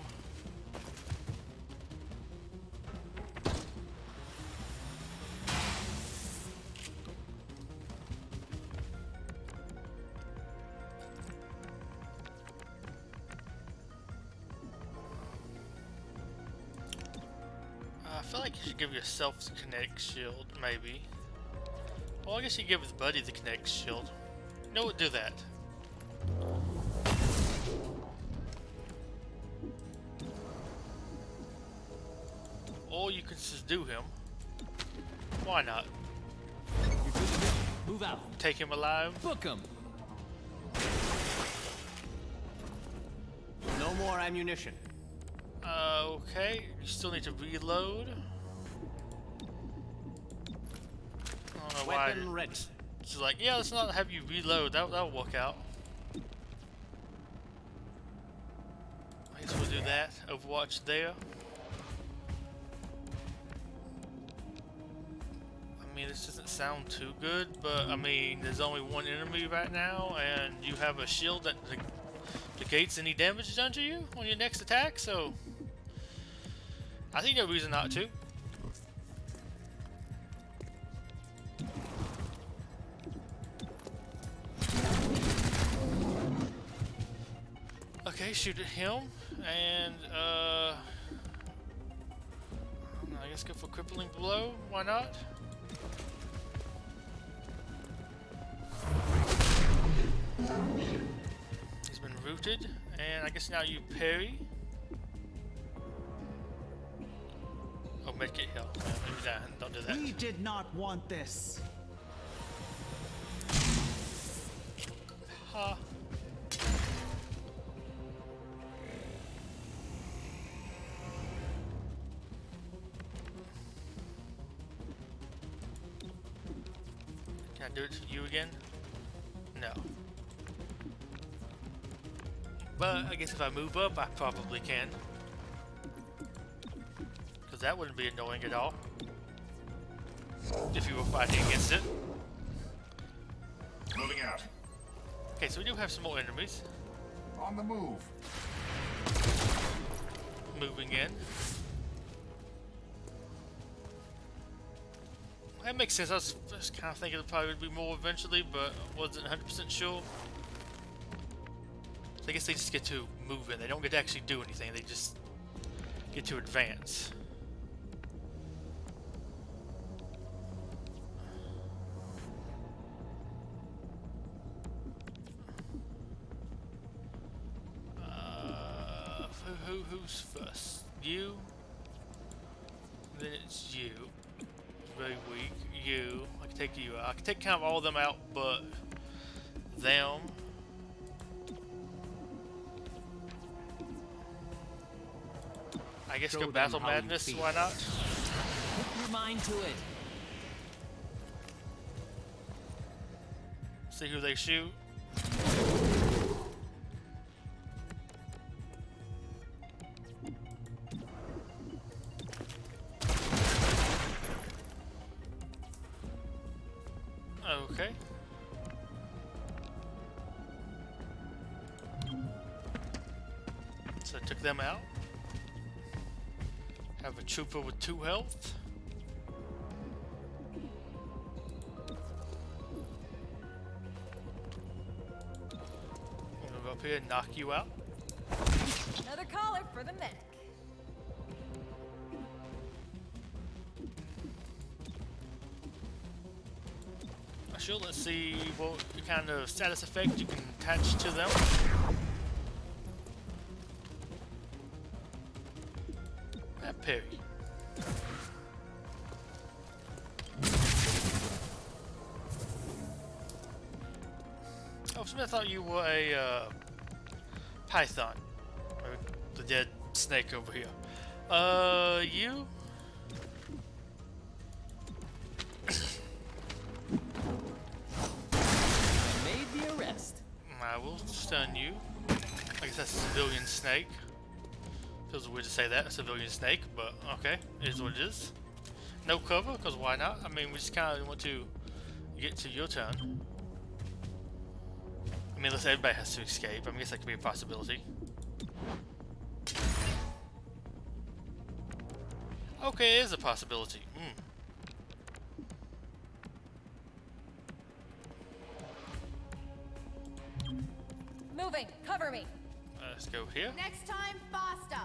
I feel like you should give yourself the Kinetic Shield, maybe. Well, I guess you give his buddy the Kinetic Shield. You know what, do that. Or you can just do him. Why not? You're good to go. Move out. Take him alive. Book him. No more ammunition. Okay, you still need to reload. I don't know why. Weapon ready. She's like, yeah, let's not have you reload. That'll work out. I guess we'll do that. Overwatch there. I mean, this doesn't sound too good, but I mean, there's only one enemy right now, and you have a shield that negates any damage done to you on your next attack, so I think no reason not to. Okay, shoot at him, and I guess go for crippling blow. Why not? He's been rooted, and I guess now you parry. Oh, medkit heal. Maybe that. Don't do that. We did not want this. Ha. Can I do it to you again? No. But I guess if I move up, I probably can. Because that wouldn't be annoying at all. If you were fighting against it. Moving out. Okay, so we do have some more enemies. On the move. Moving in. That makes sense. I was kind of thinking it probably would be more eventually, but wasn't 100% sure. So I guess they just get to move in. They don't get to actually do anything. They just get to advance. Who's first? You. Then it's you. Very weak. You. I can take you out. I can take kind of all of them out, but them. I guess go Battle Madness. Why not? Put your mind to it. See who they shoot. Okay. So I took them out. Have a trooper with 2 health. I'm gonna go up here and knock you out. Another caller for the medic. Sure, let's see what kind of status effect you can attach to them. Parry. Oh, so I thought you were a python. Or the dead snake over here. You? I will stun you. I guess that's a civilian snake. Feels weird to say that, a civilian snake, but okay, it is what it is. No cover, because why not? I mean, we just kind of want to get to your turn. I mean, unless everybody has to escape. I guess that could be a possibility. Okay, it is a possibility. Moving, cover me. Let's go here. Next time, faster.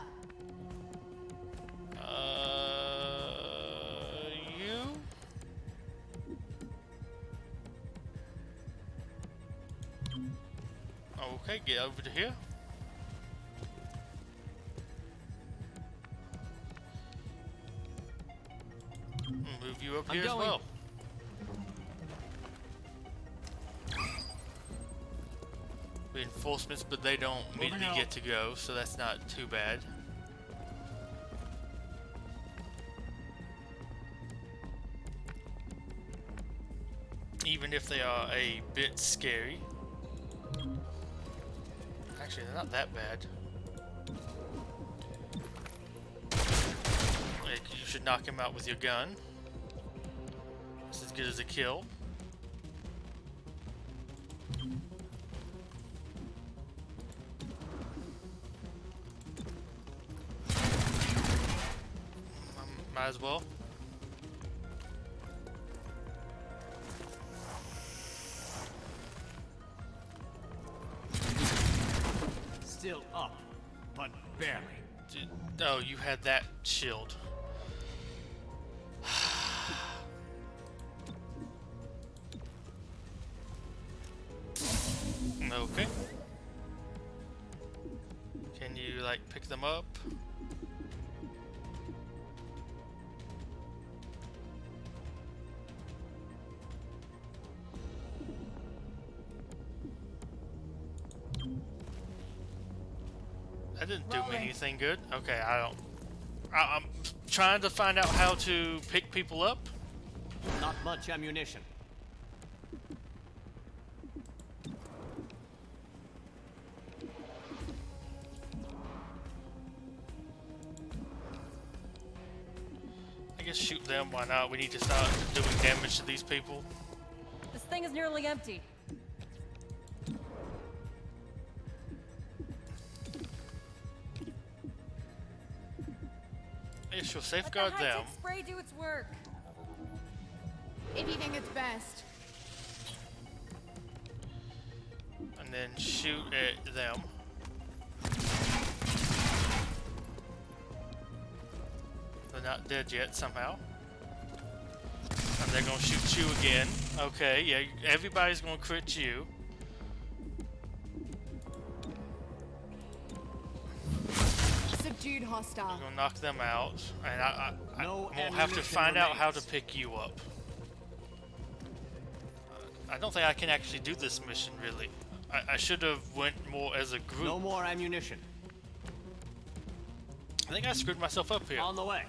You? Okay, get over to here. Move you up here as well. Reinforcements, but they don't immediately get to go, so that's not too bad. Even if they are a bit scary. Actually, they're not that bad. Like, you should knock him out with your gun. It's as good as a kill. Might as well. Still up, but barely. Oh, you had that shield. Okay. Can you, like, pick them up? That didn't do me anything good. Okay, I'm trying to find out how to pick people up. Not much ammunition. guess shoot them. Why not? We need to start doing damage to these people. This thing is nearly empty. Yeah, she'll safeguard Let the them. high-tech spray do its work. If you think it's best. And then shoot at them. They're not dead yet somehow. And they're gonna shoot you again. Okay, yeah, everybody's gonna crit you. Subdued hostile. I'm gonna knock them out, and No I'm gonna have to ammunition find out how to remains. pick you up. I don't think I can actually do this mission, really. I should have went more as a group. No more ammunition. I think I screwed myself up here. On the way.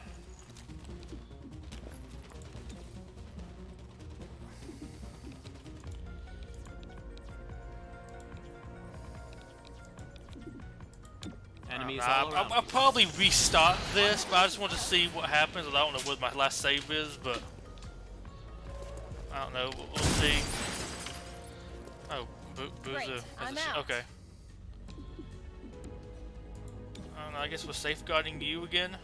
Enemies all around. I'll probably restart this, but I just want to see what happens. I don't know what my last save is, but I don't know. We'll see. Oh, Boozer. Great, I'm out. Okay. I don't know. I guess we're safeguarding you again.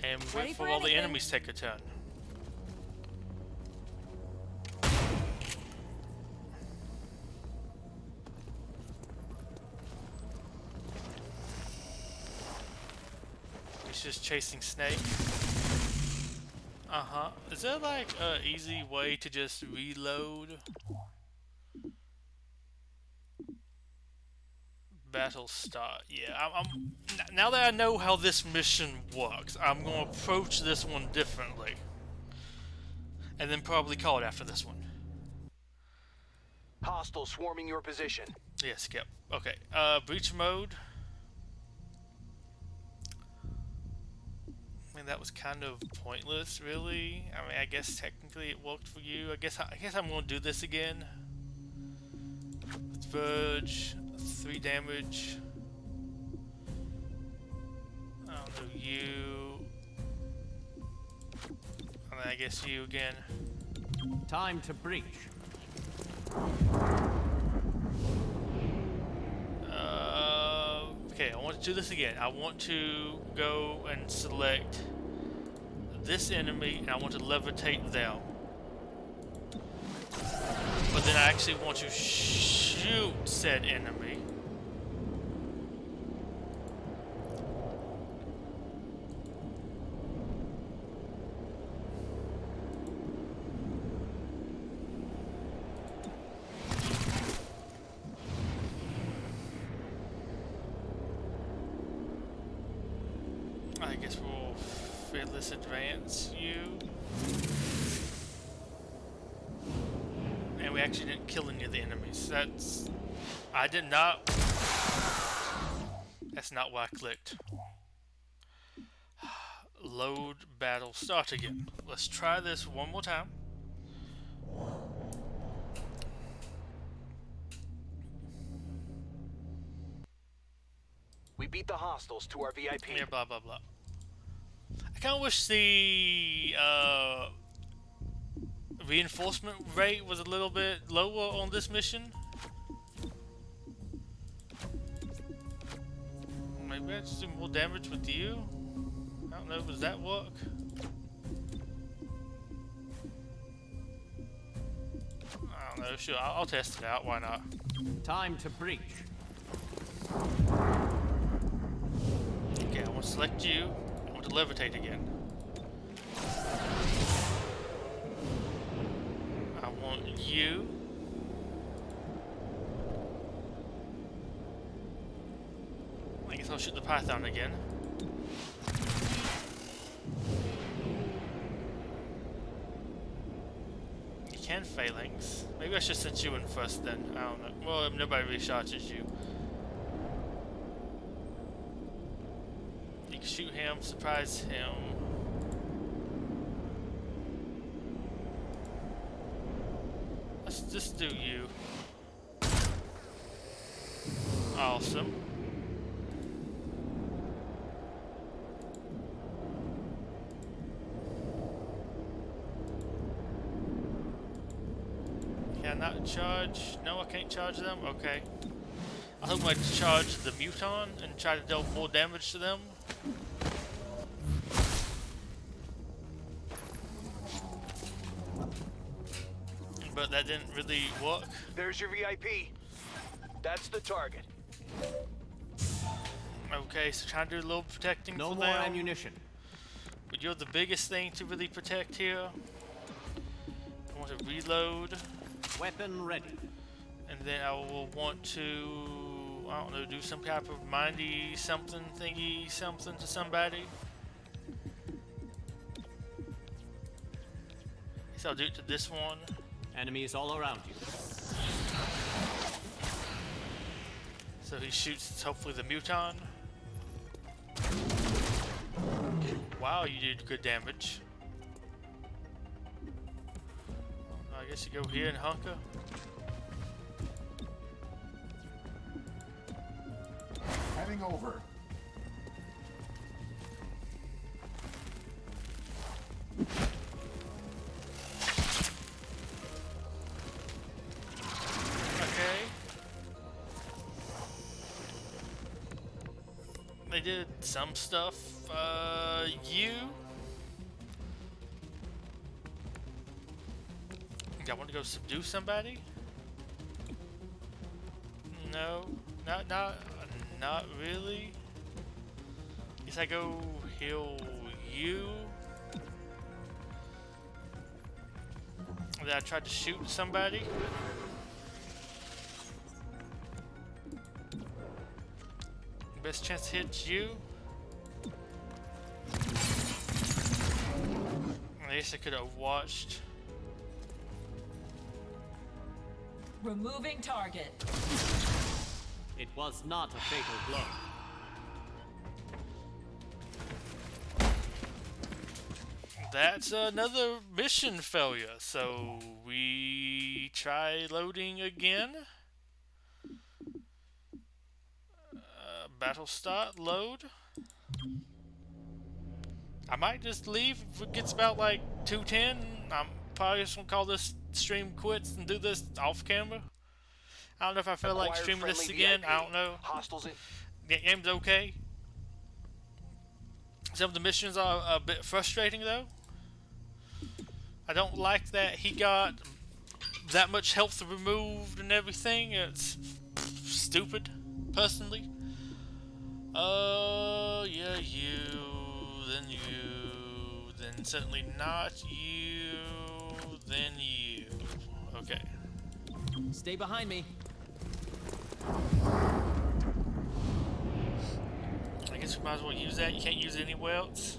And Ready wait for for all the anything? enemies take a turn. He's just chasing Snake. Uh-huh. Is there like an easy way to just reload? Battle start. Yeah, now that I know how this mission works, I'm gonna approach this one differently, and then probably call it after this one. Hostiles swarming your position. Yeah, skip. Okay. Breach mode. I mean, that was kind of pointless, really. I mean, I guess technically it worked for you. I guess I'm gonna do this again. Let's Verge. 3 damage. I don't know, you. And then I guess you again. Time to breach. Okay, I want to do this again. I want to go and select this enemy, and I want to levitate them. But then I actually want to shoot said enemy. I guess we'll fearless advance you. And we actually didn't kill any of the enemies. I did not. That's not why I clicked. Load battle start again. Let's try this one more time. We beat the hostiles to our VIP. Yeah, blah blah blah. I kind of wish the reinforcement rate was a little bit lower on this mission. Maybe I just do more damage with you. I don't know. Does that work? I don't know. Sure, I'll test it out. Why not? Time to breach. Okay, I want to select you. I want to levitate again. I want you. I guess I'll shoot the python again. You can phalanx. Maybe I should send you in first then. I don't know. Well, nobody really charges you. You can shoot him, surprise him. this do you? Awesome. Can I not charge? No, I can't charge them? Okay. I hope I can charge the Muton and try to deal more damage to them. But that didn't really work. There's your VIP. That's the target. Okay, so trying to do a little protecting No for more them. ammunition. But you're the biggest thing to really protect here. I want to reload. Weapon ready. And then I will want to, I don't know, do some type of mindy something thingy something to somebody. Guess I'll do it to this one. Enemies all around you. So he shoots hopefully the Muton. Wow, you did good damage. I guess you go here and hunker. Heading over. Okay. They did some stuff. You. I want to go subdue somebody? No, not really. Guess I go heal you. And then I tried to shoot somebody. Best chance to hit you. I guess I could have watched. Removing target. It was not a fatal blow. That's another mission failure. So we try loading again. Battle start, load. I might just leave if it gets about like 2:10. I'm probably just gonna call this stream quits and do this off camera. I don't know if I feel like streaming this again. I don't know. Hostiles in. The game's okay. Some of the missions are a bit frustrating though. I don't like that he got that much health removed and everything. It's stupid, personally. Yeah, then certainly not you, then you. Okay. Stay behind me. I guess we might as well use that. You can't use it anywhere else.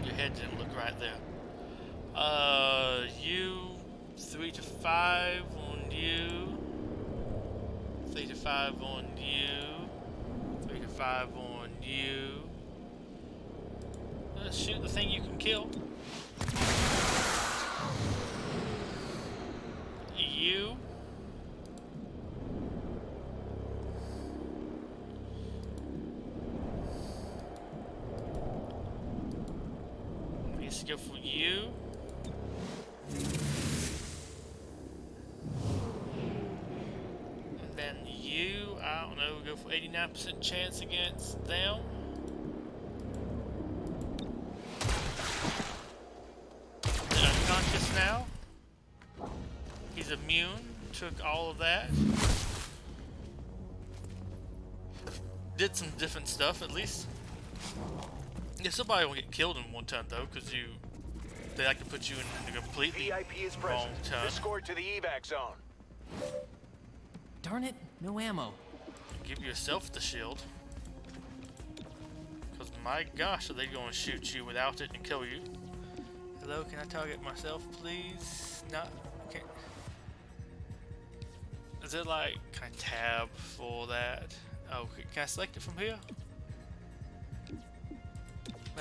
Your head didn't look right there. You 3 to 5 on you. 3 to 5 on you. 3 to 5 on you. Let's shoot the thing you can kill. You. I guess go for you. And then you, I don't know, go for 89% chance against them. They're unconscious now. He's immune, took all of that. Did some different stuff at least. Yeah, somebody will get killed in one turn though, because they like to put you in a completely VIP is wrong present. turn. Escort to the evac zone. Darn it, no ammo. Give yourself the shield. Because my gosh, are they going to shoot you without it and kill you? Hello, can I target myself, please? No, okay. Is it like, can I tab for that? Oh, can I select it from here?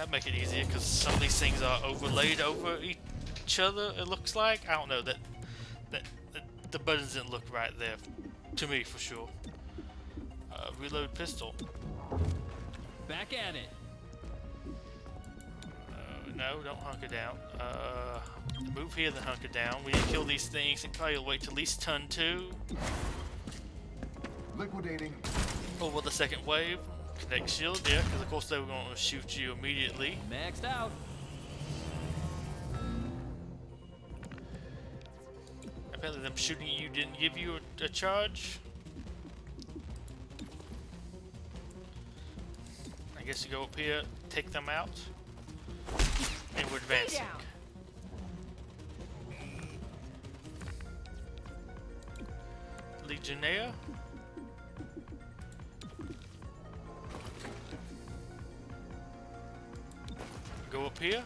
That make it easier because some of these things are overlaid over each other. It looks like I don't know that the buttons didn't look right there to me for sure. Reload pistol. Back at it. No, don't hunker down. Move here, then hunker down. We need to kill these things and probably wait till at least turn 2. Liquidating. Over the second wave. Connect shield, yeah, because of course they were going to shoot you immediately. Maxed out. Apparently them shooting you didn't give you a charge. I guess you go up here, take them out, and we're advancing. Legionnaire. Go up here,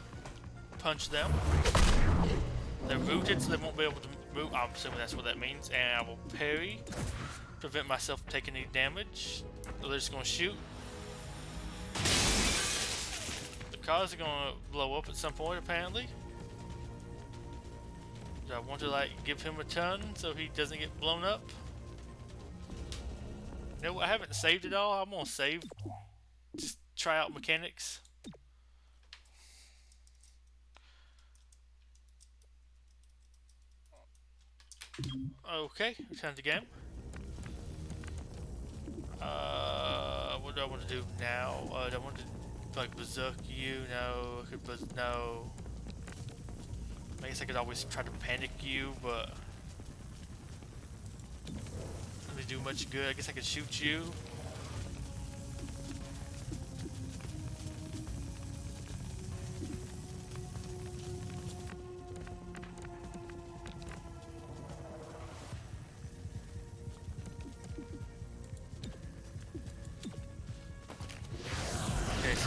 punch them. They're rooted, so they won't be able to move. I'm assuming that's what that means. And I will parry, prevent myself from taking any damage. So they're just gonna shoot. The cars are gonna blow up at some point, apparently. Do I want to like give him a turn so he doesn't get blown up? No, I haven't saved it all. I'm gonna save. Just try out mechanics. Okay, return to game. What do I want to do now? Do I want to like berserk you? No, I could no. I guess I could always try to panic you, but doesn't really do much good. I guess I could shoot you.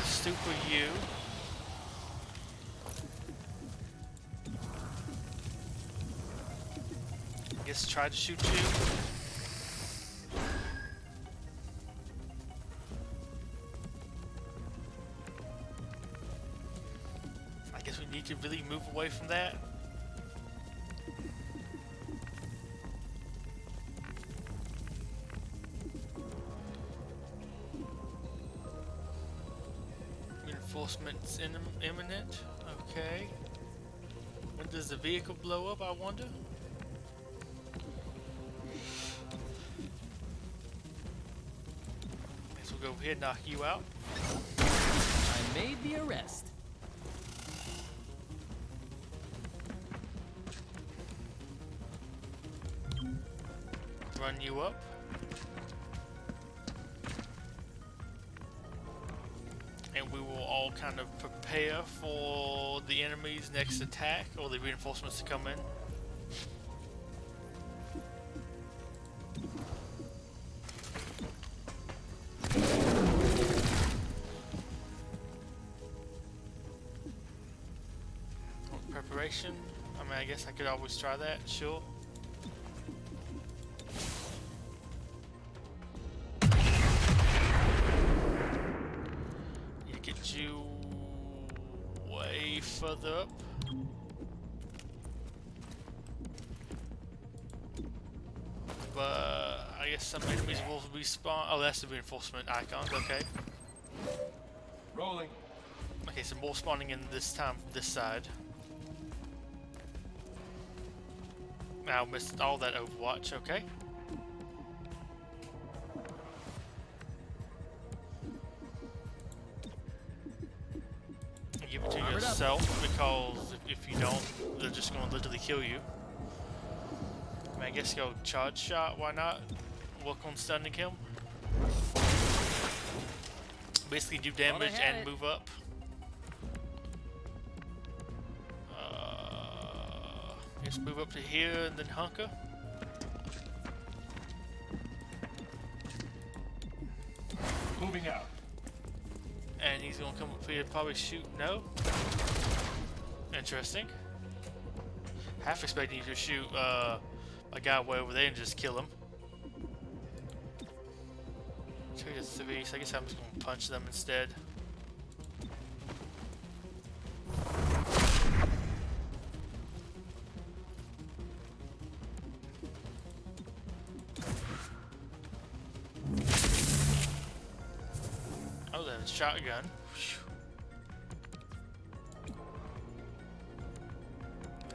Super you. I guess try to shoot you. I guess we need to really move away from that. Reinforcements imminent. Okay. When does the vehicle blow up, I wonder? Guess we'll go over here and knock you out. I made the arrest. Run you up. And we will all kind of prepare for the enemy's next attack or the reinforcements to come in. Preparation. I mean, I guess I could always try that, sure. You way further up. But I guess some enemies will respawn. Oh, that's the reinforcement icons. Okay. Rolling. Okay, so more spawning in this time this side. Now missed all that Overwatch. Okay. Give it to yourself, because if you don't, they're just going to literally kill you. I mean, I guess go charge shot, why not? Work on stunning him. Basically do damage and move up. Just move up to here and then hunker. Moving out. And he's gonna come up here and probably shoot. No. Interesting. Half expecting you to shoot a guy way over there and just kill him. 2 to 3, so I guess I'm just gonna punch them instead. Oh, there's a shotgun.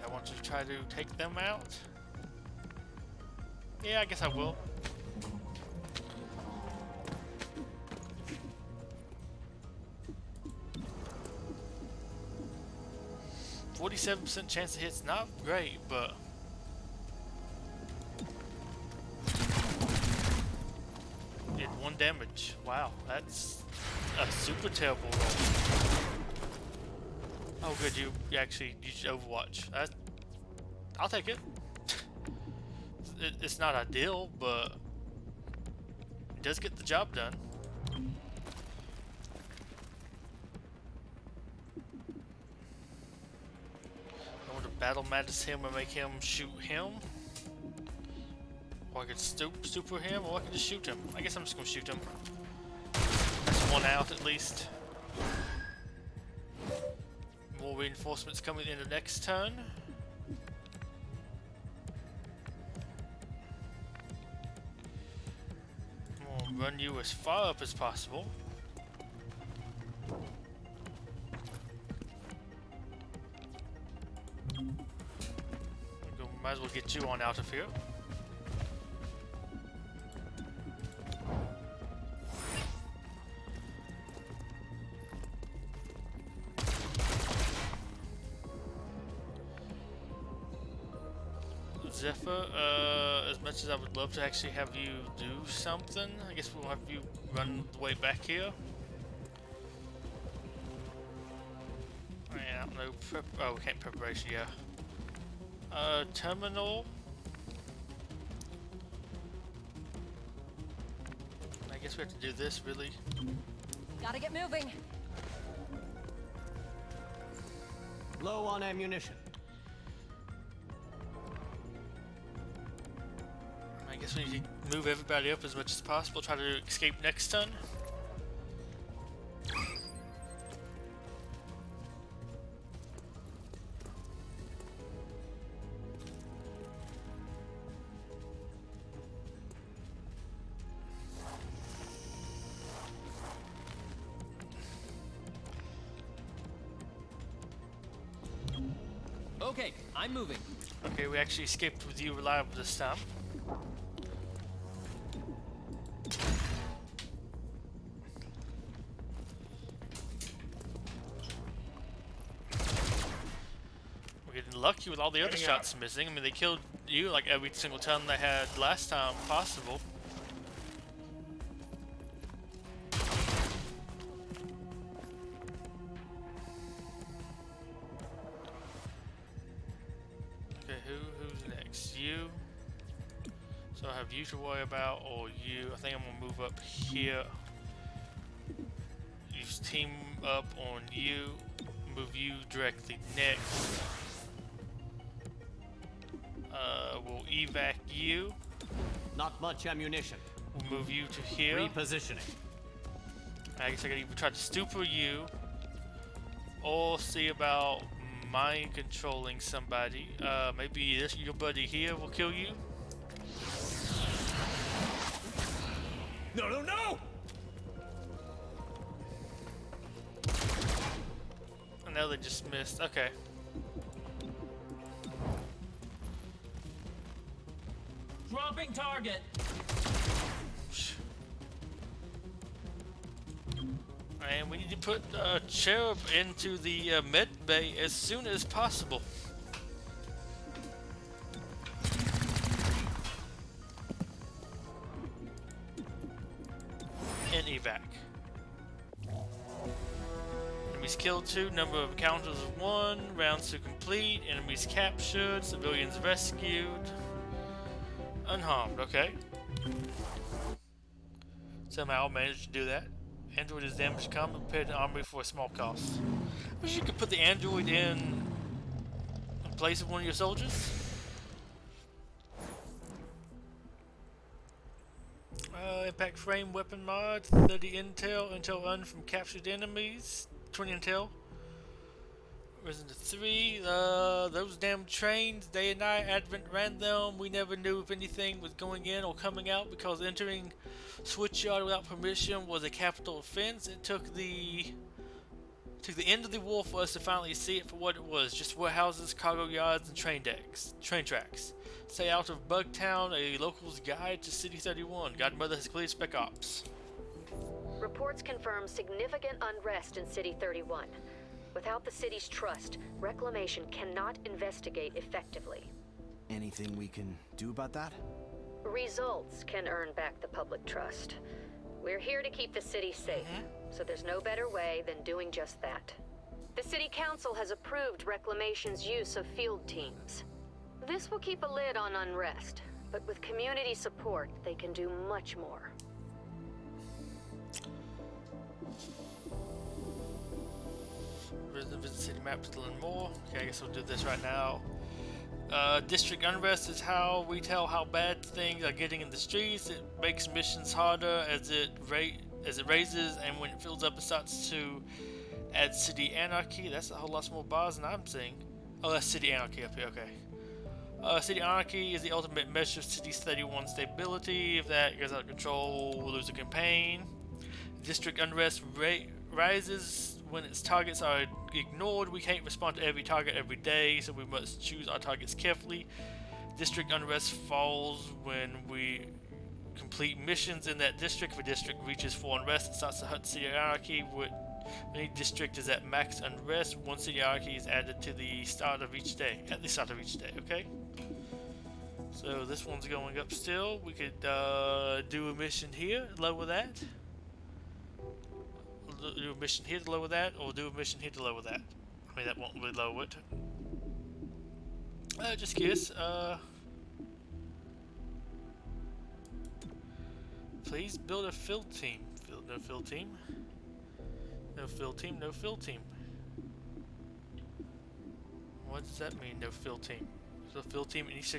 I want to try to take them out. Yeah, I guess I will. %47 chance to hit's not great, but did 1 damage. Wow, that's a super terrible roll. Oh, good, you actually used Overwatch. I'll take it. It's not ideal, but it does get the job done. I want to battle Madness him and make him shoot him. Or I could super him, or I could just shoot him. I guess I'm just gonna shoot him. That's 1 out at least. More reinforcements coming in the next turn. We'll run you as far up as possible. Might as well get you on out of here. Zephyr, as much as I would love to actually have you do something, I guess we'll have you run the way back here. I don't know, oh, we can't preparation, yeah. Terminal. I guess we have to do this, really. Gotta get moving. Low on ammunition. I guess we need to move everybody up as much as possible, try to escape next turn. Okay, I'm moving. Okay, we actually escaped with you reliable this time. We're getting lucky with all the other shots missing. I mean, they killed you like every single time they had last time possible. Who's next? You. So I have you to worry about, or you. I think I'm gonna move up here. Use team up on you. Move you directly next. We'll evac you. Not much ammunition. We'll move you to here. Repositioning. I guess I could either try to stupor you, or see about mind controlling somebody. Maybe this your buddy here will kill you. No, no, no! I know they just missed. Okay. Dropping target. And we need to put Cherub into the med bay as soon as possible. And evac. Enemies killed 2, number of encounters of 1, rounds to complete, enemies captured, civilians rescued. Unharmed, okay. Somehow managed to do that. Android is damaged to combat, prepared an armory for a small cost. I wish you could put the android in place of one of your soldiers. Impact frame weapon mod, 30 intel, intel earned from captured enemies, 20 intel. Resident 3, those damn trains, day and night, Advent ran them. We never knew if anything was going in or coming out because entering Switchyard without permission was a capital offense. It took the end of the war for us to finally see it for what it was, just warehouses, cargo yards, and train tracks. Stay out of Bugtown, a local's guide to City 31. Godmother has cleared Spec Ops. Reports confirm significant unrest in City 31. Without the city's trust, Reclamation cannot investigate effectively. Anything we can do about that? Results can earn back the public trust. We're here to keep the city safe, so there's no better way than doing just that. The City Council has approved Reclamation's use of field teams. This will keep a lid on unrest, but with community support, they can do much more. Visit city map to learn more. Okay, I guess we'll do this right now. District unrest is how we tell how bad things are getting in the streets. It makes missions harder as it raises, and when it fills up, it starts to add city anarchy. That's a whole lot more bars than I'm seeing. Oh, that's city anarchy up here. Okay. City anarchy is the ultimate measure of City's 31 stability. If that goes out of control, we'll lose a campaign. District unrest rises when its targets are ignored. We can't respond to every target every day, so we must choose our targets carefully. District unrest falls when we complete missions in that district. If a district reaches full unrest, it starts to hurt city anarchy. When any district is at max unrest, one city anarchy is added to the start of each day. At the start of each day, okay? So this one's going up still. We could do a mission here, lower that. Do a mission here to lower that, or do a mission here to lower that. I mean, that won't really lower it. Just curious. Please build a field team. No field team. No field team. No field team. What does that mean? No field team. So field team in each.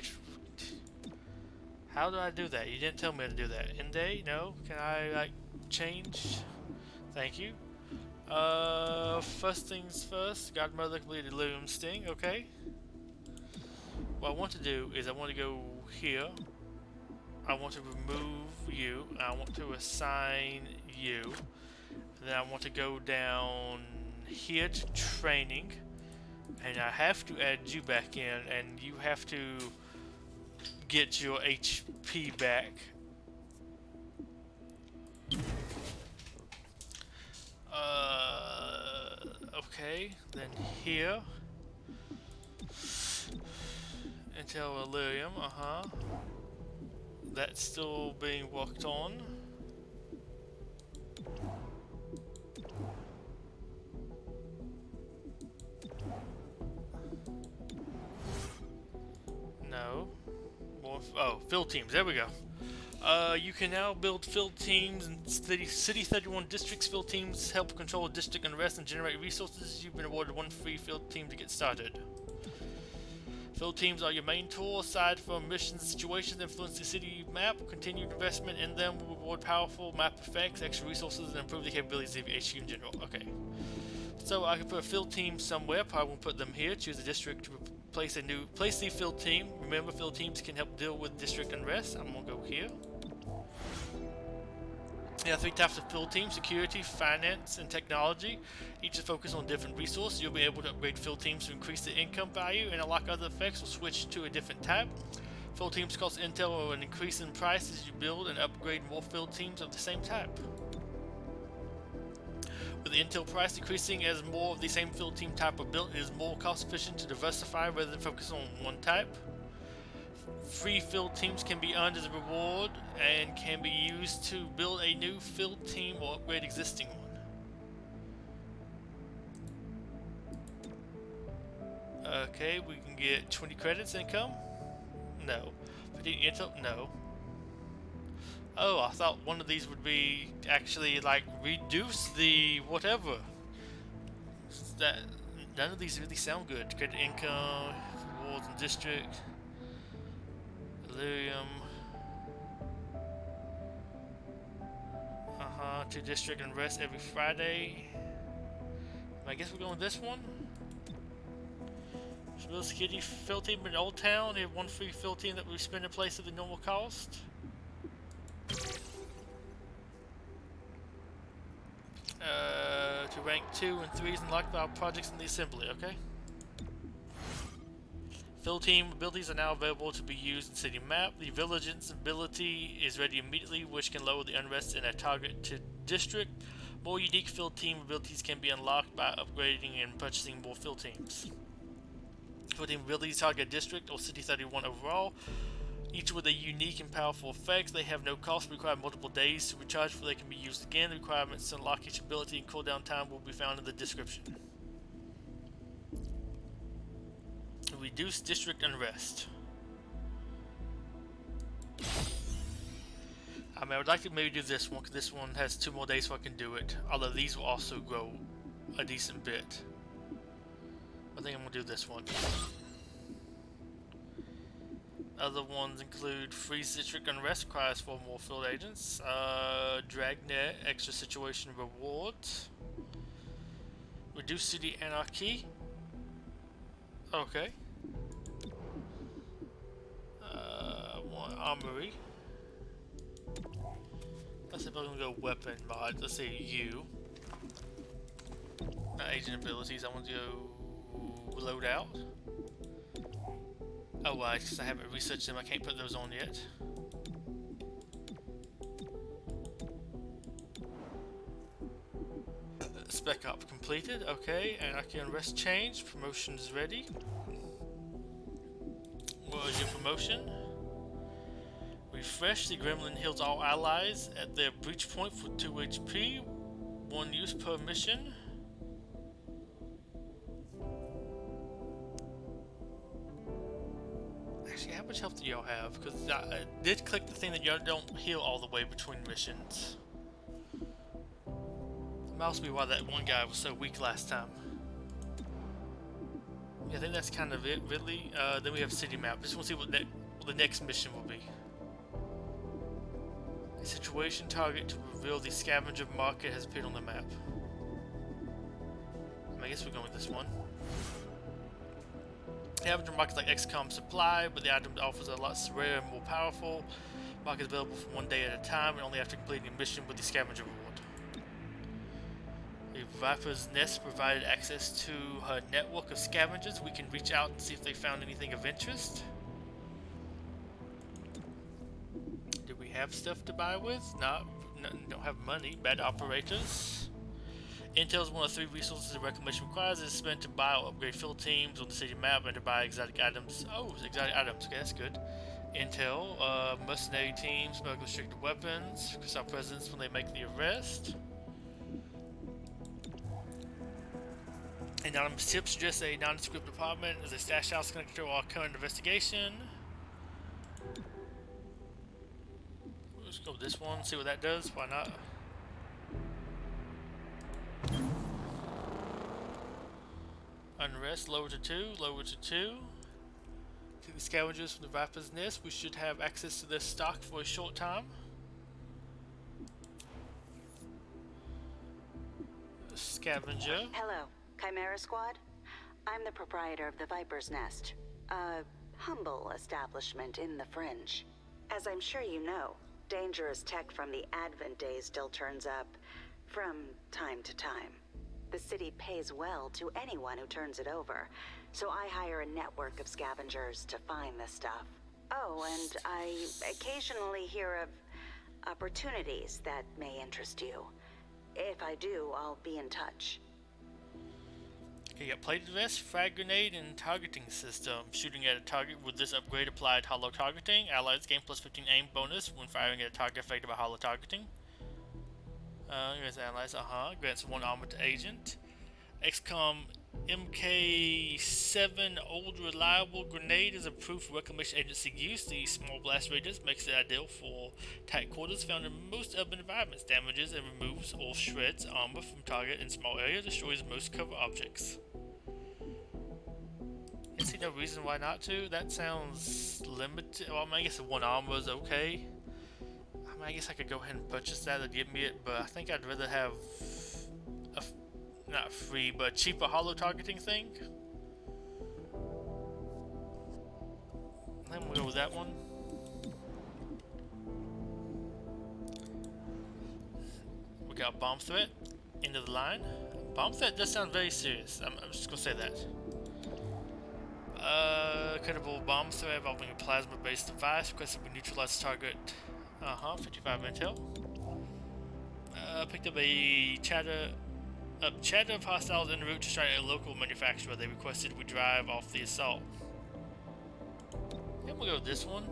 How do I do that? You didn't tell me how to do that. In day? No. Can I like change? Thank you. First things first, Godmother completed Delirium Sting, okay. What I want to do is I want to go here. I want to remove you. I want to assign you. And then I want to go down here to training. And I have to add you back in, and you have to get your HP back. Okay, then here Intel Illyrium, that's still being worked on. No. More field teams, there we go. You can now build field teams and City 31 districts. Field teams help control district unrest and generate resources. You've been awarded one free field team to get started. Field teams are your main tool. Aside from missions and situations that influence the city map, continued investment in them will reward powerful map effects, extra resources, and improve the capabilities of your HQ in general. Okay. So I can put a field team somewhere. Probably won't put them here. Choose a district to place the field team. Remember, field teams can help deal with district unrest. I'm gonna go here. There are 3 types of field teams: security, finance, and technology. Each is focused on different resources. You'll be able to upgrade field teams to increase the income value and unlock other effects or switch to a different type. Field teams cost intel or an increase in price as you build and upgrade more field teams of the same type. With the intel price decreasing as more of the same field team type are built, it is more cost efficient to diversify rather than focus on one type. Free field teams can be earned as a reward and can be used to build a new field team or upgrade existing one. Okay, we can get 20 credits income? No. 15 intel? No. Oh, I thought one of these would be actually like reduce the whatever. That none of these really sound good. Credit income, rewards and district. Delirium. To district and rest every Friday. I guess we're going with this one. So build a security fill team in Old Town. You have one free fill team that we spend in place of the normal cost. To rank 2 and 3 is unlocked by our projects in the assembly, okay? Fill team abilities are now available to be used in city map. The vigilance ability is ready immediately, which can lower the unrest in a target to district. More unique fill team abilities can be unlocked by upgrading and purchasing more fill teams. Fill team abilities target district or city 31 overall. Each with a unique and powerful effect. They have no cost, require multiple days to recharge before they can be used again. The requirements to unlock each ability and cooldown time will be found in the description. Reduce district unrest. I mean, I would like to maybe do this one, because this one has 2 more days so I can do it. Although these will also grow a decent bit. I think I'm going to do this one. Other ones include Freeze District Unrest, requires 4 more field agents. Dragnet, extra situation rewards. Reduce City Anarchy. Okay. One Armory. Let's see if I can go weapon mod. Let's say U. Agent abilities, I want to go load out. Oh, why? Because I haven't researched them, I can't put those on yet. Spec op completed, okay. Anarchy Unrest changed, promotion is ready. What is your promotion? Refresh, the Gremlin heals all allies at their breach point for 2 HP, 1 use per mission. Actually, how much health do y'all have? Because I did click the thing that y'all don't heal all the way between missions. That must be why that one guy was so weak last time. Yeah, I think that's kind of it, really. Then we have city map. Just want to see what the next mission will be. A situation target to reveal the scavenger market has appeared on the map. I guess we're going with this one. The scavenger market is like XCOM supply, but the item offers a lot rarer and more powerful. Market is available for 1 day at a time and only after completing a mission with the scavenger reward. The Viper's Nest provided access to her network of scavengers. We can reach out and see if they found anything of interest. Do we have stuff to buy with? No, don't have money. Bad operators. Intel is one of 3 resources the Reclamation requires. It is spent to buy or upgrade field teams on the city map and to buy exotic items. Oh, exotic items. Okay, that's good. Intel, mercenary teams, smuggle restricted weapons, increase our presence when they make the arrest. Anonymous tips suggest a nondescript apartment is a stash house connected to our current investigation. Let's go with this one, see what that does. Why not? Unrest, lower to 2, lower to 2. Take the scavengers from the Viper's Nest. We should have access to their stock for a short time. Scavenger. Hello, Chimera Squad. I'm the proprietor of the Viper's Nest, a humble establishment in the fringe. As I'm sure you know, dangerous tech from the Advent days still turns up from time to time. The city pays well to anyone who turns it over, so I hire a network of scavengers to find the stuff. Oh, and I occasionally hear of opportunities that may interest you. If I do, I'll be in touch. Okay, you got plated vest, frag grenade, and targeting system. Shooting at a target with this upgrade applied hollow targeting. Allies gain plus 15 aim bonus when firing at a target affected by hollow targeting. Grants allies, grants 1 armor to agent. XCOM MK7 Old Reliable Grenade is approved for Reclamation Agency use. The small blast radius makes it ideal for tight quarters found in most urban environments. Damages and removes or shreds armor from target in small area. Destroys most cover objects. I see no reason why not to. That sounds limited. Well, I mean, I guess the 1 armor is okay. I mean, I guess I could go ahead and purchase that to give me it, but I think I'd rather have a not free, but cheaper hollow targeting thing. that one. We got bomb threat. End of the line. Bomb threat does sound very serious. I'm just gonna say that. Credible bomb threat involving a plasma-based device. Requested we neutralize the target. 55 intel. Picked up a chatter of hostiles en route to strike a local manufacturer. They requested we drive off the assault. Then we'll go with this one.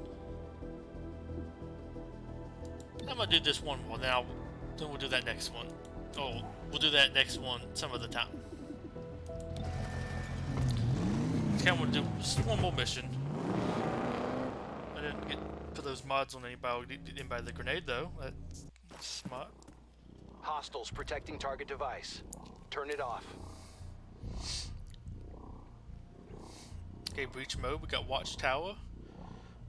I'm gonna do this one more. Then we'll do that next one. Oh, we'll do that next one some other time. Just kind of want to do just one more mission. I didn't put those mods on anybody the grenade though. That's smart. Hostiles protecting target device. Turn it off. Okay, breach mode. We got watchtower.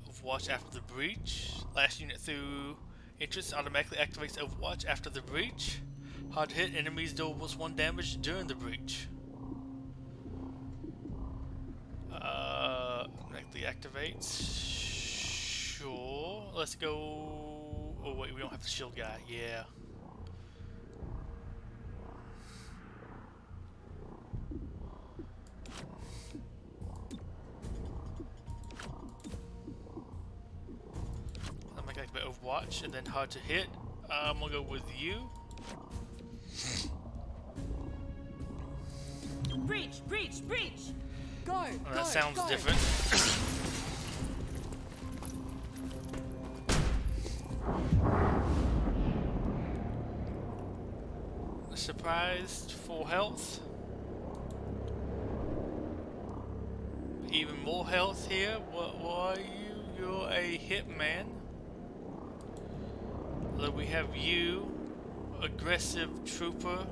Overwatch after the breach. Last unit through entrance automatically activates Overwatch after the breach. Hard to hit enemies deal +1 damage during the breach. Automatically activates. Sure. Let's go. Oh wait, we don't have the shield guy. Yeah. Overwatch, and then hard to hit. I'm gonna go with you. Breach! Breach! Breach! Go! That sounds different. Surprised, full health. Even more health here. What are you? You're a hitman. Look, we have you, aggressive trooper.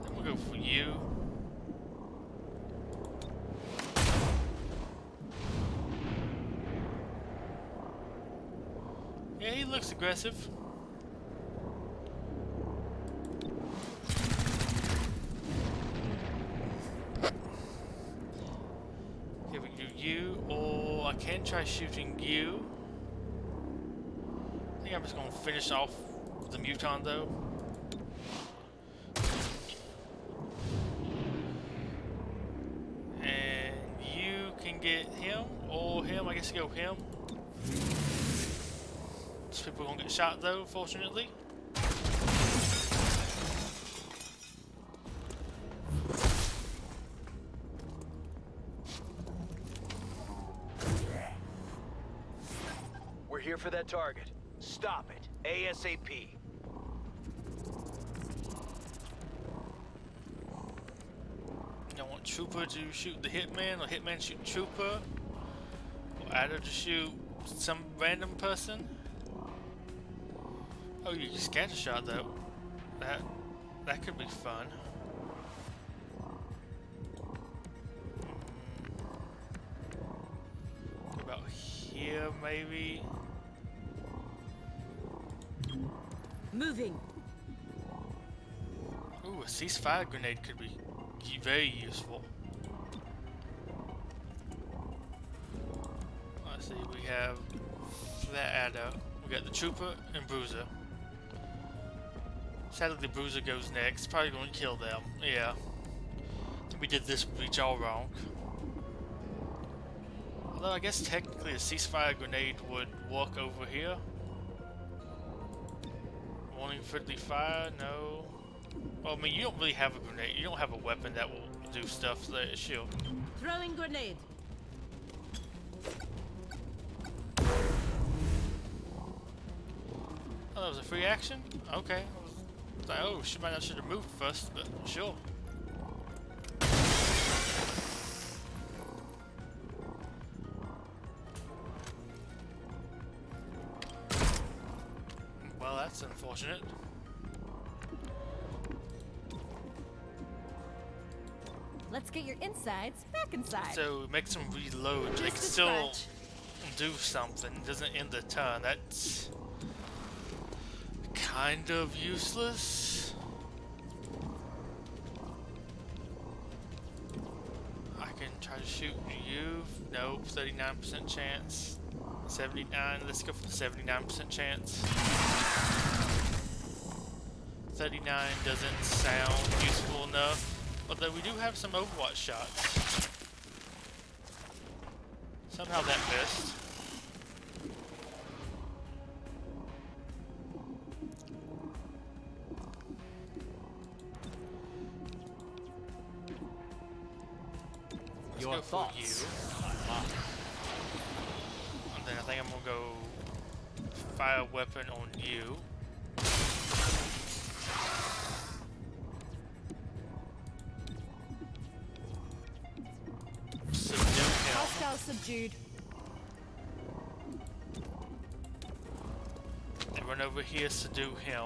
Then we'll go for you. Yeah, he looks aggressive. Okay, we can do you, or I can try shooting you. I think I'm just gonna finish off the Muton though. And you can get him, or him, I guess you go him. These people are gonna get shot though, fortunately. We're here for that target. Stop it, ASAP. I want Trooper to shoot the Hitman, or Hitman shoot Trooper, or Adder to shoot some random person. Oh, you scatter shot though. That could be fun. What about here, maybe? Moving. Ooh, a ceasefire grenade could be very useful. Let's see, we have that Adder. We got the Trooper and Bruiser. Sadly, the Bruiser goes next. Probably going to kill them. Yeah. We did this breach all wrong. Although I guess technically a ceasefire grenade would work over here. Warning friendly fire, no. Well, I mean, you don't really have a grenade. You don't have a weapon that will do stuff so that shield. Throwing grenade. Oh, that was a free action? Okay. I was like, oh, I should have moved first, but sure. Well, that's unfortunate. Let's get your insides back inside. So make some reload. They can still do something. It doesn't end the turn. That's kind of useless. I can try Try to shoot you. Nope. 39% chance. 79. Let's go for the 79% chance. 39 doesn't sound useful enough. Although we do have some Overwatch shots. Somehow that missed. Let's Your go thoughts. for you. And then I think I'm gonna go fire a weapon on you. Subdue him. Hostile subdued. And run over here, subdue him.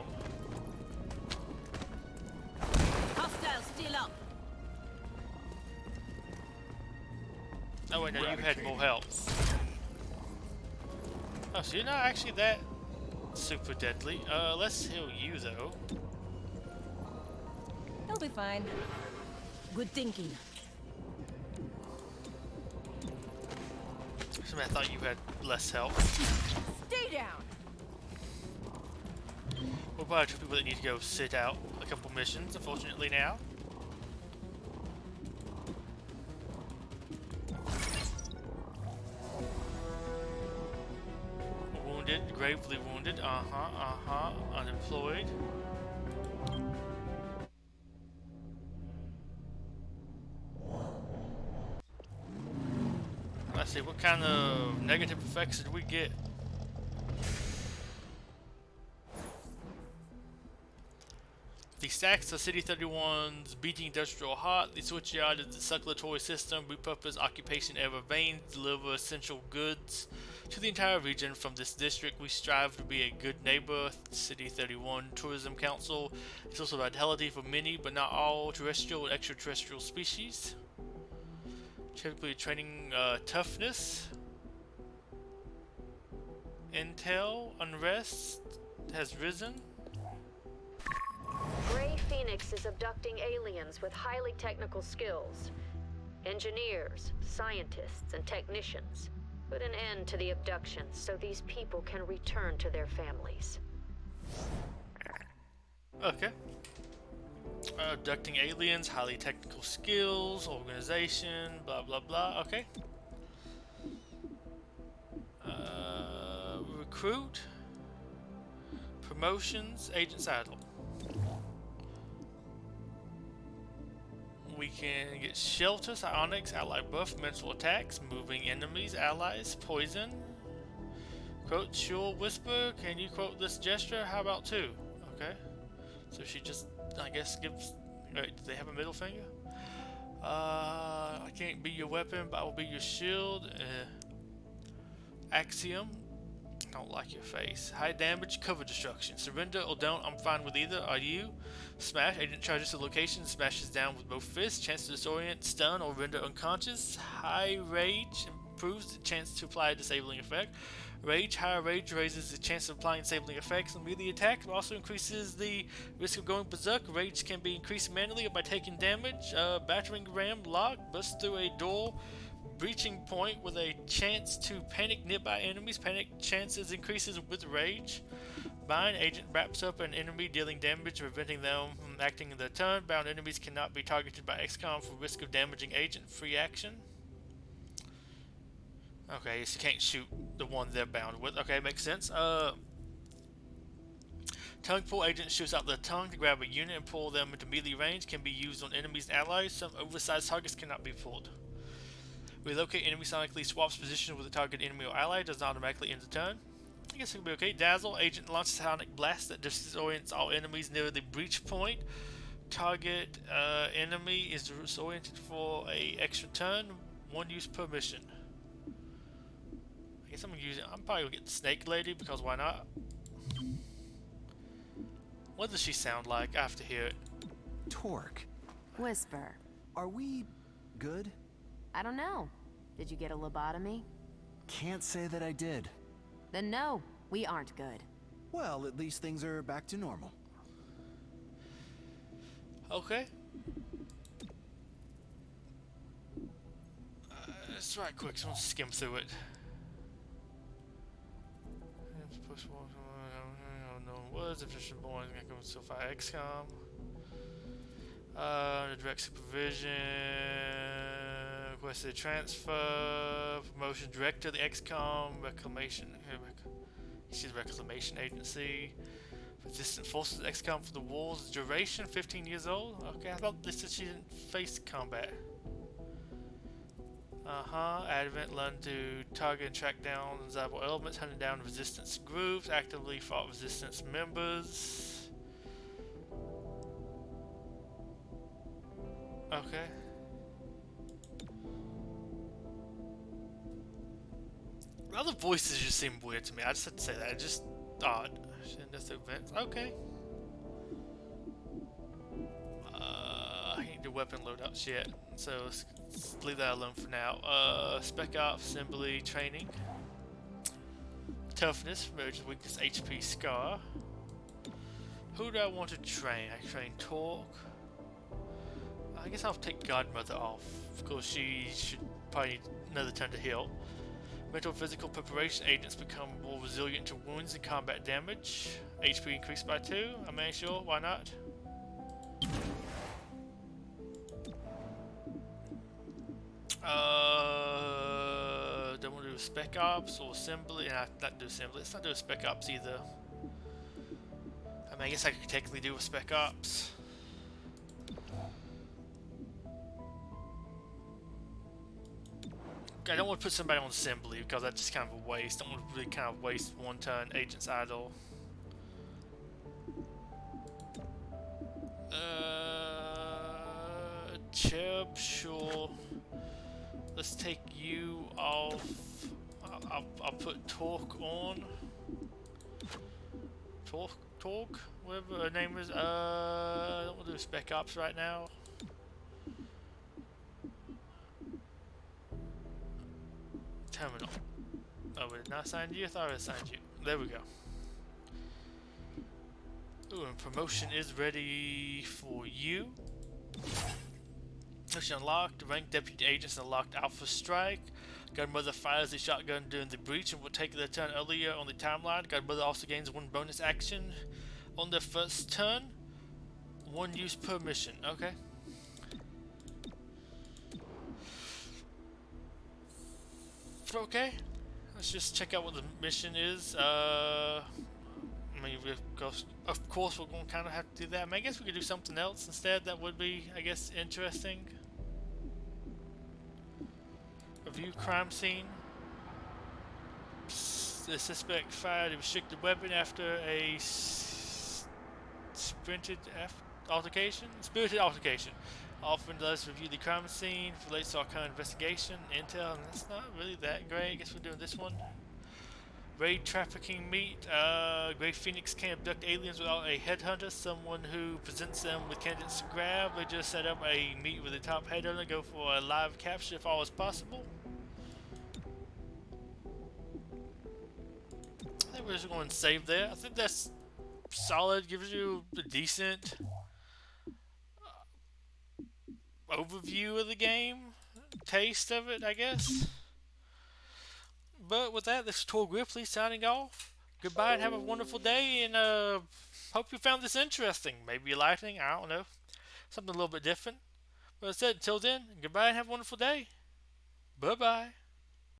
Hostile still up. Oh wait, no, you had more health. Oh, so you're not actually that super deadly. Let's heal you though. He'll be fine. Good thinking. I thought you had less health. Stay down. We're probably two people that need to go sit out a couple missions, unfortunately now. Wounded, gravely wounded, unemployed. Let's see, what kind of negative effects did we get? The stacks of City 31's beating industrial hot. The switchyard is the circulatory system. Repurpose occupation ever veins. Deliver essential goods to the entire region. From this district, we strive to be a good neighbor. City 31 Tourism Council is also vitality for many, but not all terrestrial and extraterrestrial species. Typically training toughness. Intel unrest has risen. Gray Phoenix is abducting aliens with highly technical skills. Engineers, scientists, and technicians. Put an end to the abductions so these people can return to their families. Okay. Abducting aliens, highly technical skills, organization, blah blah blah. Okay. Recruit. Promotions, Agent Saddle. We can get Shelter, Psionics, Ally Buff, Mental Attacks, Moving Enemies, Allies, Poison. Quote, Sure Whisper, can you quote this gesture? How about two? Okay. So she just, I guess, gives... Wait, do they have a middle finger? I can't be your weapon, but I will be your shield. Axiom. I don't like your face. High damage, cover destruction. Surrender or don't, I'm fine with either. Are you? Smash. Agent charges the location, smashes down with both fists. Chance to disorient, stun, or render unconscious. High rage improves the chance to apply a disabling effect. Rage. Higher rage raises the chance of applying disabling effects on melee attacks, but also increases the risk of going berserk. Rage can be increased manually or by taking damage. Battering ram, lock, bust through a door. Breaching point with a chance to panic nearby enemies. Panic chances increases with rage. Bind. Agent wraps up an enemy, dealing damage, preventing them from acting in their turn. Bound enemies cannot be targeted by XCOM for risk of damaging agent. Free action. Okay, so you can't shoot the one they're bound with. Okay, makes sense. Tongue pull. Agent shoots out their tongue to grab a unit and pull them into melee range. Can be used on enemies and allies. Some oversized targets cannot be pulled. Relocate enemy sonically swaps position with a target enemy or ally. Does not automatically end the turn. I guess it could be okay. Dazzle. Agent launches sonic blast that disorients all enemies near the breach point. Target enemy is disoriented for a extra turn. One use per mission. I guess I'm gonna use it. I'm probably gonna get the Snake Lady because why not? What does she sound like? I have to hear it. Torque. Whisper. Are we good? I don't know. Did you get a lobotomy? Can't say that I did. Then no, we aren't good. Well, at least things are back to normal. Okay. It's right quick, so I'll skim through it. No was efficient boys gonna go so far XCOM. Direct supervision, requested transfer, promotion director of the XCOM, reclamation. She's the reclamation agency. Resistant forces XCOM for the wars. Duration 15 years old. Okay, I thought this said she didn't face combat. Advent learn to target and track down desirable elements, hunting down resistance groups, actively fought resistance members. Okay. The other voices just seem weird to me. I just have to say that. It's just odd. Okay. I ain't do weapon loadouts yet, so let's leave that alone for now. Spec Ops, Assembly, Training. Toughness, Emergent Weakness, HP, Scar. Who do I want to train? I train Torque. I guess I'll take Godmother off. Of course, she should probably need another turn to heal. Mental physical preparation agents become more resilient to wounds and combat damage. HP increased by 2. I mean, sure, why not? Don't want to do Spec Ops or Assembly. Nah, not do Assembly. Let's not do a Spec Ops either. I mean, I guess I could technically do a Spec Ops. I don't want to put somebody on Assembly because that's just kind of a waste. I don't want to really kind of waste one turn agents idle. Cherub, sure. Let's take you off. I'll put Torque on. Torque? Whatever her name is. I don't want to do Spec Ops right now. Terminal. Oh, we did not assign you? I thought I assigned you. There we go. Ooh, and promotion is ready for you. Mission unlocked. Ranked deputy agents unlocked Alpha Strike. Godmother fires a shotgun during the breach and will take their turn earlier on the timeline. Godmother also gains 1 bonus action on their first turn. 1 use per mission. Okay. Okay. Let's just check out what the mission is. I mean, of course, we're going to kind of have to do that. I mean, I guess we could do something else instead. That would be, I guess, interesting. Review crime scene. The suspect fired a restricted weapon after a spirited altercation. Often does review the crime scene. Relates to our current investigation. Intel, and that's not really that great. I guess we're doing this one. Raid trafficking meet. Grey Phoenix can abduct aliens without a headhunter, someone who presents them with candidates to grab. They just set up a meet with the top headhunter, go for a live capture if all is possible. I think we're just going to save there. I think that's solid. Gives you a decent overview of the game, taste of it, I guess. But with that, this is Betuor Gripley signing off. Goodbye and have a wonderful day, and hope you found this interesting. Maybe you liked it, I don't know. Something a little bit different. But I said, until then, goodbye and have a wonderful day. Bye-bye.